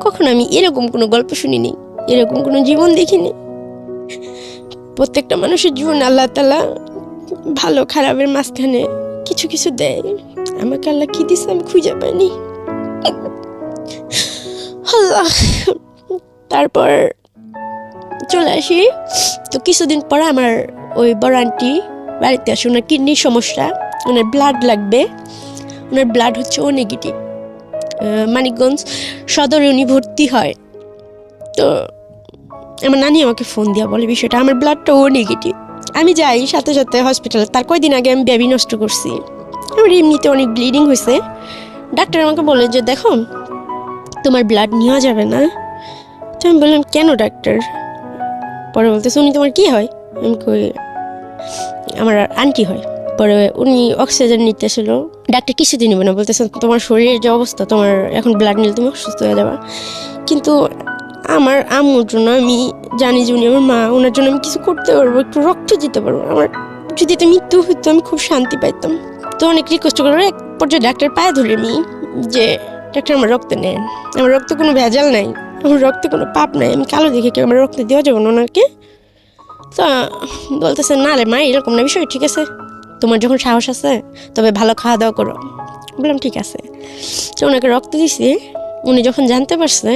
কখনো আমি এরকম কোনো গল্প শুনিনি, এরকম কোনো জীবন দেখিনি। প্রত্যেকটা মানুষের জীবন আল্লাহ তাআলা ভালো খারাপের মাঝখানে কিছু কিছু দেয়, আমাকে আল্লাহ কি দিছে আমি খুঁজে পাইনি। আল্লাহ। তারপর চলে আসি। তো কিছুদিন পর আমার ওই বড় আন্টি বাড়িতে আসে, ওনার কিডনির সমস্যা, ওনার ব্লাড লাগবে, ওনার ব্লাড হচ্ছে ও নেগেটিভ। মানিকগঞ্জ সদরে উনি ভর্তি হয়। তো আমার নানি আমাকে ফোন দিয়া বলে বিষয়টা, আমার ব্লাডটা ও নেগেটিভ। আমি যাই সাথে সাথে হসপিটালে। তার কয়েকদিন আগে আমি বেবি নষ্ট করছি, আমার এমনিতে অনেক ব্লিডিং হয়েছে। ডাক্তার আমাকে বলে যে দেখো তোমার ব্লাড নেওয়া যাবে না। তো আমি বললাম কেন ডাক্তার? পরে বলতেছে উনি তোমার কি হয়? আমি কই আমার আন্টি হয়। পরে উনি অক্সিজেন নিতেছিল, ডাক্তার কিছুদিন নেবে না, বলতেছে তোমার শরীরের যে অবস্থা, তোমার এখন ব্লাড নিলে তুমি অসুস্থ হয়ে যাবা। কিন্তু আমার আম্মুর জন্য আমি জানি যে উনি আমার মা, ওনার জন্য আমি কিছু করতে পারবো, একটু রক্ত দিতে পারবো, আমার যদি এটা মৃত্যু হইতো আমি খুব শান্তি পাইতাম। তো অনেক রিকোয়েস্ট করে এক পর্যায়ে ডাক্তার পায়ে ধরে আমি যে ডাক্তার আমার রক্ত নেন, আমার রক্তে কোনো ভেজাল নাই, আমার রক্তে কোনো পাপ নাই, আমি কালো দেখে কি আমার রক্ত দেওয়া যাবে না ওনাকে? তো বলতেছে না রে মা এরকম না বিষয়, ঠিক আছে তোমার যখন সাহস আছে তবে ভালো খাওয়া দাওয়া করো। বললাম ঠিক আছে। তো ওনাকে রক্ত দিছি। উনি যখন জানতে পারছে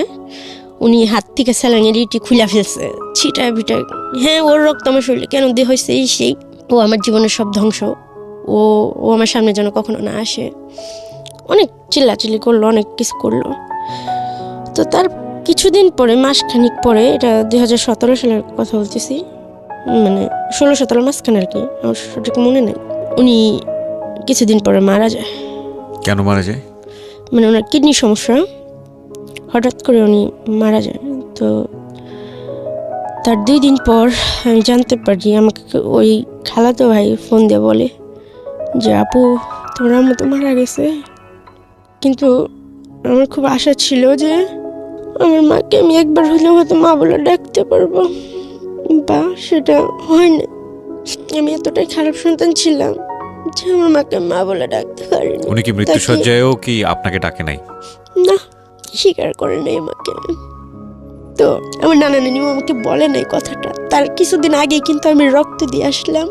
উনি হাত থেকে স্যালাইনের ইটি খুলে ফেলছে, ছিটা ভিটা। হ্যাঁ ওর রক্ত আমার শরীরে কেন দিয়ে হয়েছে এই সেই, ও আমার জীবনের সব ধ্বংস, ও আমার সামনে যেন কখনো না আসে। অনেক চিল্লাচিল্লি করলো, অনেক কিছু করলো। তো তার কিছুদিন পরে, মাসখানিক পরে, এটা 2017 সালের কথা বলতেছি, মানে 16-17 মাসখানে আর কি, আমার সঠিক মনে নেই, উনি কিছুদিন পরে মারা যায়। কেন মারা যায়? মানে ওনার কিডনির সমস্যা, হঠাৎ করে উনি মারা যায়। তো তার 2 দিন পর আমি জানতে পারি, আমাকে ওই খালাতো ভাই ফোন দিয়ে বলে যে আপু তোমার আম্মু তো মারা গেছে। কিন্তু আমার খুব আশা ছিল যে আমার মাকে আমি একবার হলেও হয়তো মা বলে ডাকতে পারবো, বা সেটা হয় না। আমি এতটাই খারাপ সন্তান ছিলাম যে আমার মাকে মা বলে ডাকতে পারিনি। উনি কি মৃত্যুসজ্জায়ও কি আপনাকে ডাকে নাই? না, স্বীকার করে নেই আমাকে। তো তো আমার নানা নানিও আমাকে বলে নাই কথাটা, তার কিছুদিন আগে কিন্তু আমি রক্ত দিয়ে আসলাম।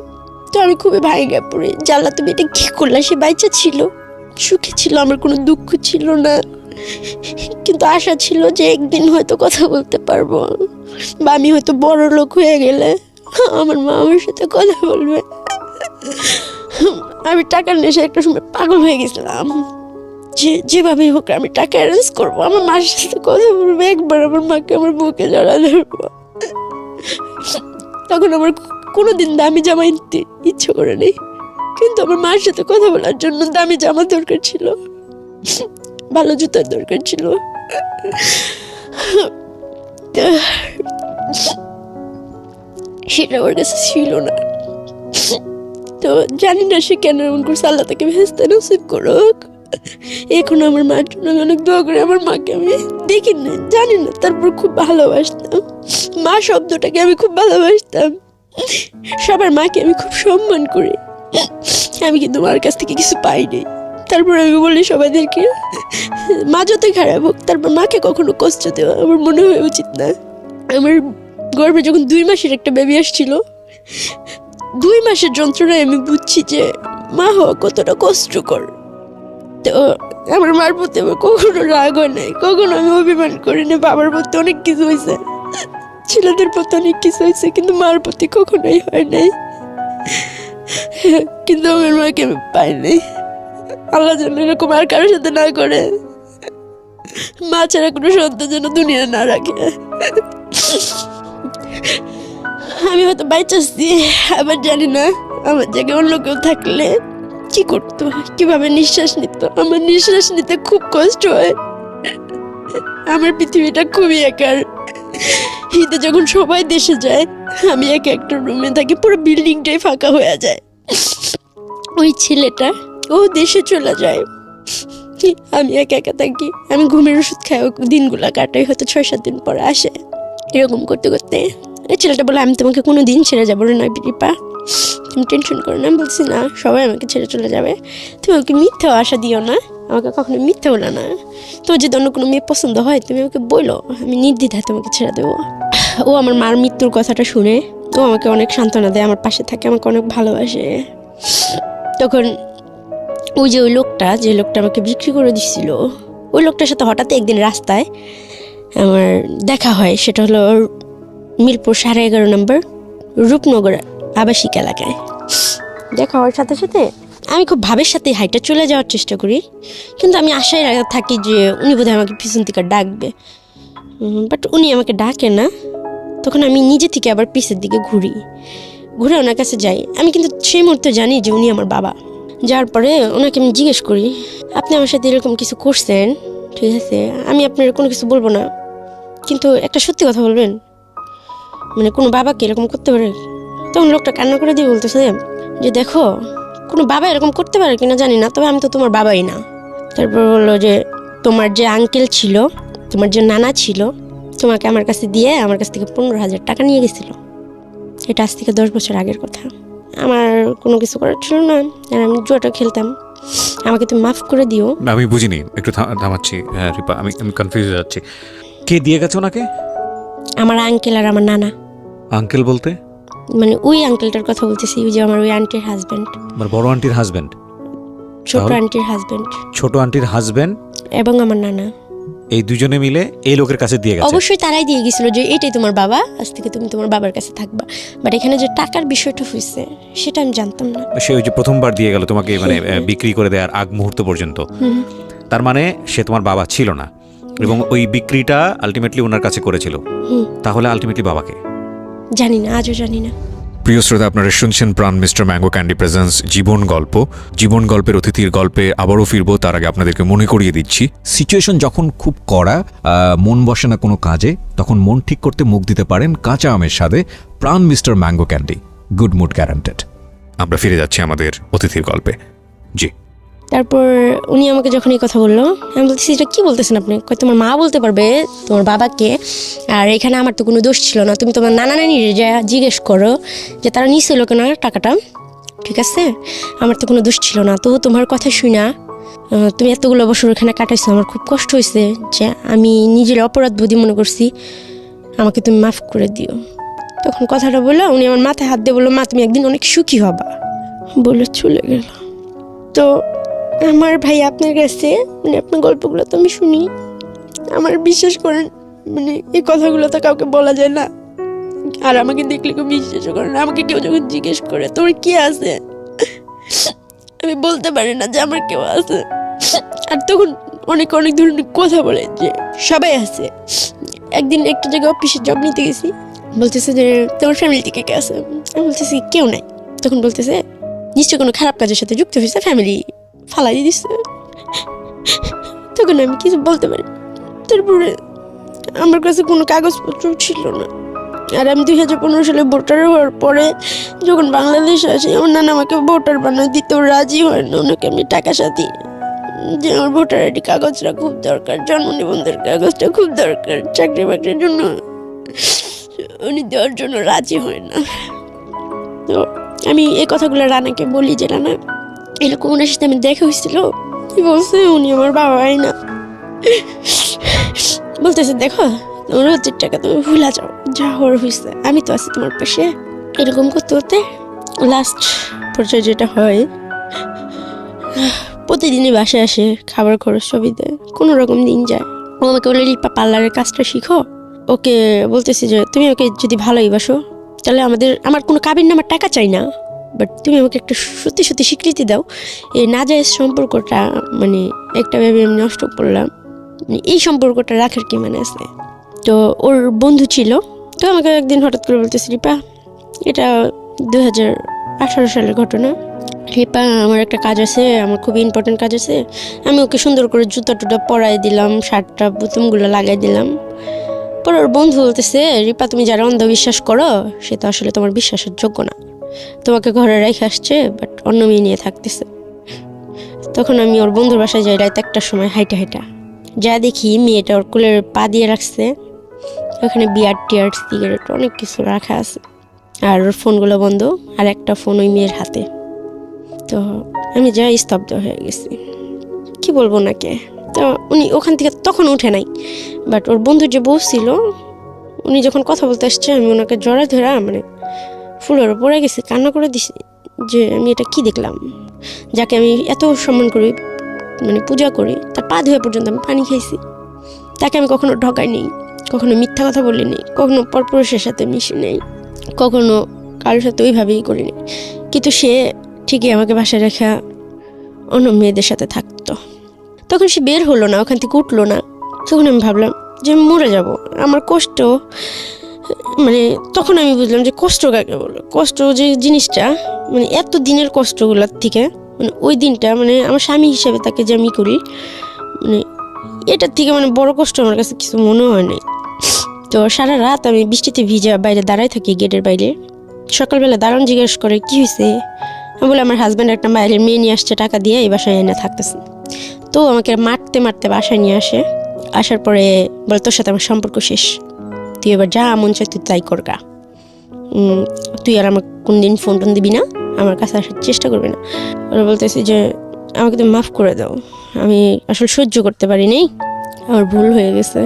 তো আমি খুবই ভাইগা পড়ি, জানলা তুমি এটা কি করলা। সে বাইচা ছিল, সুখে ছিল, আমার কোনো দুঃখ ছিল না, কিন্তু আশা ছিল যে একদিন হয়তো কথা বলতে পারবো, বা আমি হয়তো বড় লোক হয়ে গেলে আমার মা আমার সাথে কথা বলবে। আমি টাকার নেশে একটা সময় পাগল হয়ে গেছিলাম, যেভাবে হোক আমি টাকা অ্যারেঞ্জ করবো, আমার মার সাথে কথা বলবো, একবার আমার মাকে আমার বুকে জড়া ধরবো। তখন আমার কোনোদিন দামি জামা কিনতে ইচ্ছে করে নেই, কিন্তু আমার মার সাথে কথা বলার জন্য দামি জামা দরকার ছিল, ভালো জুতার দরকার ছিল। সেটা ওর কাছে ছিল না। তো জানি না সে কেন এমন করছে, আল্লাহ তাকে ভেস্তে নসিব করুক। এখন আমার মার জন্য আমি অনেক দোয়া করি। আমার মাকে আমি দেখি না, জানি না, তারপর খুব ভালোবাসতাম। মা শব্দটাকে আমি খুব ভালোবাসতাম। সবার মাকে আমি খুব সম্মান করি। আমি কিন্তু মার কাছ থেকে কিছু পাইনি। তারপর আমি বলি সবাইদেরকে, মা যতই খারাপ হোক, তারপর মাকে কখনো কষ্ট দেওয়া আমার মনে হয় উচিত না। আমার গর্ভে যখন 2 মাসের একটা বেবি আসছিল, 2 মাসের যন্ত্রণায় আমি বুঝছি যে মা হওয়া কতটা কষ্টকর। তো আমার মার প্রতি আমার কখনো রাগ হয় নাই, কখনো আমি অভিমান করিনি। বাবার প্রতি অনেক কিছু হয়েছে, ছেলেদের প্রতি অনেক কিছু হয়েছে, কিন্তু মার প্রতি কখনোই হয় নাই। কিন্তু আমার মাকে আমি পাই নাই। আল্লাহ যেন এরকম আর কারোর সাথে না করে, মা ছাড়া কোনো সন্তান যেন দুনিয়া না রাখে। আমি হয়তো বাইচাচ্ছি, আবার জানি না আমার জায়গায় অন্য কেউ থাকলে কি করতো, কিভাবে নিঃশ্বাস নিত। আমার নিঃশ্বাস নিতে খুব কষ্ট হয়। আমার পৃথিবীটা খুবই একার। ঈদে যখন সবাই দেশে যায়, আমি একা একটা রুমে থাকি, পুরো বিল্ডিংটাই ফাঁকা হয়ে যায়। ওই ছেলেটা ও দেশে চলে যায়, আমি একা একা থাকি। আমি ঘুমের ওষুধ খাই, দিনগুলা কাটাই, হয়তো 6-7 দিন পরে আসে। এরকম করতে করতে এই ছেলেটা বলে, আমি তোমাকে কোনো দিন ছেড়ে যাবো না রিপা, তুমি টেনশন করো না। আমি বলছি না, সবাই আমাকে ছেড়ে চলে যাবে, তুমি আমাকে মিথ্যেও আশা দিও না, আমাকে কখনো মিথ্যে বলো না। তোমার যদি অন্য কোনো মেয়ে পছন্দ হয় তুমি আমাকে বলো, আমি নির্দ্বিধায় তোমাকে ছেড়ে দেবো। ও আমার মার মৃত্যুর কথাটা শুনে ও আমাকে অনেক সান্ত্বনা দেয়, আমার পাশে থাকে, আমাকে অনেক ভালোবাসে। তখন ওই যে ওই লোকটা, যে লোকটা আমাকে বিক্রি করে দিচ্ছিল, ওই লোকটার সাথে হঠাৎ একদিন রাস্তায় আমার দেখা হয়। সেটা হলো মিরপুর 11.5 নম্বর রূপনগর আবাসিক এলাকায়। দেখা হওয়ার সাথে সাথে আমি খুব ভাবের সাথে হাইটা চলে যাওয়ার চেষ্টা করি, কিন্তু আমি আশায় থাকি যে উনি বোধহয় আমাকে পিছন থেকে ডাকবে, বাট উনি আমাকে ডাকে না। তখন আমি নিজে থেকে আবার পিছের দিকে ঘুরে ওনার কাছে যাই। আমি কিন্তু সেই মুহূর্তে জানি যে উনি আমার বাবা। যাওয়ার পরে ওনাকে আমি জিজ্ঞেস করি, আপনি আমার সাথে এরকম কিছু করছেন, ঠিক আছে, আমি আপনার কোনো কিছু বলবো না, কিন্তু একটা সত্যি কথা বলবেন, মানে কোনো বাবাকে এরকম করতে পারে? তখন লোকটা কান্না করে দিয়ে বলতেছে যে দেখো, কোনো বাবা এরকম করতে পারে কিনা জানি না, তবে আমি তো তোমার বাবাই না। তারপর বললো যে তোমার যে আঙ্কেল ছিল, তোমার যে নানা ছিল, তোমাকে আমার কাছে দিয়ে আমার কাছ থেকে 15,000 টাকা নিয়ে গেছিল। এটা আজ থেকে 10 বছর আগের কথা। আমার কোনো কিছু করার ছিল না, আর আমি জুয়াটা খেলতাম, আমাকে তুমি মাফ করে দিও। আমি বুঝিনি, একটু থামাচ্ছি। হ্যাঁ রিপা, আমি কনফিউজ হয়ে যাচ্ছি। কে দিয়ে গেছে ওনাকে? আমার আঙ্কেল আর আমার নানা। আঙ্কেল বলতে? মানে ওই আঙ্কেলটার কথা বলতেছি, ওই যে আমার ওই আন্টির হাজবেন্ড, আমার বড় আন্টির হাজবেন্ড, ছোট আন্টির হাজবেন্ড, ছোট আন্টির হাজবেন্ড এবং আমার নানা, এই দুজনে মিলে এই লোকের কাছে দিয়ে গেছে। অবশ্যই তারাই দিয়ে গেছিল যে এটাই তোমার বাবা, আজ থেকে তুমি তোমার বাবার কাছে থাকবা। বাট এখানে যে টাকার বিষয়টা হয়েছে সেটা আমি জানতাম না। সে ওই যে প্রথমবার দিয়ে গেল তোমাকে, মানে বিক্রি করে দেওয়ার আগ মুহূর্ত পর্যন্ত। তার মানে সে তোমার বাবা ছিল না, এবং ওই বিক্রিটা আলটিমেটলি ওনার কাছে করেছিল। তাহলে আলটিমেটলি বাবাকে জানি না, আজও জানি না। প্রিয় শ্রোতা, আপনারা শুনছেন প্রাণ মিস্টার ম্যাঙ্গো ক্যান্ডি প্রেজেন্স জীবন গল্প। জীবন গল্পের অতিথির গল্পে আবারও ফিরবো, তার আগে আপনাদেরকে মনে করিয়ে দিচ্ছি, সিচুয়েশন যখন খুব কড়া, মন বসে না কোনো কাজে, তখন মন ঠিক করতে মুখ দিতে পারেন কাঁচা আমের স্বাদে Pran mister mango candy, good mood guaranteed. আমরা ফিরে যাচ্ছি আমাদের অতিথির গল্পে। জি। তারপর উনি আমাকে যখন এই কথা বললো, আমি বলতেছি এটা কি বলতেছেন আপনি? তোমার মা বলতে পারবে তোমার বাবাকে, আর এখানে আমার তো কোনো দোষ ছিল না। তুমি তোমার নানা নানির যা জিজ্ঞেস করো যে তারা নিছিল কেন টাকাটা, ঠিক আছে? আমার তো কোনো দোষ ছিল না। তো তোমার কথা শুই না, তুমি এতগুলো বছর এখানে কাটাইছো, আমার খুব কষ্ট হয়েছে যে আমি নিজের অপরাধ বোধই মনে করছি আমাকে তুমি মাফ করে দিও। তখন কথাটা বললো, উনি আমার মাথায় হাত দিয়ে বললো, মা তুমি একদিন অনেক সুখী হবা, বলে চলে গেল। তো আমার ভাই আপনার কাছে মানে আপনার গল্পগুলো তো আমি শুনি, আমার বিশ্বাস করেন মানে এই কথাগুলো তো কাউকে বলা যায় না, আর আমাকে দেখলে কেউ বিশ্বাস করে না। আমাকে কেউ যখন জিজ্ঞেস করে তোমার কি আছে, আমি বলতে পারি না যে আমার কেউ আছে। আর তখন অনেক অনেক ধরনের কথা বলে যে সবাই আছে। একদিন একটা জায়গায় অফিসে জব নিতে গেছি, বলতেছে যে তোমার ফ্যামিলি থেকে কে আছে, আমি বলতেছি কেউ নাই। তখন বলতেছে নিশ্চয় কোনো খারাপ কাজের সাথে যুক্ত হয়েছে, ফ্যামিলি ফালাই দিচ্ছে। তখন আমি কিছু বলতে পারি। তারপরে আমার কাছে কোনো কাগজপত্র ছিল না, আর আমি 2015 সালে ভোটার হওয়ার পরে যখন বাংলাদেশে আসি, আমার নানা আমাকে ভোটার বানায় দিতেও রাজি হয় না। ওনাকে আমি টাকা সাথী যে আমার ভোটার আইডি কাগজটা খুব দরকার, জন্ম নিবন্ধনের কাগজটা খুব দরকার, চাকরি বাকরির জন্য উনি দেওয়ার জন্য রাজি হয় না। তো আমি এই কথাগুলো রানাকে বলি যে রানা এরকম ওনার সাথে আমি দেখা হয়েছিল, কি বলছে উনি আমার বাবাই না। বলতেছে দেখো তোমার রোজের টাকা তুমি ভুলা যাও, যা হওয়ার হয়েছে, আমি তো আছি তোমার পাশে। এরকম করতে করতে লাস্ট পর্যায়ে যেটা হয়, প্রতিদিনই বাসায় আসে, খাবার খরচ সবই দেয়, কোনো রকম দিন যায়। ও আমাকে বলে রিপা পার্লারের কাজটা শিখো। ওকে বলতেছি যে তুমি ওকে যদি ভালোই বাসো তাহলে আমার কোনো কাবির নামার টাকা চাই না, বাট তুমি আমাকে একটা সত্যি সত্যি স্বীকৃতি দাও। এই নাজায়েজ সম্পর্কটা মানে একটা ভেবে আমি নষ্ট করলাম, মানে এই সম্পর্কটা রাখার কি মানে আছে। তো ওর বন্ধু ছিল, তো আমাকে একদিন হঠাৎ করে বলতেছে রিপা, এটা 2018 সালের ঘটনা, রিপা আমার একটা কাজ আছে, আমার খুব ইম্পর্টেন্ট কাজ আছে। আমি ওকে সুন্দর করে জুতা টুটা পরাই দিলাম, শার্টটা বোতামগুলো লাগাই দিলাম। পরে ওর বন্ধু বলতেছে রিপা তুমি যারা অন্ধবিশ্বাস করো সে তো আসলে তোমার বিশ্বাসের যোগ্য না, তোমাকে ঘরে রেখে আসছে বাট অন্য মেয়ে নিয়ে থাকতেছে। তখন আমি ওর বন্ধুর বাসায় যাই রাত 1টার সময়, হাইটা যা দেখি মেয়েটা ওর কোলের পা দিয়ে রাখছে, ওখানে বিয়ার টিয়ার সিগারেট অনেক কিছু রাখা আছে, আর ওর ফোনগুলো বন্ধ, আর একটা ফোন ওই মেয়ের হাতে। তো আমি যা স্তব্ধ হয়ে গেছি, কি বলবো নাকি। তো উনি ওখান থেকে তখন উঠে নাই, বাট ওর বন্ধু যে বসছিল উনি যখন কথা বলতে আসছে, আমি ওনাকে জড়া ধরা মানে ফুলের পড়ে গেছি, কান্না করে দিছি যে আমি এটা কি দেখলাম, যাকে আমি এত সম্মান করি মানে পূজা করি, তার পা ধোয়া পর্যন্ত আমি পানি খাইছি, তাকে আমি কখনো ঠকাই নেই, কখনো মিথ্যা কথা বলি নেই, কখনো পরপুরুষের সাথে মিশি নেই, কখনো কারোর সাথে ওইভাবেই করিনি। কিন্তু সে ঠিকই আমাকে বাসায় রেখা অন্য মেয়েদের সাথে থাকতো। তখন সে বের হলো না, ওখান থেকে উঠলো না। তখন আমি ভাবলাম যে আমি মরে যাব, আমার কষ্ট মানে তখন আমি বুঝলাম যে কষ্ট কাকে বলো। কষ্ট যে জিনিসটা মানে এত দিনের কষ্টগুলোর থেকে মানে ওই দিনটা মানে আমার স্বামী হিসেবে তাকে যে আমি করি মানে এটার থেকে মানে বড় কষ্ট আমার কাছে কিছু মনে হয় নাই। তো সারা রাত আমি বৃষ্টিতে ভিজা বাইরে দাঁড়াই থাকি গেটের বাইরে। সকালবেলা দাঁড়ান জিজ্ঞেস করে কি হয়েছে, আমি বলে আমার হাজব্যান্ড একটা বাইরের মেয়ে নিয়ে আসছে টাকা দিয়ে, এই বাসায় এনে থাকতেছে। তো আমাকে মারতে মারতে বাসায় নিয়ে আসে, আসার পরে বলে তোর সাথে আমার সম্পর্ক শেষ, তুই এবার যা মন চাই তুই তাই করগা, তুই আর আমার কোনদিন ফোন টোন দিবি না, আমার কাছে আসার চেষ্টা করবি না। ওরা বলতেছি যে আমাকে তুমি মাফ করে দাও, আমি আসলে সহ্য করতে পারি নাই, আমার ভুল হয়ে গেছে।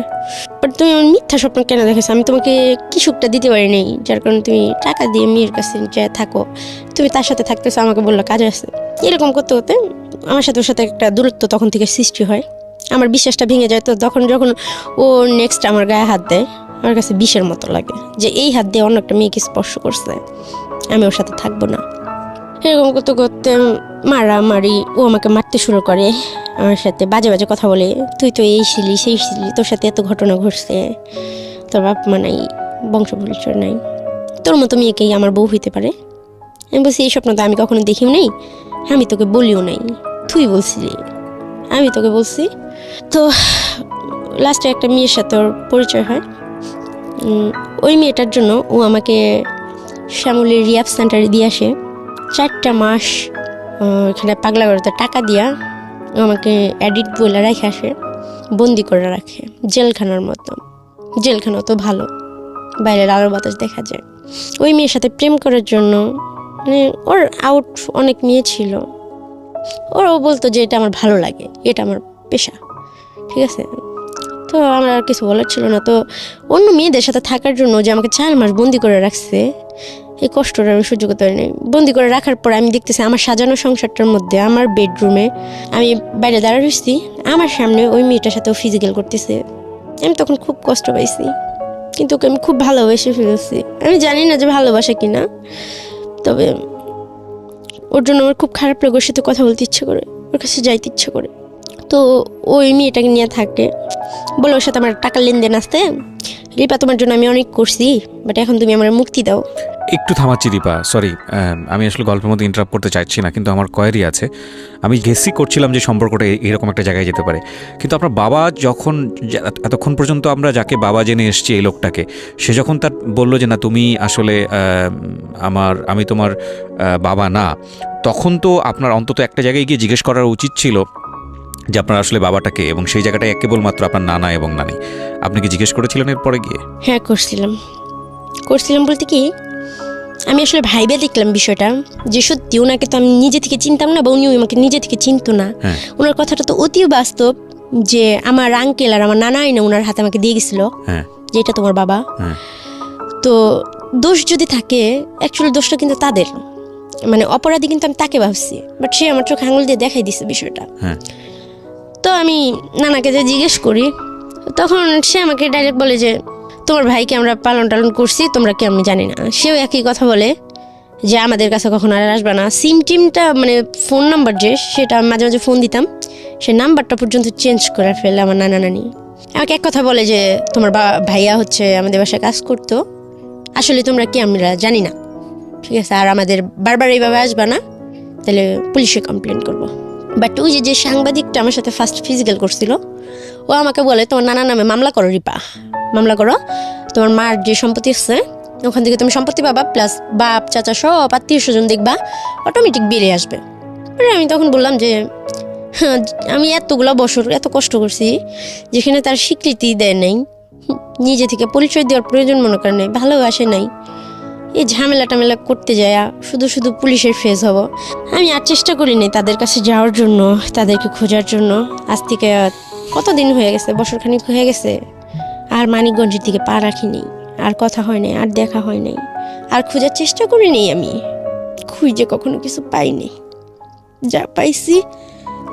বাট তুমি আমার মিথ্যা স্বপ্ন কেন দেখেছো, আমি তোমাকে কি সুখটা দিতে পারি নাই, যার কারণে তুমি টাকা দিয়ে মেয়ের কাছে যে থাকো, তুমি তার সাথে থাকতেছো, আমাকে বললো কাজে আছে। এরকম করতে করতে আমার সাথে ওর সাথে একটা দূরত্ব তখন থেকে সৃষ্টি হয়, আমার বিশ্বাসটা ভেঙে যায়। তো তখন যখন ও নেক্সট আমার গায়ে হাত দেয়, আমার কাছে বিষের মতো লাগে যে এই হাত দিয়ে অন্য একটা মেয়েকে স্পর্শ করছে, আমি ওর সাথে থাকবো না। এরকম করতে করতে মারামারি, ও আমাকে মারতে শুরু করে, আমার সাথে বাজে বাজে কথা বলে, তুই তো এই ছিলি সেই ছিলি, তোর সাথে এত ঘটনা ঘটছে, তোর বাপ মা নাই, বংশ পরিচয় নাই, তোর মতো মেয়েকেই আমার বউ হইতে পারে। আমি বলছি এই স্বপ্ন তো আমি কখনো দেখিও নেই, আমি তোকে বলিও নাই, তুই বলছিলি, আমি তোকে বলছি। তো লাস্টে একটা মেয়ের সাথে ওর পরিচয় হয়, ওই মেয়েটার জন্য ও আমাকে শ্যামলের রিহ্যাব সেন্টারে দিয়ে আসে। 4টা মাস এখানে পাগলা করতে টাকা দিয়া আমাকে অ্যাডিক্ট বলে রেখে আসে, বন্দি করে রাখে জেলখানার মতো। জেলখানা তো ভালো, বাইরের আলো বাতাস দেখা যায়। ওই মেয়ের সাথে প্রেম করার জন্য মানে ওর আউট অনেক মেয়ে ছিল, ওরাও বলতো যে এটা আমার ভালো লাগে, এটা আমার পেশা, ঠিক আছে। তো আমার আর কিছু বলার ছিল না। তো অন্য মেয়েদের সাথে থাকার জন্য যে আমাকে 4 মাস বন্দি করে রাখছে, এই কষ্টটা আমি সহ্য করতে পারিনি। বন্দি করে রাখার পর আমি দেখতেছি আমার সাজানো সংসারটার মধ্যে আমার বেডরুমে আমি বাইরে দাঁড়া রয়েছি, আমার সামনে ওই মেয়েটার সাথে ফিজিক্যাল করতেছে। আমি তখন খুব কষ্ট পাইছি, কিন্তু ওকে আমি খুব ভালোবেসে ফেলছি। আমি জানি না যে ভালোবাসা কিনা, তবে ওর জন্য আমার খুব খারাপ লাগে, ওর সাথে কথা বলতে ইচ্ছে করে, ওর কাছে যাইতে ইচ্ছে করে। তো ওই মেয়েটাকে নিয়ে থাকে, বলে ওর সাথে আমার টাকার লেনদেন আসতে, রিপা তোমার জন্য আমি অনেক করছি, বাট এখন তুমি আমার মুক্তি দাও। একটু থামাচ্ছি রিপা, সরি, আমি আসলে গল্পের মধ্যে ইন্টারাপ্ট করতে চাইছি না, কিন্তু আমার কোয়ারি আছে। আমি গেসই করছিলাম যে সম্পর্কটা এরকম একটা জায়গায় যেতে পারে, কিন্তু আপনার বাবা যখন এতক্ষণ পর্যন্ত আমরা যাকে বাবা জেনে এসেছি এই লোকটাকে, সে যখন তার বললো যে না তুমি আসলে আমি তোমার বাবা না, তখন তো আপনার অন্তত একটা জায়গায় গিয়ে জিজ্ঞেস করার উচিত ছিল যে আপনার আসলে বাবাটাকে, এবং সেই জায়গাটায় কেবলমাত্র আপনার নানা এবং নানি। আপনি কি জিজ্ঞেস করেছিলেন এরপরে গিয়ে? হ্যাঁ করছিলাম বলতে কি, আমি আসলে ভাইবে দেখলাম বিষয়টা যে সত্যি ওনাকে তো আমি নিজে থেকে চিনতাম না, বা উনিও আমাকে নিজে থেকে চিনতো না। ওনার কথাটা তো অতি বাস্তব, যে আমার আঙ্কেল আর আমার নানাই না ওনার হাতে আমাকে দিয়ে গেছিল যে এটা তোমার বাবা। তো দোষ যদি থাকে, অ্যাকচুয়ালি দোষটা কিন্তু তাদের, মানে অপরাধী কিন্তু আমি তাকে ভাবছি, বাট সে আমার চোখে আঙুল দিয়ে দেখাই দিছে বিষয়টা। তো আমি নানাকে যে জিজ্ঞেস করি, তখন সে আমাকে ডাইরেক্ট বলে যে তোমার ভাইকে আমরা পালন টালন করছি, তোমরা কি আমি জানি না। সেও একই কথা বলে যে আমাদের কাছে কখনো আর আসবে না। সিম টিমটা মানে ফোন নাম্বার যে, সেটা মাঝে মাঝে ফোন দিতাম, সে নাম্বারটা পর্যন্ত চেঞ্জ করে ফেলে আমার নানা নানি। আমাকে এক কথা বলে যে তোমার ভাইয়া হচ্ছে আমাদের বাসায় কাজ করতো, আসলে তোমরা কি আমরা জানি না, ঠিক আছে, আর আমাদের বারবার এইভাবে আসবে না, তাহলে পুলিশে কমপ্লেন করবো। বাট ওই যে সাংবাদিকটা আমার সাথে ফার্স্ট ফিজিক্যাল করছিল, ও আমাকে বলে তোমার নানার নামে মামলা করো রিপা, মামলা করো, তোমার মার যে সম্পত্তি আছে ওখান থেকে তুমি সম্পত্তি পাবা, প্লাস বাপ চাচা সব আত্মীয় স্বজন দেখবা, অটোমেটিক বেরিয়ে আসবে। আমি তখন বললাম যে আমি এতগুলো বছর এত কষ্ট করছি, যেখানে তার স্বীকৃতি দেয় নাই, নিজে থেকে পরিচয় দেওয়ার প্রয়োজন মনে করে নাই, ভালোবাসে নাই, এই ঝামেলা টামেলা করতে যায় শুধু শুধু পুলিশের ফেস হব। আমি আর চেষ্টা করিনি তাদের কাছে যাওয়ার জন্য, তাদেরকে খোঁজার জন্য। আজ থেকে কতদিন হয়ে গেছে, বছরখানিক হয়ে গেছে, আর মানিকগঞ্জের দিকে পা রাখিনি, আর কথা হয় নাই, আর দেখা হয় নাই, আর খোঁজার চেষ্টা করিনি। আমি খুঁজে কখনো কিছু পাইনি, যা পাইছি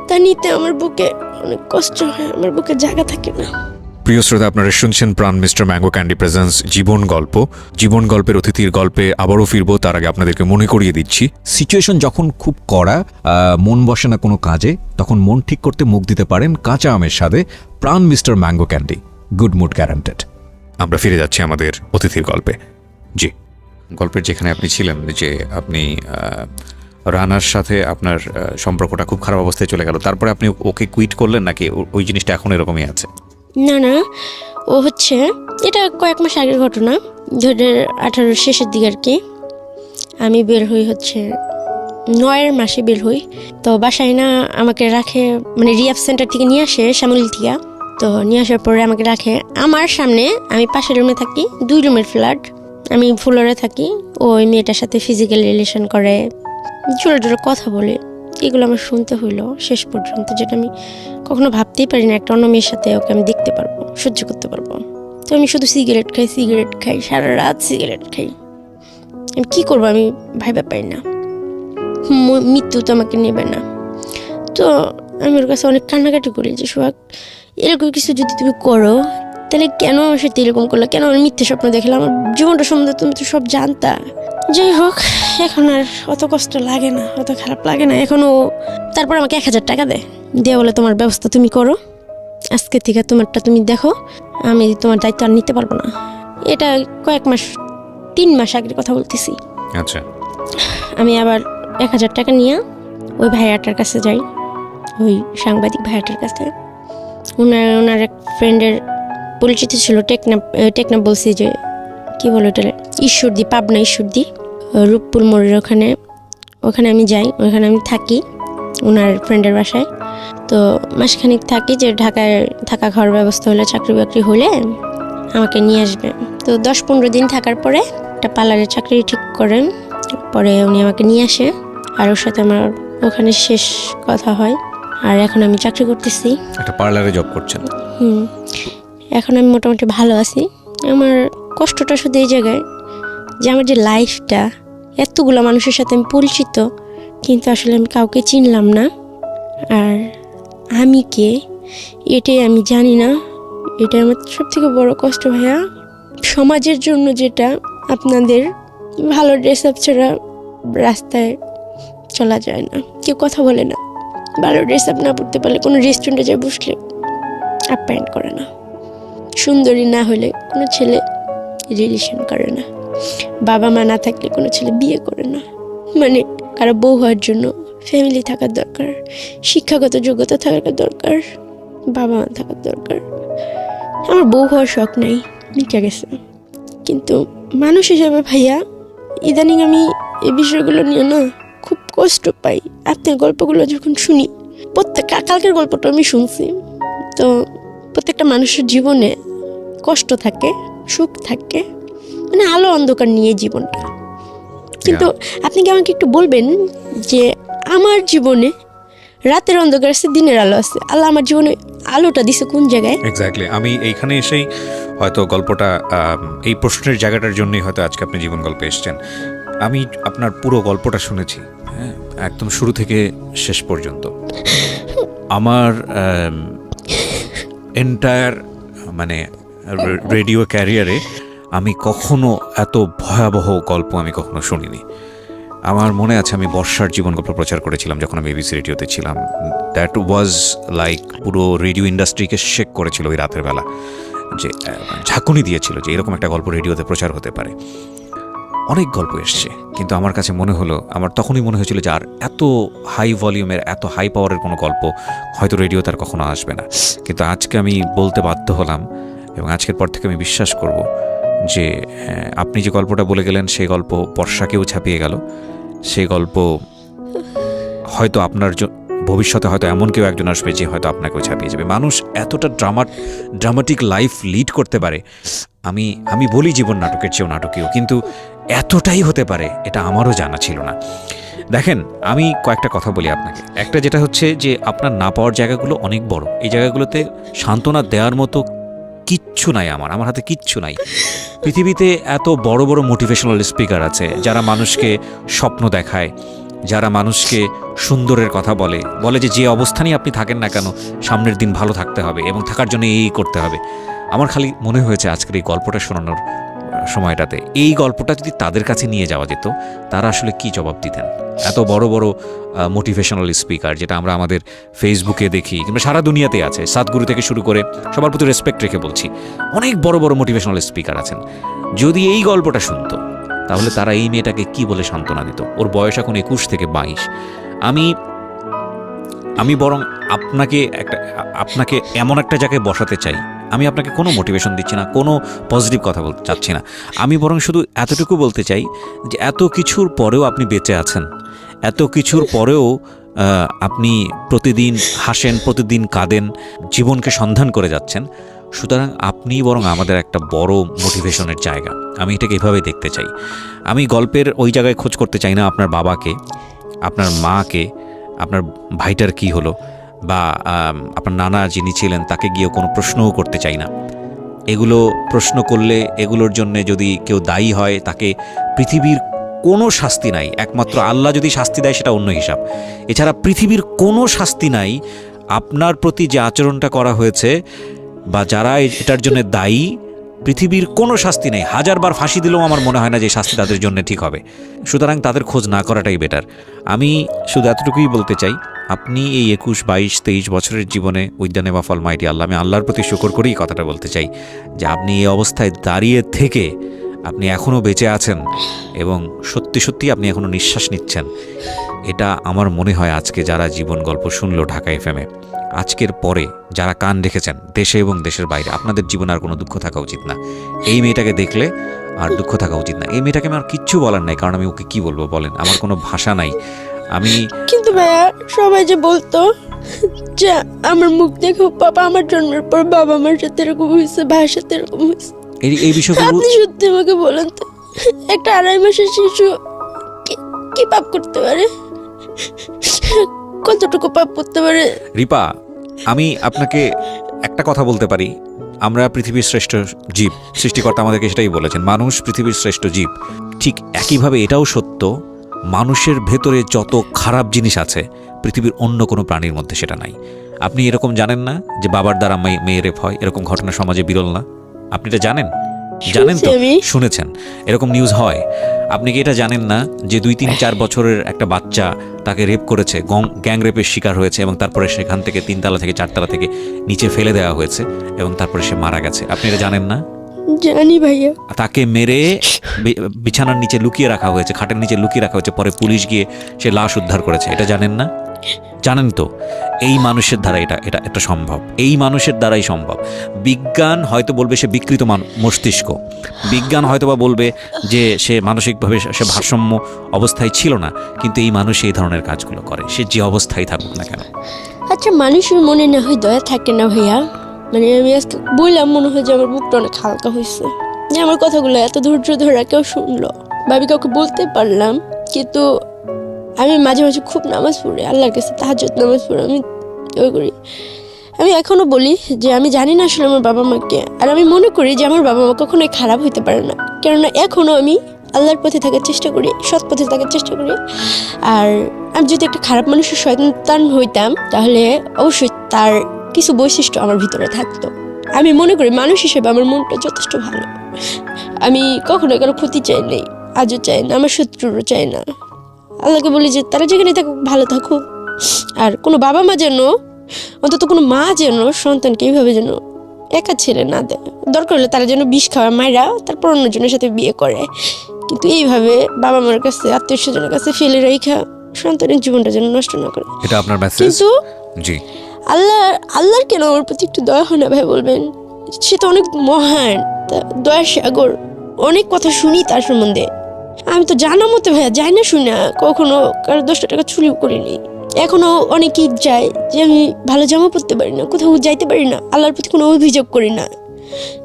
তা নিতে আমার বুকে অনেক কষ্ট হয়, আমার বুকে জায়গা থাকে না। প্রিয় শ্রোতা, আপনারা শুনছেন প্রাণ মিস্টার ম্যাঙ্গো ক্যান্ডি প্রেজেন্স জীবন গল্প। জীবন গল্পের অতিথির গল্পে আবারও ফিরবো, তার আগে আপনাদেরকে মনে করিয়ে দিচ্ছি, সিচুয়েশন যখন খুব কড়া, মন বসে না কোনো কাজে, তখন মন ঠিক করতে মুখ দিতে পারেন কাঁচা আমের স্বাদে Pran mister mango candy, good mood guaranteed. আমরা ফিরে যাচ্ছি আমাদের অতিথির গল্পে। জি, গল্পের যেখানে আপনি ছিলেন, যে আপনি রানার সাথে আপনার সম্পর্কটা খুব খারাপ অবস্থায় চলে গেল, তারপরে আপনি ওকে কুইট করলেন, নাকি ওই জিনিসটা এখন এরকমই আছে? না না, ও হচ্ছে এটা কয়েক মাস আগের ঘটনা, 2018 শেষের দিকে আর কি। আমি বের হই হচ্ছে 9 মাসে বের হই। তো বাসায় না আমাকে রাখে, মানে রিহ্যাব সেন্টার থেকে নিয়ে আসে, শ্যামলী থেকে। তো নিয়ে আসার পরে আমাকে রাখে আমার সামনে, আমি পাশের রুমে থাকি, 2 রুমের ফ্ল্যাট, আমি ফ্লোরে থাকি। ওই মেয়েটার সাথে ফিজিক্যাল রিলেশন করে, জোরে জোরে কথা বলে, এগুলো আমার শুনতে হইলো শেষ পর্যন্ত, যেটা আমি কখনো ভাবতেই পারি না একটা অন্য মেয়ের সাথে ওকে আমি দেখতে পারবো, সহ্য করতে পারবো। তো আমি শুধু সিগারেট খাই, সারা রাত সিগারেট খাই। আমি কী করবো, আমি ভাইবা পাই না, মৃত্যু তো আমাকে নেবে না। তো আমি ওর কাছে অনেক কান্নাকাটি করি যে সোহাগ, এরকম কিছু যদি তুমি করো, তাহলে কেন আমার সাথে এরকম করলো, কেন আমার মিথ্যে স্বপ্ন দেখলাম, আমার জীবনটা সম্বন্ধে তুমি তো সব জানতা। যাই হোক, এখন আর অত কষ্ট লাগে না, অত খারাপ লাগে না এখনও। তারপর আমাকে 1000 টাকা দেয়, বলে তোমার ব্যবস্থা তুমি করো, আজকে থেকে তোমারটা তুমি দেখো, আমি তোমার দায়িত্ব আর নিতে পারবো না। এটা কয়েক মাস, 3 মাস আগের কথা বলতেছি। আচ্ছা, আমি আবার 1000 টাকা নিয়ে ওই ভাইয়াটার কাছে যাই, ওই সাংবাদিক ভাইয়াটার কাছে। ওনার এক ফ্রেন্ডের পরিচিত ছিল, টেকনাপ বলছি যে কি বলো এটা, ঈশ্বরদী, পাবনা ঈশ্বরদী, রূপপুর মোড়ের ওখানে আমি যাই, ওখানে আমি থাকি ওনার ফ্রেন্ডের বাসায়। তো মাসখানিক থাকি, যে ঢাকায় থাকা খাওয়ার ব্যবস্থা হলে, চাকরি বাকরি হলে আমাকে নিয়ে আসবে। তো 10-15 দিন থাকার পরে একটা পার্লারের চাকরি ঠিক করেন, পরে উনি আমাকে নিয়ে আসে, আর ওর সাথে আমার ওখানে শেষ কথা হয়। আর এখন আমি চাকরি করতেছি, একটা পার্লারে জব করছেন। এখন আমি মোটামুটি ভালো আছি। আমার কষ্টটা শুধু এই জায়গায় যে আমার যে লাইফটা, এতগুলো মানুষের সাথে আমি পরিচিত, কিন্তু আসলে আমি কাউকে চিনলাম না। আর আমি কে এটাই আমি জানি না। এটা আমার সবথেকে বড় কষ্ট ভাইয়া। সমাজের জন্য যেটা আপনাদের ভালো ড্রেস আপ ছাড়া রাস্তায় চলা যায় না, কেউ কথা বলে না। ভালো ড্রেস আপ না পড়তে পারলে কোনো রেস্টুরেন্টে যায় বসলে আপ্যায়ন করে না। সুন্দরী না হলে কোনো ছেলে রিলেশন করে না। বাবা মা না থাকলে কোনো ছেলে বিয়ে করে না। মানে কারো বউ হওয়ার জন্য ফ্যামিলি থাকার দরকার, শিক্ষাগত যোগ্যতা থাকার দরকার, বাবা মা থাকার দরকার। আমার বউ হওয়ার শখ নাই, মিটে গেছে। কিন্তু মানুষ হিসেবে ভাইয়া ইদানিং আমি এই বিষয়গুলো নিয়ে না খুব কষ্ট পাই। আপনার গল্পগুলো যখন শুনি, কালকের গল্পটা আমি শুনছি, তো প্রত্যেকটা মানুষের জীবনে কষ্ট থাকে, সুখ থাকে, মানে আলো অন্ধকার নিয়ে জীবনটা। কিন্তু আপনি কি আমাকে একটু বলবেন যে আমার জীবনে রাতের অন্ধকার আছে, দিনের আলো আছে, আল্লাহ আমার জীবনে আলোটা দিছে কোন জায়গায়? এক্স্যাক্টলি। আমি এইখানে এসেই হয়তো গল্পটা এই প্রশ্নের জায়গাটার জন্যই হয়তো আজকে আপনি জীবন গল্পে এসেছেন। আমি আপনার পুরো গল্পটা শুনেছি, হ্যাঁ, একদম শুরু থেকে শেষ পর্যন্ত। আমার এন্টায়ার মানে রেডিও ক্যারিয়ারে আমি কখনো এত ভয়াবহ গল্প আমি কখনো শুনিনি। আমার মনে আছে আমি বর্ষার জীবন গল্প প্রচার করেছিলাম যখন আমি এবিসি রেডিওতে ছিলাম। দ্যাট ওয়াজ লাইক পুরো রেডিও ইন্ডাস্ট্রিকে শেক করেছিল ওই রাতের বেলা, যে ঝাঁকুনি দিয়েছিল যে এরকম একটা গল্প রেডিওতে প্রচার হতে পারে। অনেক গল্প এসছে, কিন্তু আমার কাছে মনে হলো, আমার তখনই মনে হয়েছিল যে আর এত হাই ভলিউমের, এত হাই পাওয়ারের কোনো গল্প হয়তো রেডিওতে আর কখনো আসবে না। কিন্তু আজকে আমি বলতে বাধ্য হলাম, এবং আজকের পর থেকে আমি বিশ্বাস করব যে আপনি যে গল্পটা বলে গেলেন সেই গল্প বর্ষাকেও ছাপিয়ে গেল। সেই গল্প হয়তো আপনার ভবিষ্যতে হয়তো এমন কেউ একজন আসবে যে হয়তো আপনাকেও ছাপিয়ে যাবে। মানুষ এতটা ড্রামাটিক লাইফ লিড করতে পারে, আমি বলি জীবন নাটকের চেয়েও নাটকীয়, কিন্তু এতটাই হতে পারে এটা আমারও জানা ছিল না। দেখেন, আমি কয়েকটা কথা বলি আপনাকে। একটা যেটা হচ্ছে যে আপনার না পাওয়ার জায়গাগুলো অনেক বড়। এই জায়গাগুলোতে সান্ত্বনা দেওয়ার মতো কিচ্ছু নাই, আমার হাতে কিচ্ছু নাই। পৃথিবীতে এত বড় বড় মোটিভেশনাল স্পিকার আছে যারা মানুষকে স্বপ্ন দেখায়, যারা মানুষকে সুন্দরের কথা বলে যে অবস্থানেই আপনি থাকেন না কেন সামনের দিন ভালো থাকতে হবে এবং থাকার জন্য এই করতে হবে। আমার খালি মনে হয়েছে আজকের এই গল্পটা শোনানোর সময়টাতে এই গল্পটা যদি তাদের কাছে নিয়ে যাওয়া যেত, তারা আসলে কি জবাব দিতেন। এত বড় বড় মোটিভেশনাল স্পিকার যেটা আমরা আমাদের ফেসবুকে দেখি কিংবা সারা দুনিয়াতে আছে, সাতগুরু থেকে শুরু করে, সবার প্রতি রেসপেক্ট রেখে বলছি, অনেক বড় বড় মোটিভেশনাল স্পিকার আছেন। যদি এই গল্পটা শুনতো তাহলে তারা এই মেয়েটাকে কি বলে সান্ত্বনা দিত। ওর বয়স এখন 21 থেকে 22। আমি বরং আপনাকে এমন একটা জায়গায় বসাতে চাই। আমি আপনাকে কোনো মোটিভেশন দিচ্ছি না, কোনো পজিটিভ কথা বলতে চাচ্ছি না। আমি বরং শুধু এতটুকু বলতে চাই যে এত কিছুর পরেও আপনি বেঁচে আছেন, এত কিছুর পরেও আপনি প্রতিদিন হাসেন, প্রতিদিন কাঁদেন, জীবনকে সন্ধান করে যাচ্ছেন। সুতরাং আপনি বরং আমাদের একটা বড় মোটিভেশনের জায়গা। আমি এটাকে এভাবে দেখতে চাই। আমি গল্পের ওই জায়গায় খোঁজ করতে চাই না আপনার বাবাকে, আপনার মাকে, আপনার ভাইটার কি হলো, বা আপনার নানা যিনি ছিলেন তাকে গিয়েও কোনো প্রশ্নও করতে চাই না। এগুলো প্রশ্ন করলে এগুলোর জন্য যদি কেউ দায়ী হয়, তাকে পৃথিবীর কোনো শাস্তি নাই, একমাত্র আল্লাহ যদি শাস্তি দেয় সেটা অন্য হিসাব। এছাড়া পৃথিবীর কোনো শাস্তি নাই। আপনার প্রতি যে আচরণটা করা হয়েছে বা যারা এটার জন্য দায়ী, পৃথিবীর কোনো শাস্তি নেই। 1000 বার ফাঁসি দিলেও আমার মনে হয় না যে শাস্তি তাদের জন্য ঠিক হবে। সুতরাং তাদের খোঁজ না করাটাই বেটার। আমি শুধু এতটুকুই বলতে চাই, আপনি এই 21, 22, 23 বছরের জীবনে with the name of Almighty Allah, আমি আল্লাহর প্রতি শুকর করেই কথাটা বলতে চাই যে আপনি এই অবস্থায় দাঁড়িয়ে থেকে আপনি এখনও বেঁচে আছেন এবং সত্যি সত্যি আপনি এখনও নিঃশ্বাস নিচ্ছেন। এটা আমার মনে হয় আজকে যারা জীবন গল্প শুনলো ঢাকা এফএমে, আজকের পরে যারা কান রেখেছেন দেশে এবং দেশের বাইরে, আপনাদের জীবনে আর কোনো দুঃখ থাকা উচিত না। এই মেয়েটাকে দেখলে আর দুঃখ থাকা উচিত না। এই মেয়েটাকে আমার কিচ্ছু বলার নাই, কারণ আমি ওকে কি বলবো বলেন, আমার কোনো ভাষা নাই। কিন্তু ভাইয়া সবাই যে বলতো যে আমার মুখ দেখে বাবা আমার জন্মের পর বাবা আমার সাথে এরকম হয়েছে, ভাইয়ের সাথে এরকম হয়েছে, এই বিষয়গুলো আপনি সত্যি আমাকে বলেন তো, একটা 2.5 মাসের শিশু কি পাপ করতে পারে? কতটুকু পাপ করতে পারে? রিপা, আমি আপনাকে একটা কথা বলতে পারি, আমরা পৃথিবীর শ্রেষ্ঠ জীব, সৃষ্টিকর্তা আমাদেরকে সেটাই বলেছেন, মানুষ পৃথিবীর শ্রেষ্ঠ জীব। ঠিক একইভাবে এটাও সত্য, মানুষের ভেতরে যত খারাপ জিনিস আছে পৃথিবীর অন্য কোনো প্রাণীর মধ্যে সেটা নাই। আপনি এরকম জানেন না যে বাবার দ্বারা মেয়ে রেপ হয়? এরকম ঘটনা সমাজে বিরল না? আপনি এটা জানেন? জানেন তো, শুনেছেন, এরকম নিউজ হয়। আপনি কি এটা জানেন না যে 2, 3, 4 বছরের একটা বাচ্চা তাকে রেপ করেছে, গ্যাং রেপের শিকার হয়েছে, এবং তারপরে সেখান থেকে 3 তলা থেকে 4 তলা থেকে নিচে ফেলে দেওয়া হয়েছে, এবং তারপরে সে মারা গেছে? আপনি এটা জানেন না? জানি ভাইয়া। তাকে মেরে বিছানার নিচে লুকিয়ে রাখা হয়েছে, খাটের নিচে লুকিয়ে রাখা হয়েছে, পরে পুলিশ গিয়ে সে লাশ উদ্ধার করেছে। এটা জানেন না? জানেন তো। এই মানুষের দ্বারা এটা সম্ভব, এই মানুষের দ্বারাই সম্ভব। বিজ্ঞান হয়তো বলবে সে বিকৃত মস্তিষ্ক, বিজ্ঞান হয়তো বা বলবে যে সে মানসিকভাবে সে ভারসাম্য অবস্থায় ছিল না, কিন্তু এই মানুষ এই ধরনের কাজগুলো করে, সে যে অবস্থায় থাকুক না কেন। আচ্ছা, মানুষের মনে না হয় দয়া থাকে না ভাইয়া? মানে আমি আজকে বললাম, মনে হয় যে আমার বুকটা অনেক হালকা হয়েছে, যে আমার কথাগুলো এত ধৈর্য ধরে কেউ শুনলো। ভাবি কাউকে বলতে পারলাম, কিন্তু আমি মাঝে মাঝে খুব নামাজ পড়ি, আল্লাহর কাছে তাহাজ্জুদ নামাজ পড়ি, আমি ওই করি। আমি এখনো বলি যে আমি জানি না আসলে আমার বাবা মাকে, আর আমি মনে করি যে আমার বাবা মা কখনোই খারাপ হইতে পারে না, কেননা এখনো আমি আল্লাহর পথে থাকার চেষ্টা করি, সৎ পথে থাকার চেষ্টা করি। আর আমি যদি একটা খারাপ মানুষের সন্তান হইতাম, তাহলে অবশ্যই তার কিছু বৈশিষ্ট্য আমার ভিতরে থাকতো। আমি মনে করি মানুষ হিসেবে আমার মনটা যথেষ্ট ভালো। আমি কখনো কারো ক্ষতি চাই নাই, আজও চাই না, আমার শত্রুরও চাই না। আল্লাহকে বলি যে তারা যেখানে থাকুক ভালো থাকুক, আর কোনো বাবা মা যেন, অন্তত কোনো মা যেন সন্তানকে এইভাবে যেন একা ছেড়ে না দেয়। দরকার হলে তারা যেন বিষ খাওয়া মায়েরা তারপর অন্যজনের সাথে বিয়ে করে, কিন্তু এইভাবে বাবা মার কাছে, আত্মীয় স্বজনের কাছে ফেলে রেখা সন্তানের জীবনটা যেন নষ্ট না করে। এটা আপনার মেসেজ। কিন্তু জি, আল্লাহর কেন ওর প্রতি একটু দয়া হয় না ভাই বলবেন? সে তো অনেক মহান, দয়ার সাগর, অনেক কথা শুনি তার সম্বন্ধে। আমি তো জানা মতো ভাইয়া যাই না, শুনি না কখনো কারো 10 টাকা চুরিও করিনি। এখনো অনেক ঈদ যায় যে আমি ভালো জামা পরতে পারি না, কোথাও যাইতে পারি না, আল্লাহর প্রতি কোনো অভিযোগ করি না,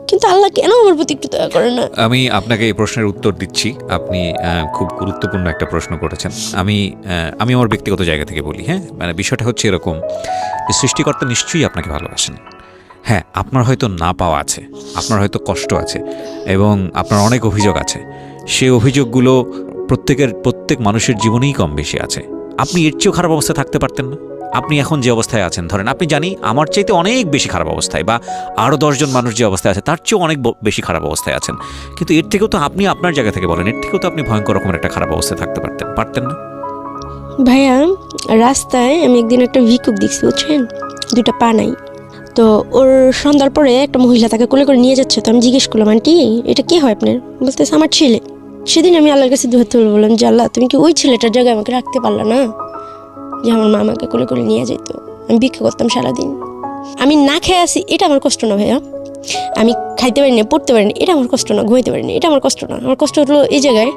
কিন্তু আল্লাহ কেন আমার প্রতি একটু দয়া করে না? আমি আপনাকে এই প্রশ্নের উত্তর দিচ্ছি। আপনি খুব গুরুত্বপূর্ণ একটা প্রশ্ন করেছেন। আমি আমার ব্যক্তিগত জায়গা থেকে বলি। হ্যাঁ, মানে বিষয়টা হচ্ছে এরকম যে সৃষ্টিকর্তা নিশ্চয়ই আপনাকে ভালোবাসেন। হ্যাঁ, আপনার হয়তো না পাওয়া আছে, আপনার হয়তো কষ্ট আছে, এবং আপনার অনেক অভিযোগ আছে। সেই অভিযোগগুলো প্রত্যেক মানুষের জীবনেই কম বেশি আছে। আপনি এর চেয়েও খারাপ অবস্থায় থাকতে পারতেন না? আপনি এখন যে অবস্থায় আছেন, ধরেন আপনি জানি আমার চাইতে অনেক বেশি খারাপ অবস্থায়, বা আরও 10 জন মানুষ যে অবস্থায় আছে তার চেয়েও অনেক বেশি খারাপ অবস্থায় আছেন, কিন্তু এর থেকেও তো আপনি আপনার জায়গা থেকে বলেন, এর থেকেও তো আপনি ভয়ঙ্কর রকমের একটা খারাপ অবস্থায় থাকতে পারতেন না? ভাইয়া, রাস্তায় আমি একদিন একটা ভিক্ষুক দেখছি, বুঝছেন, 2টা পা নাই। তো ওর সন্ধ্যার পরে একটা মহিলা তাকে কোলে করে নিয়ে যাচ্ছে। তো আমি জিজ্ঞেস করলাম, আন্টি এটা কে হয় আপনার? বলতেছে আমার ছেলে। সেদিন আমি আল্লাহর কাছে দুহাত তুলে বললাম যে আল্লাহ, তুমি কি ওই ছেলেটার জায়গায় আমাকে রাখতে পারলা না, যে আমার মা আমাকে কোলে করে নিয়ে যেত? আমি ভিক্ষা করতাম সারাদিন, আমি না খেয়ে আসি, এটা আমার কষ্ট না ভাইয়া। আমি খাইতে পারিনি, পড়তে পারিনি, এটা আমার কষ্ট না। ঘুমাইতে পারিনি, এটা আমার কষ্ট না। আমার কষ্ট হলো এই জায়গায়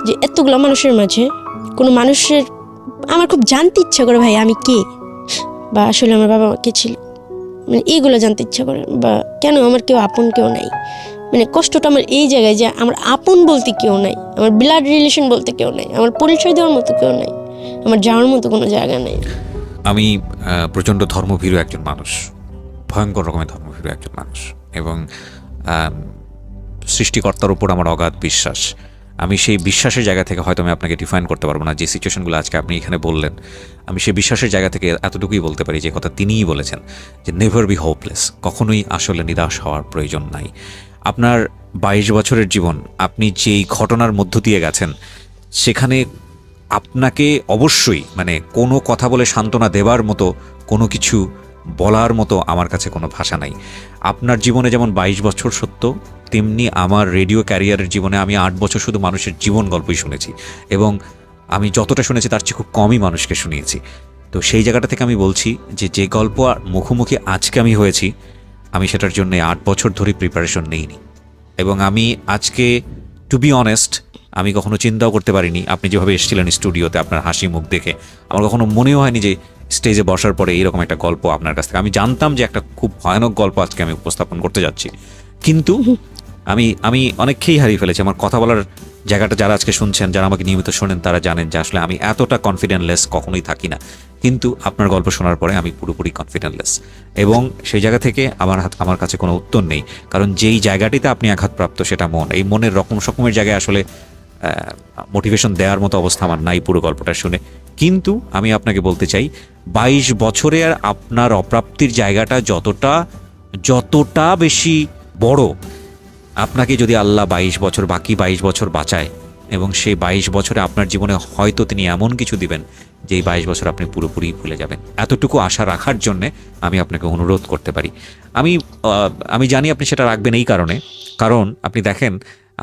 যে এতগুলো মানুষের মাঝে কোনো মানুষের আমার খুব জানতে ইচ্ছা করে ভাই আমি কে, বা আসলে আমার বাবা মা কে ছিল, মানে এইগুলো জানতে ইচ্ছা করে, বা কেন আমার কেউ আপন কেউ নাই। মানে কষ্টটা আমার এই জায়গায় যে আমার আপন বলতে কেউ নাই, আমার ব্লাড রিলেশন বলতে কেউ নাই, আমার পরিচয় দেওয়ার মতো কেউ নাই, আমার যাওয়ার মতো কোনো জায়গা নেই। আমি প্রচণ্ড ধর্মভীরু একজন মানুষ, ভয়ঙ্কর রকমের ধর্মভীরু একজন মানুষ, এবং সৃষ্টিকর্তার উপর আমার অগাধ বিশ্বাস। আমি সেই বিশ্বাসের জায়গা থেকে হয়তো আমি আপনাকে ডিফাইন করতে পারবো না, যে সিচুয়েশনগুলো আজকে আপনি এখানে বললেন, আমি সেই বিশ্বাসের জায়গা থেকে এতটুকুই বলতে পারি যে কথা তিনিই বলেছেন, যে নেভার বি হোপলেস, কখনোই আসলে নিরাশ হওয়ার প্রয়োজন নাই। আপনার 22 বছরের জীবন, আপনি যেই ঘটনার মধ্য দিয়ে গেছেন, সেখানে আপনাকে অবশ্যই মানে কোনো কথা বলে সান্ত্বনা দেবার মতো, কোনো কিছু বলার মতো আমার কাছে কোনো ভাষা নাই। আপনার জীবনে যেমন 22 বছর সত্য, তেমনি আমার রেডিও ক্যারিয়ারের জীবনে আমি 8 বছর শুধু মানুষের জীবন গল্পই শুনেছি, এবং আমি যতটা শুনেছি তার চেয়ে খুব কমই মানুষকে শুনিয়েছি। তো সেই জায়গাটা থেকে আমি বলছি যে গল্প মুখোমুখি আজকে আমি হয়েছি, আমি সেটার জন্য 8 বছর ধরে প্রিপারেশন নেইনি, এবং আমি আজকে টু বি অনেস্ট আমি কখনো চিন্তাও করতে পারিনি। আপনি যেভাবে এসেছিলেন স্টুডিওতে, আপনার হাসি মুখ দেখে আমার কখনো মনেও হয়নি যে স্টেজে বসার পরে এইরকম একটা গল্প আপনার কাছ থেকে, আমি জানতাম যে একটা খুব ভয়ানক গল্প আজকে আমি উপস্থাপন করতে যাচ্ছি, কিন্তু আমি আমি অনেক খেই হারিয়ে ফেলেছি। আমার কথা বলার জায়গাটা যারা আজকে শুনছেন, যারা আমাকে নিয়মিত শোনেন, তারা জানেন যে আসলে আমি এতটা কনফিডেন্টলেস কখনোই থাকি না। কিন্তু আপনার গল্প শোনার পরে আমি পুরোপুরি কনফিডেন্টলেস, এবং সেই জায়গা থেকে আমার কাছে কোনো উত্তর নেই। কারণ যেই জায়গাটিতে আপনি আঘাতপ্রাপ্ত সেটা মন, এই মনের রকমের জায়গায় আসলে মোটিভেশন দেওয়ার মতো অবস্থা আমার নাই পুরো গল্পটা শুনে। কিন্তু আমি আপনাকে বলতে চাই, 22 বছরের আপনার অপ্রাপ্তির জায়গাটা যতটা বেশি বড়, আপনাকে যদি আল্লাহ 22 বছর বাকি 22 বছর বাঁচায়, এবং সেই 22 বছরে আপনার জীবনে হয়তো তিনি এমন কিছু দিবেন যে এই 22 বছর আপনি পুরোপুরি ভুলে যাবেন, এতটুকু আশা রাখার জন্যে আমি আপনাকে অনুরোধ করতে পারি। আমি জানি আপনি সেটা রাখবেন এই কারণ আপনি দেখেন,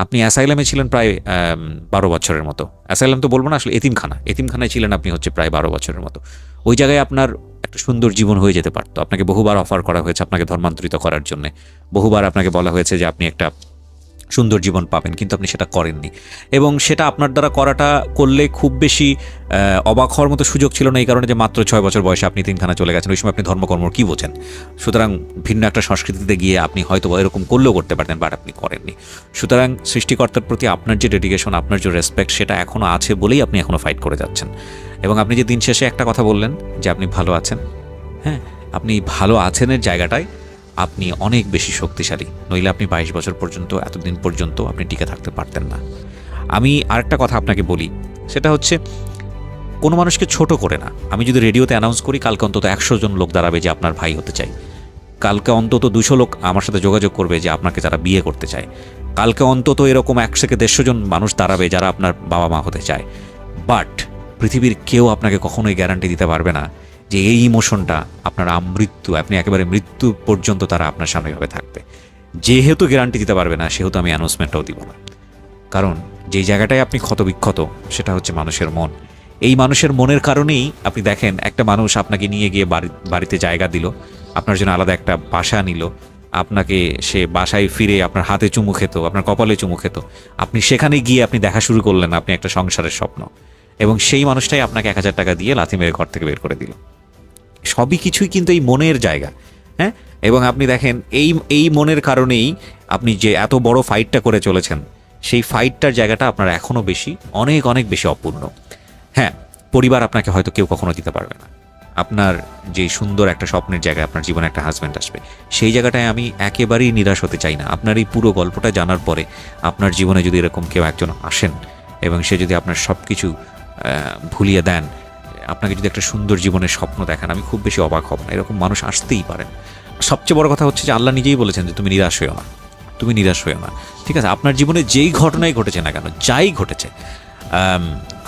আপনি অ্যাসাইলামে ছিলেন প্রায় 12 বছরের মতো। অ্যাসাইলাম তো বলবো না, আসলে এতিমখানায় ছিলেন আপনি হচ্ছে প্রায় 12 বছরের মতো। ওই জায়গায় আপনার একটা সুন্দর জীবন হয়ে যেতে পারতো। আপনাকে বহুবার অফার করা হয়েছে আপনাকে ধর্মান্তরিত করার জন্য, বহুবার আপনাকে বলা হয়েছে যে আপনি একটা সুন্দর জীবন পাবেন, কিন্তু আপনি সেটা করেননি। এবং সেটা আপনার দ্বারা করলে খুব বেশি অবাক হওয়ার মতো সুযোগ ছিল না, এই কারণে যে মাত্র 6 বছর বয়সে আপনি তিনখানা চলে গেছেন। ওই সময় আপনি ধর্মকর্ম কী বোঝেন? সুতরাং ভিন্ন একটা সংস্কৃতিতে গিয়ে আপনি হয়তো এরকম করলেও করতে পারতেন, বাট আপনি করেননি। সুতরাং সৃষ্টিকর্তার প্রতি আপনার যে ডেডিকেশন, আপনার যে রেসপেক্ট, সেটা এখনও আছে বলেই আপনি এখনও ফাইট করে যাচ্ছেন। এবং আপনি যে দিন শেষে একটা কথা বললেন যে আপনি ভালো আছেন, হ্যাঁ, আপনি ভালো আছেনের জায়গাটায় আপনি অনেক বেশি শক্তিশালী, নইলে আপনি 22 বছর পর্যন্ত, এতদিন পর্যন্ত আপনি টিকে থাকতে পারতেন না। আমি আরেকটা কথা আপনাকে বলি, সেটা হচ্ছে কোনো মানুষকে ছোট করে না। আমি যদি রেডিওতে অ্যানাউন্স করি কালকে অন্তত 100 জন লোক দাঁড়াবে যে আপনার ভাই হতে চাই, কালকে অন্তত 200 লোক আমার সাথে যোগাযোগ করবে যে আপনাকে যারা বিয়ে করতে চায়, কালকে অন্তত এরকম 100 থেকে 150 জন মানুষ দাঁড়াবে যারা আপনার বাবা মা হতে চায়। বাট পৃথিবীর কেউ আপনাকে কখনোই গ্যারান্টি দিতে পারবে না যে এই ইমোশনটা আপনার আপনি একেবারে মৃত্যু পর্যন্ত তারা আপনার সামনে ভাবে থাকবে। যেহেতু গ্যারান্টি দিতে পারবে না, সেহেতু আমি অ্যানাউন্সমেন্টটাও দিব না। কারণ যেই জায়গাটায় আপনি ক্ষতবিক্ষত, সেটা হচ্ছে মানুষের মন। এই মানুষের মনের কারণেই আপনি দেখেন, একটা মানুষ আপনাকে নিয়ে গিয়ে বাড়িতে জায়গা দিল, আপনার জন্য আলাদা একটা বাসা নিল, আপনাকে সে বাসায় ফিরে আপনার হাতে চুমু খেত, আপনার কপালে চুমু খেত, আপনি সেখানে গিয়ে আপনি দেখা শুরু করলেন আপনি একটা সংসারের স্বপ্ন, এবং সেই মানুষটাই আপনাকে 1000 টাকা দিয়ে লাথি মেরে ঘর থেকে বের করে দিল। সবই কিছুই কিন্তু এই মনের জায়গা, হ্যাঁ। এবং আপনি দেখেন এই মনের কারণেই আপনি যে এত বড় ফাইটটা করে চলেছেন, সেই ফাইটটার জায়গাটা আপনার এখনও অনেক অনেক বেশি অপূর্ণ। হ্যাঁ, পরিবার আপনাকে হয়তো কেউ কখনো দিতে পারবে না। আপনার যে সুন্দর একটা স্বপ্নের জায়গায় আপনার জীবনে একটা হাজব্যান্ড আসবে, সেই জায়গাটায় আমি একেবারেই নিরাশ হতে চাই না। আপনার এই পুরো গল্পটা জানার পরে আপনার জীবনে যদি এরকম কেউ একজন আসেন এবং সে যদি আপনার সব কিছু ভুলিয়ে দেন, আপনাকে যদি একটা সুন্দর জীবনের স্বপ্ন দেখান, আমি খুব বেশি অবাক হব না। এরকম মানুষ আসতেই পারেন। সবচেয়ে বড় কথা হচ্ছে যে আল্লাহ নিজেই বলেছেন যে তুমি নিরাশ হয়েও না, ঠিক আছে? আপনার জীবনে যেই ঘটনাই ঘটেছে না কেন, যাই ঘটেছে,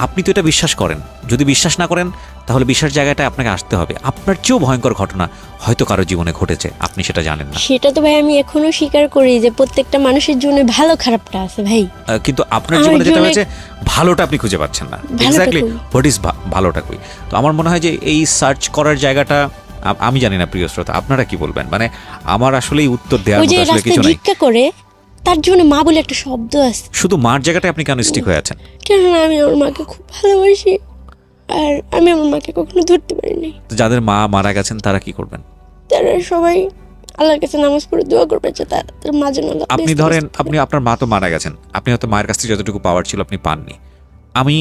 আপনি তো এটা বিশ্বাস করেন। যদি বিশ্বাস না করেন, তাহলে বিশ্বাস জায়গাটায় আপনাকে আসতে হবে। আপনার চেয়েও ভয়ঙ্কর ঘটনা হয়তো কারো জীবনে ঘটেছে, আপনি সেটা জানেন না। সেটা তো ভাই আমি এখনো স্বীকার করি যে প্রত্যেকটা মানুষের জন্য ভালো খারাপটা আছে ভাই, কিন্তু আপনার জীবনে যেটা হয়েছে, ভালোটা আপনি খুঁজে পাচ্ছেন না। এক্স্যাক্টলি, হোয়াট ইজ ভালোটা কই? তো আমার মনে হয় যে এই সার্চ করার জায়গাটা, আমি জানি না প্রিয় শ্রোতা আপনারা কি বলবেন, মানে আমার আসলেই উত্তর দেওয়ার মতো আসলে কিছু নাই। ভিক্ষা করে তার জন্য মা বলে একটা শব্দ আছে, শুধু মার জায়গাটায় আপনি কেন স্টিক হয়ে আছেন? কেননা আমি আমার মাকে খুব ভালোবাসি, আর আমি আমার মাকে কখনো ধরতে পারিনি। তো যাদের মা মারা গেছেন তারা কি করবেন? তারা সবাই আল্লাহর কাছে নামাজ পড়ে দোয়া করবে যে তার মা যেন আল্লাহ আপনি ধরেন, আপনার মা তো মারা গেছেন, আপনি হয়তো মায়ের কাছ থেকে যতটুকু পাওয়ার ছিল আপনি পাননি। আমি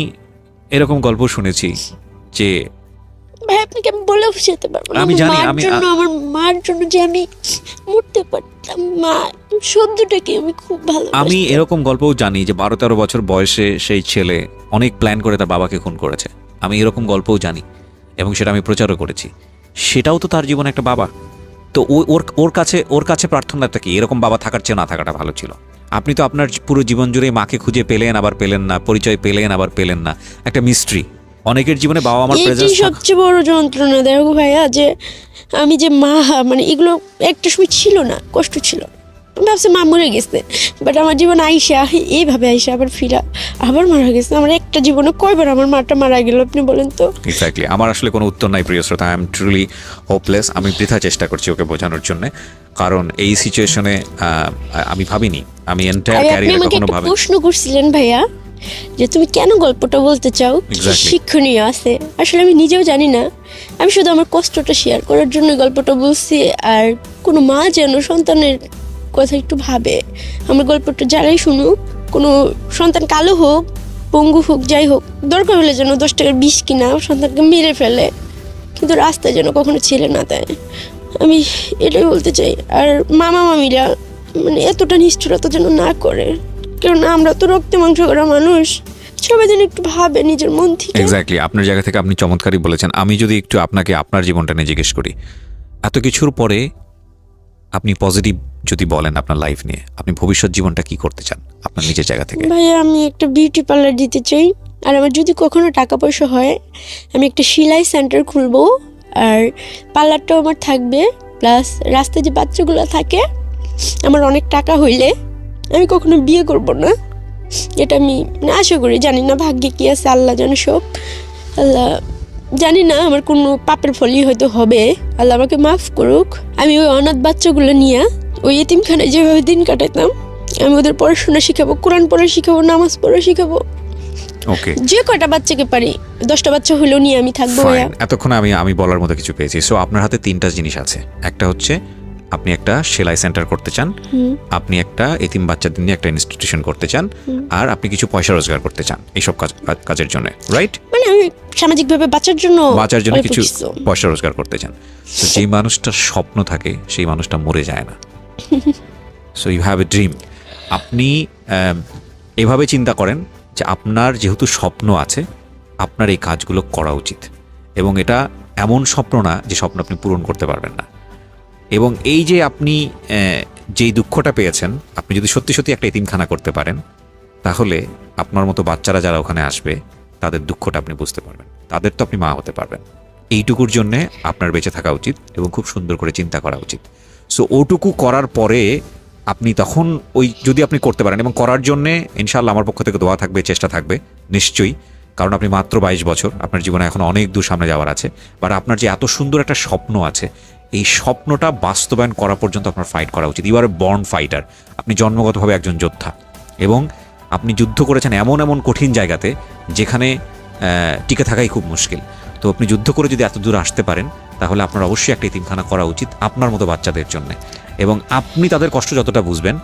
এরকম গল্প শুনেছি যে, ভাই আপনাকে আমি বলে বুঝাতে পারবো না, আমি জানি, আমার মার জন্য যে আমি মরতে পারতাম, মা শব্দটাকে আমি খুব ভালো। আমি এরকম গল্পও জানি যে 12-13 বছর বয়সে সেই ছেলে অনেক প্ল্যান করে তার বাবাকে খুন করেছে। আমি এরকম গল্পও জানি এবং সেটা আমি প্রচারও করেছি। সেটাও তো তার জীবনে একটা বাবা। তো ওর কাছে প্রার্থনাটা কি? এরকম বাবা থাকার চেয়ে না থাকাটা ভালো ছিল। আপনি তো আপনার পুরো জীবন জুড়ে মাকে খুঁজে পেলেন, আবার পেলেন না, পরিচয় পেলেন, আবার পেলেন না, একটা মিস্ট্রি। অনেকের জীবনে বাবা মার প্রেজেন্স সবচেয়ে বড় যন্ত্রণা। দেখো ভাইয়া, যে আমি যে মা, মানে এগুলো একটা সময় ছিল না, কষ্ট ছিল, আমি ভাবছি মা মরে গেছে, বাট আমার জীবন আইসা এইভাবে আইসা আবার ফিরা আবার মারা গেছে। আমার একটা জীবনে কয়বার আমার মাটা মারা গেল আপনি বলেন তো? এক্স্যাক্টলি, আমার আসলে কোনো উত্তর নাই প্রিয় শ্রোতা। I am truly hopeless. আমি বৃথা চেষ্টা করছি ওকে বোঝানোর জন্য, কারণ এই সিচুয়েশনে আমি ভাবিনি, আমি এন্টায়ার ক্যারিয়ারে কখনো ভাবিনি। প্রশ্ন করছিলেন ভাইয়া যে তুমি কেন গল্পটা বলতে চাও, শিক্ষণীয় আছে? আসলে আমি নিজেও জানি না, আমি শুধু আমার কষ্টটা শেয়ার করার জন্য গল্পটা বলছি। আর কোনো মা যেন সন্তানের কথা একটু ভাবে, আমার গল্পটা যারাই শুনুক, কোনো সন্তান কালো হোক, পঙ্গু হোক, যাই হোক, দরকার হলে যেন 10 টাকার বিষ কিনা সন্তানকে মেরে ফেলে, কিন্তু রাস্তায় যেন কখনো ছেলে না দেয়। আমি এটাই বলতে চাই। আর মামা মামিরা মানে এতটা নিষ্ঠুরতা যেন না করে, কেননা আমরা তো রক্তে মাংস করা মানুষ। সবাই যেন একটু ভাবে নিজের মন থেকে। এক্স্যাক্টলি, আপনার জায়গা থেকে আপনি চমৎকারই বলেছেন। আমি যদি একটু আপনাকে আপনার জীবনটা নিয়ে জিজ্ঞেস করি, এত কিছুর পরে আপনি পজিটিভ যদি বলেন আপনার লাইফ নিয়ে, আপনি ভবিষ্যৎ জীবনটা কি করতে চান আপনার নিজের জায়গা থেকে? ভাইয়া আমি একটা বিউটি পার্লার দিতে চাই, আর আমার যদি কখনো টাকা পয়সা হয় আমি একটা সেলাই সেন্টার খুলবো, আর পার্লারটাও আমার থাকবে। প্লাস রাস্তায় যে বাচ্চাগুলো থাকে, আমার অনেক টাকা হইলে আমি কখনো বিয়ে করব না, এটা আমি আশা করি। জানি না ভাগ্যে কি আছে, আল্লাহ জানে সব। আল্লাহ জানি না আমার কোনো পাপের ফলই হয়তো হবে, আল্লাহ আমাকে মাফ করুক। আমি ওই অনাথ বাচ্চাগুলো নিয়ে ওই এতিমখানায় যেভাবে দিন কাটাতাম, আমি ওদের পড়াশোনা শিখাবো, কোরআন পড়া শিখাবো, নামাজ পড়া শিখাবো। ওকে, যে কয়টা বাচ্চাকে পারি, 10টা বাচ্চা হলেও নিয়ে আমি থাকবো। ভাইয়া এতক্ষণ আমি বলার মতো কিছু পেয়েছি। সো আপনার হাতে 3টা জিনিস আছে। একটা হচ্ছে আপনি একটা সেলাই সেন্টার করতে চান, আপনি একটা এতিম বাচ্চাদের নিয়ে একটা ইনস্টিটিউশন করতে চান, আর আপনি কিছু পয়সা রোজগার করতে চান এইসব কাজের জন্য, রাইট? মানে আমি সামাজিকভাবে বাঁচার জন্য অল্প কিছু পয়সা রোজগার করতে চান। তো যেই মানুষটার স্বপ্ন থাকে সেই মানুষটা মরে যায় না। So you have a dream. আপনি এভাবে চিন্তা করেন যে আপনার যেহেতু স্বপ্ন আছে, আপনার এই কাজগুলো করা উচিত। এবং এটা এমন স্বপ্ন না যে স্বপ্ন আপনি পূরণ করতে পারবেন না। এবং এই যে আপনি যেই দুঃখটা পেয়েছেন, আপনি যদি সত্যি সত্যি একটা এতিমখানা করতে পারেন, তাহলে আপনার মতো বাচ্চারা যারা ওখানে আসবে তাদের দুঃখটা আপনি বুঝতে পারবেন, তাদের তো আপনি মা হতে পারবেন। এইটুকুর জন্যে আপনার বেঁচে থাকা উচিত এবং খুব সুন্দর করে চিন্তা করা উচিত। সো ওটুকু করার পরে আপনি তখন ওই যদি আপনি করতে পারেন, এবং করার জন্যে ইনশাআল্লাহ আমার পক্ষ থেকে দোয়া থাকবে, চেষ্টা থাকবে নিশ্চয়ই। কারণ আপনি মাত্র 22 বছর, আপনার জীবনে এখন অনেক দূর সামনে যাওয়ার আছে। বাট আপনার যে এত সুন্দর একটা স্বপ্ন আছে, এই স্বপ্নটা বাস্তবায়ন করা পর্যন্ত আপনার ফাইট করা উচিত। You are a born fighter. আপনি জন্মগতভাবে একজন যোদ্ধা, এবং আপনি যুদ্ধ করেছেন এমন এমন কঠিন জায়গাতে যেখানে টিকে থাকাই খুব মুশকিল। তো আপনি যুদ্ধ করে যদি এত দূর আসতে পারেন, তাহলে আপনার অবশ্যই একটা এতিমখানা করা উচিত আপনার মতো বাচ্চাদের জন্য। এবং আপনি তাদের কষ্ট যতটা বুঝবেন,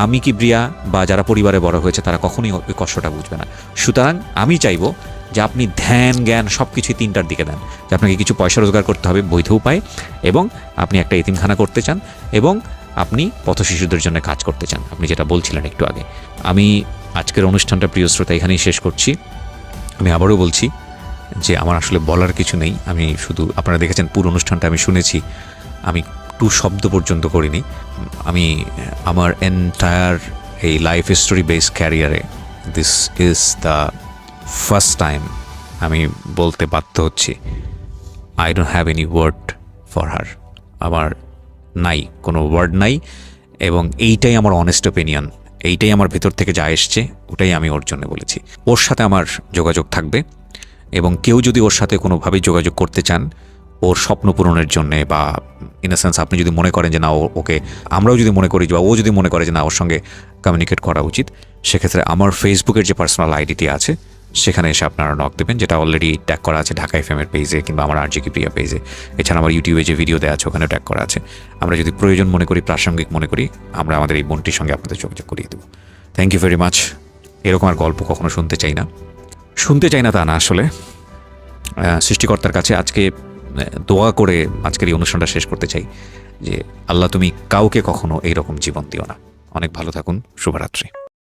আমি কি ব্রিয়া বা যারা পরিবারে বড় হয়েছে তারা কখনোই ওই কষ্টটা বুঝবে না। সুতরাং আমি চাইবো যে আপনি ধ্যান জ্ঞান সব কিছুই 3টার দিকে দেন, যে আপনাকে কিছু পয়সা রোজগার করতে হবে বৈধ উপায়ে, এবং আপনি একটা এতিমখানা করতে চান, এবং আপনি পথ শিশুদের জন্য কাজ করতে চান, আপনি যেটা বলছিলেন একটু আগে। আমি আজকের অনুষ্ঠানটা প্রিয় শ্রোতা এখানেই শেষ করছি। আমি আবারও বলছি যে আমার আসলে বলার কিছু নেই। আমি শুধু, আপনারা দেখেছেন পুরো অনুষ্ঠানটা আমি শুনেছি, আমি 2 শব্দ পর্যন্ত করিনি। আমি আমার এন্টায়ার এই লাইফ স্টোরি বেস ক্যারিয়ারে this is the first time আমি বলতে বাধ্য হচ্ছি, I don't have any word for her. আমার নাই, কোনো ওয়ার্ড নাই। এবং এইটাই আমার অনেস্ট ওপিনিয়ন, এইটাই আমার ভেতর থেকে যা এসছে ওটাই আমি ওর জন্য বলেছি। ওর সাথে আমার যোগাযোগ থাকবে, এবং কেউ যদি ওর সাথে কোনোভাবেই যোগাযোগ করতে চান ওর স্বপ্ন পূরণের জন্যে, বা ইন আ সেন্স আপনি যদি মনে করেন যে না ওকে, আমরাও যদি মনে করি বা ও যদি মনে করে যে না ওর সঙ্গে কমিউনিকেট করা উচিত, সেক্ষেত্রে আমার ফেসবুকের যে পার্সোনাল আইডিটি আছে সেখানে এসে আপনারা নক দেবেন, যেটা অলরেডি ট্যাগ করা আছে ঢাকা এফএমের পেজে কিংবা আমার RJK প্রিয়া পেজে। এছাড়া আমার ইউটিউবে যে ভিডিও দেওয়া আছে ওখানে ট্যাগ করা আছে। আমরা যদি প্রয়োজন মনে করি, প্রাসঙ্গিক মনে করি, আমরা আমাদের এই বোনটির সঙ্গে আপনাদের যোগাযোগ করিয়ে দেবো। Thank you very much. এরকম আর গল্প কখনো শুনতে চাই না তা না, আসলে সৃষ্টিকর্তার কাছে আজকে দোয়া করে আজকের এই অনুষ্ঠানটা শেষ করতে চাই যে আল্লাহ তুমি কাউকে কখনো এইরকম জীবন দিও না। অনেক ভালো থাকুন, শুভরাত্রি।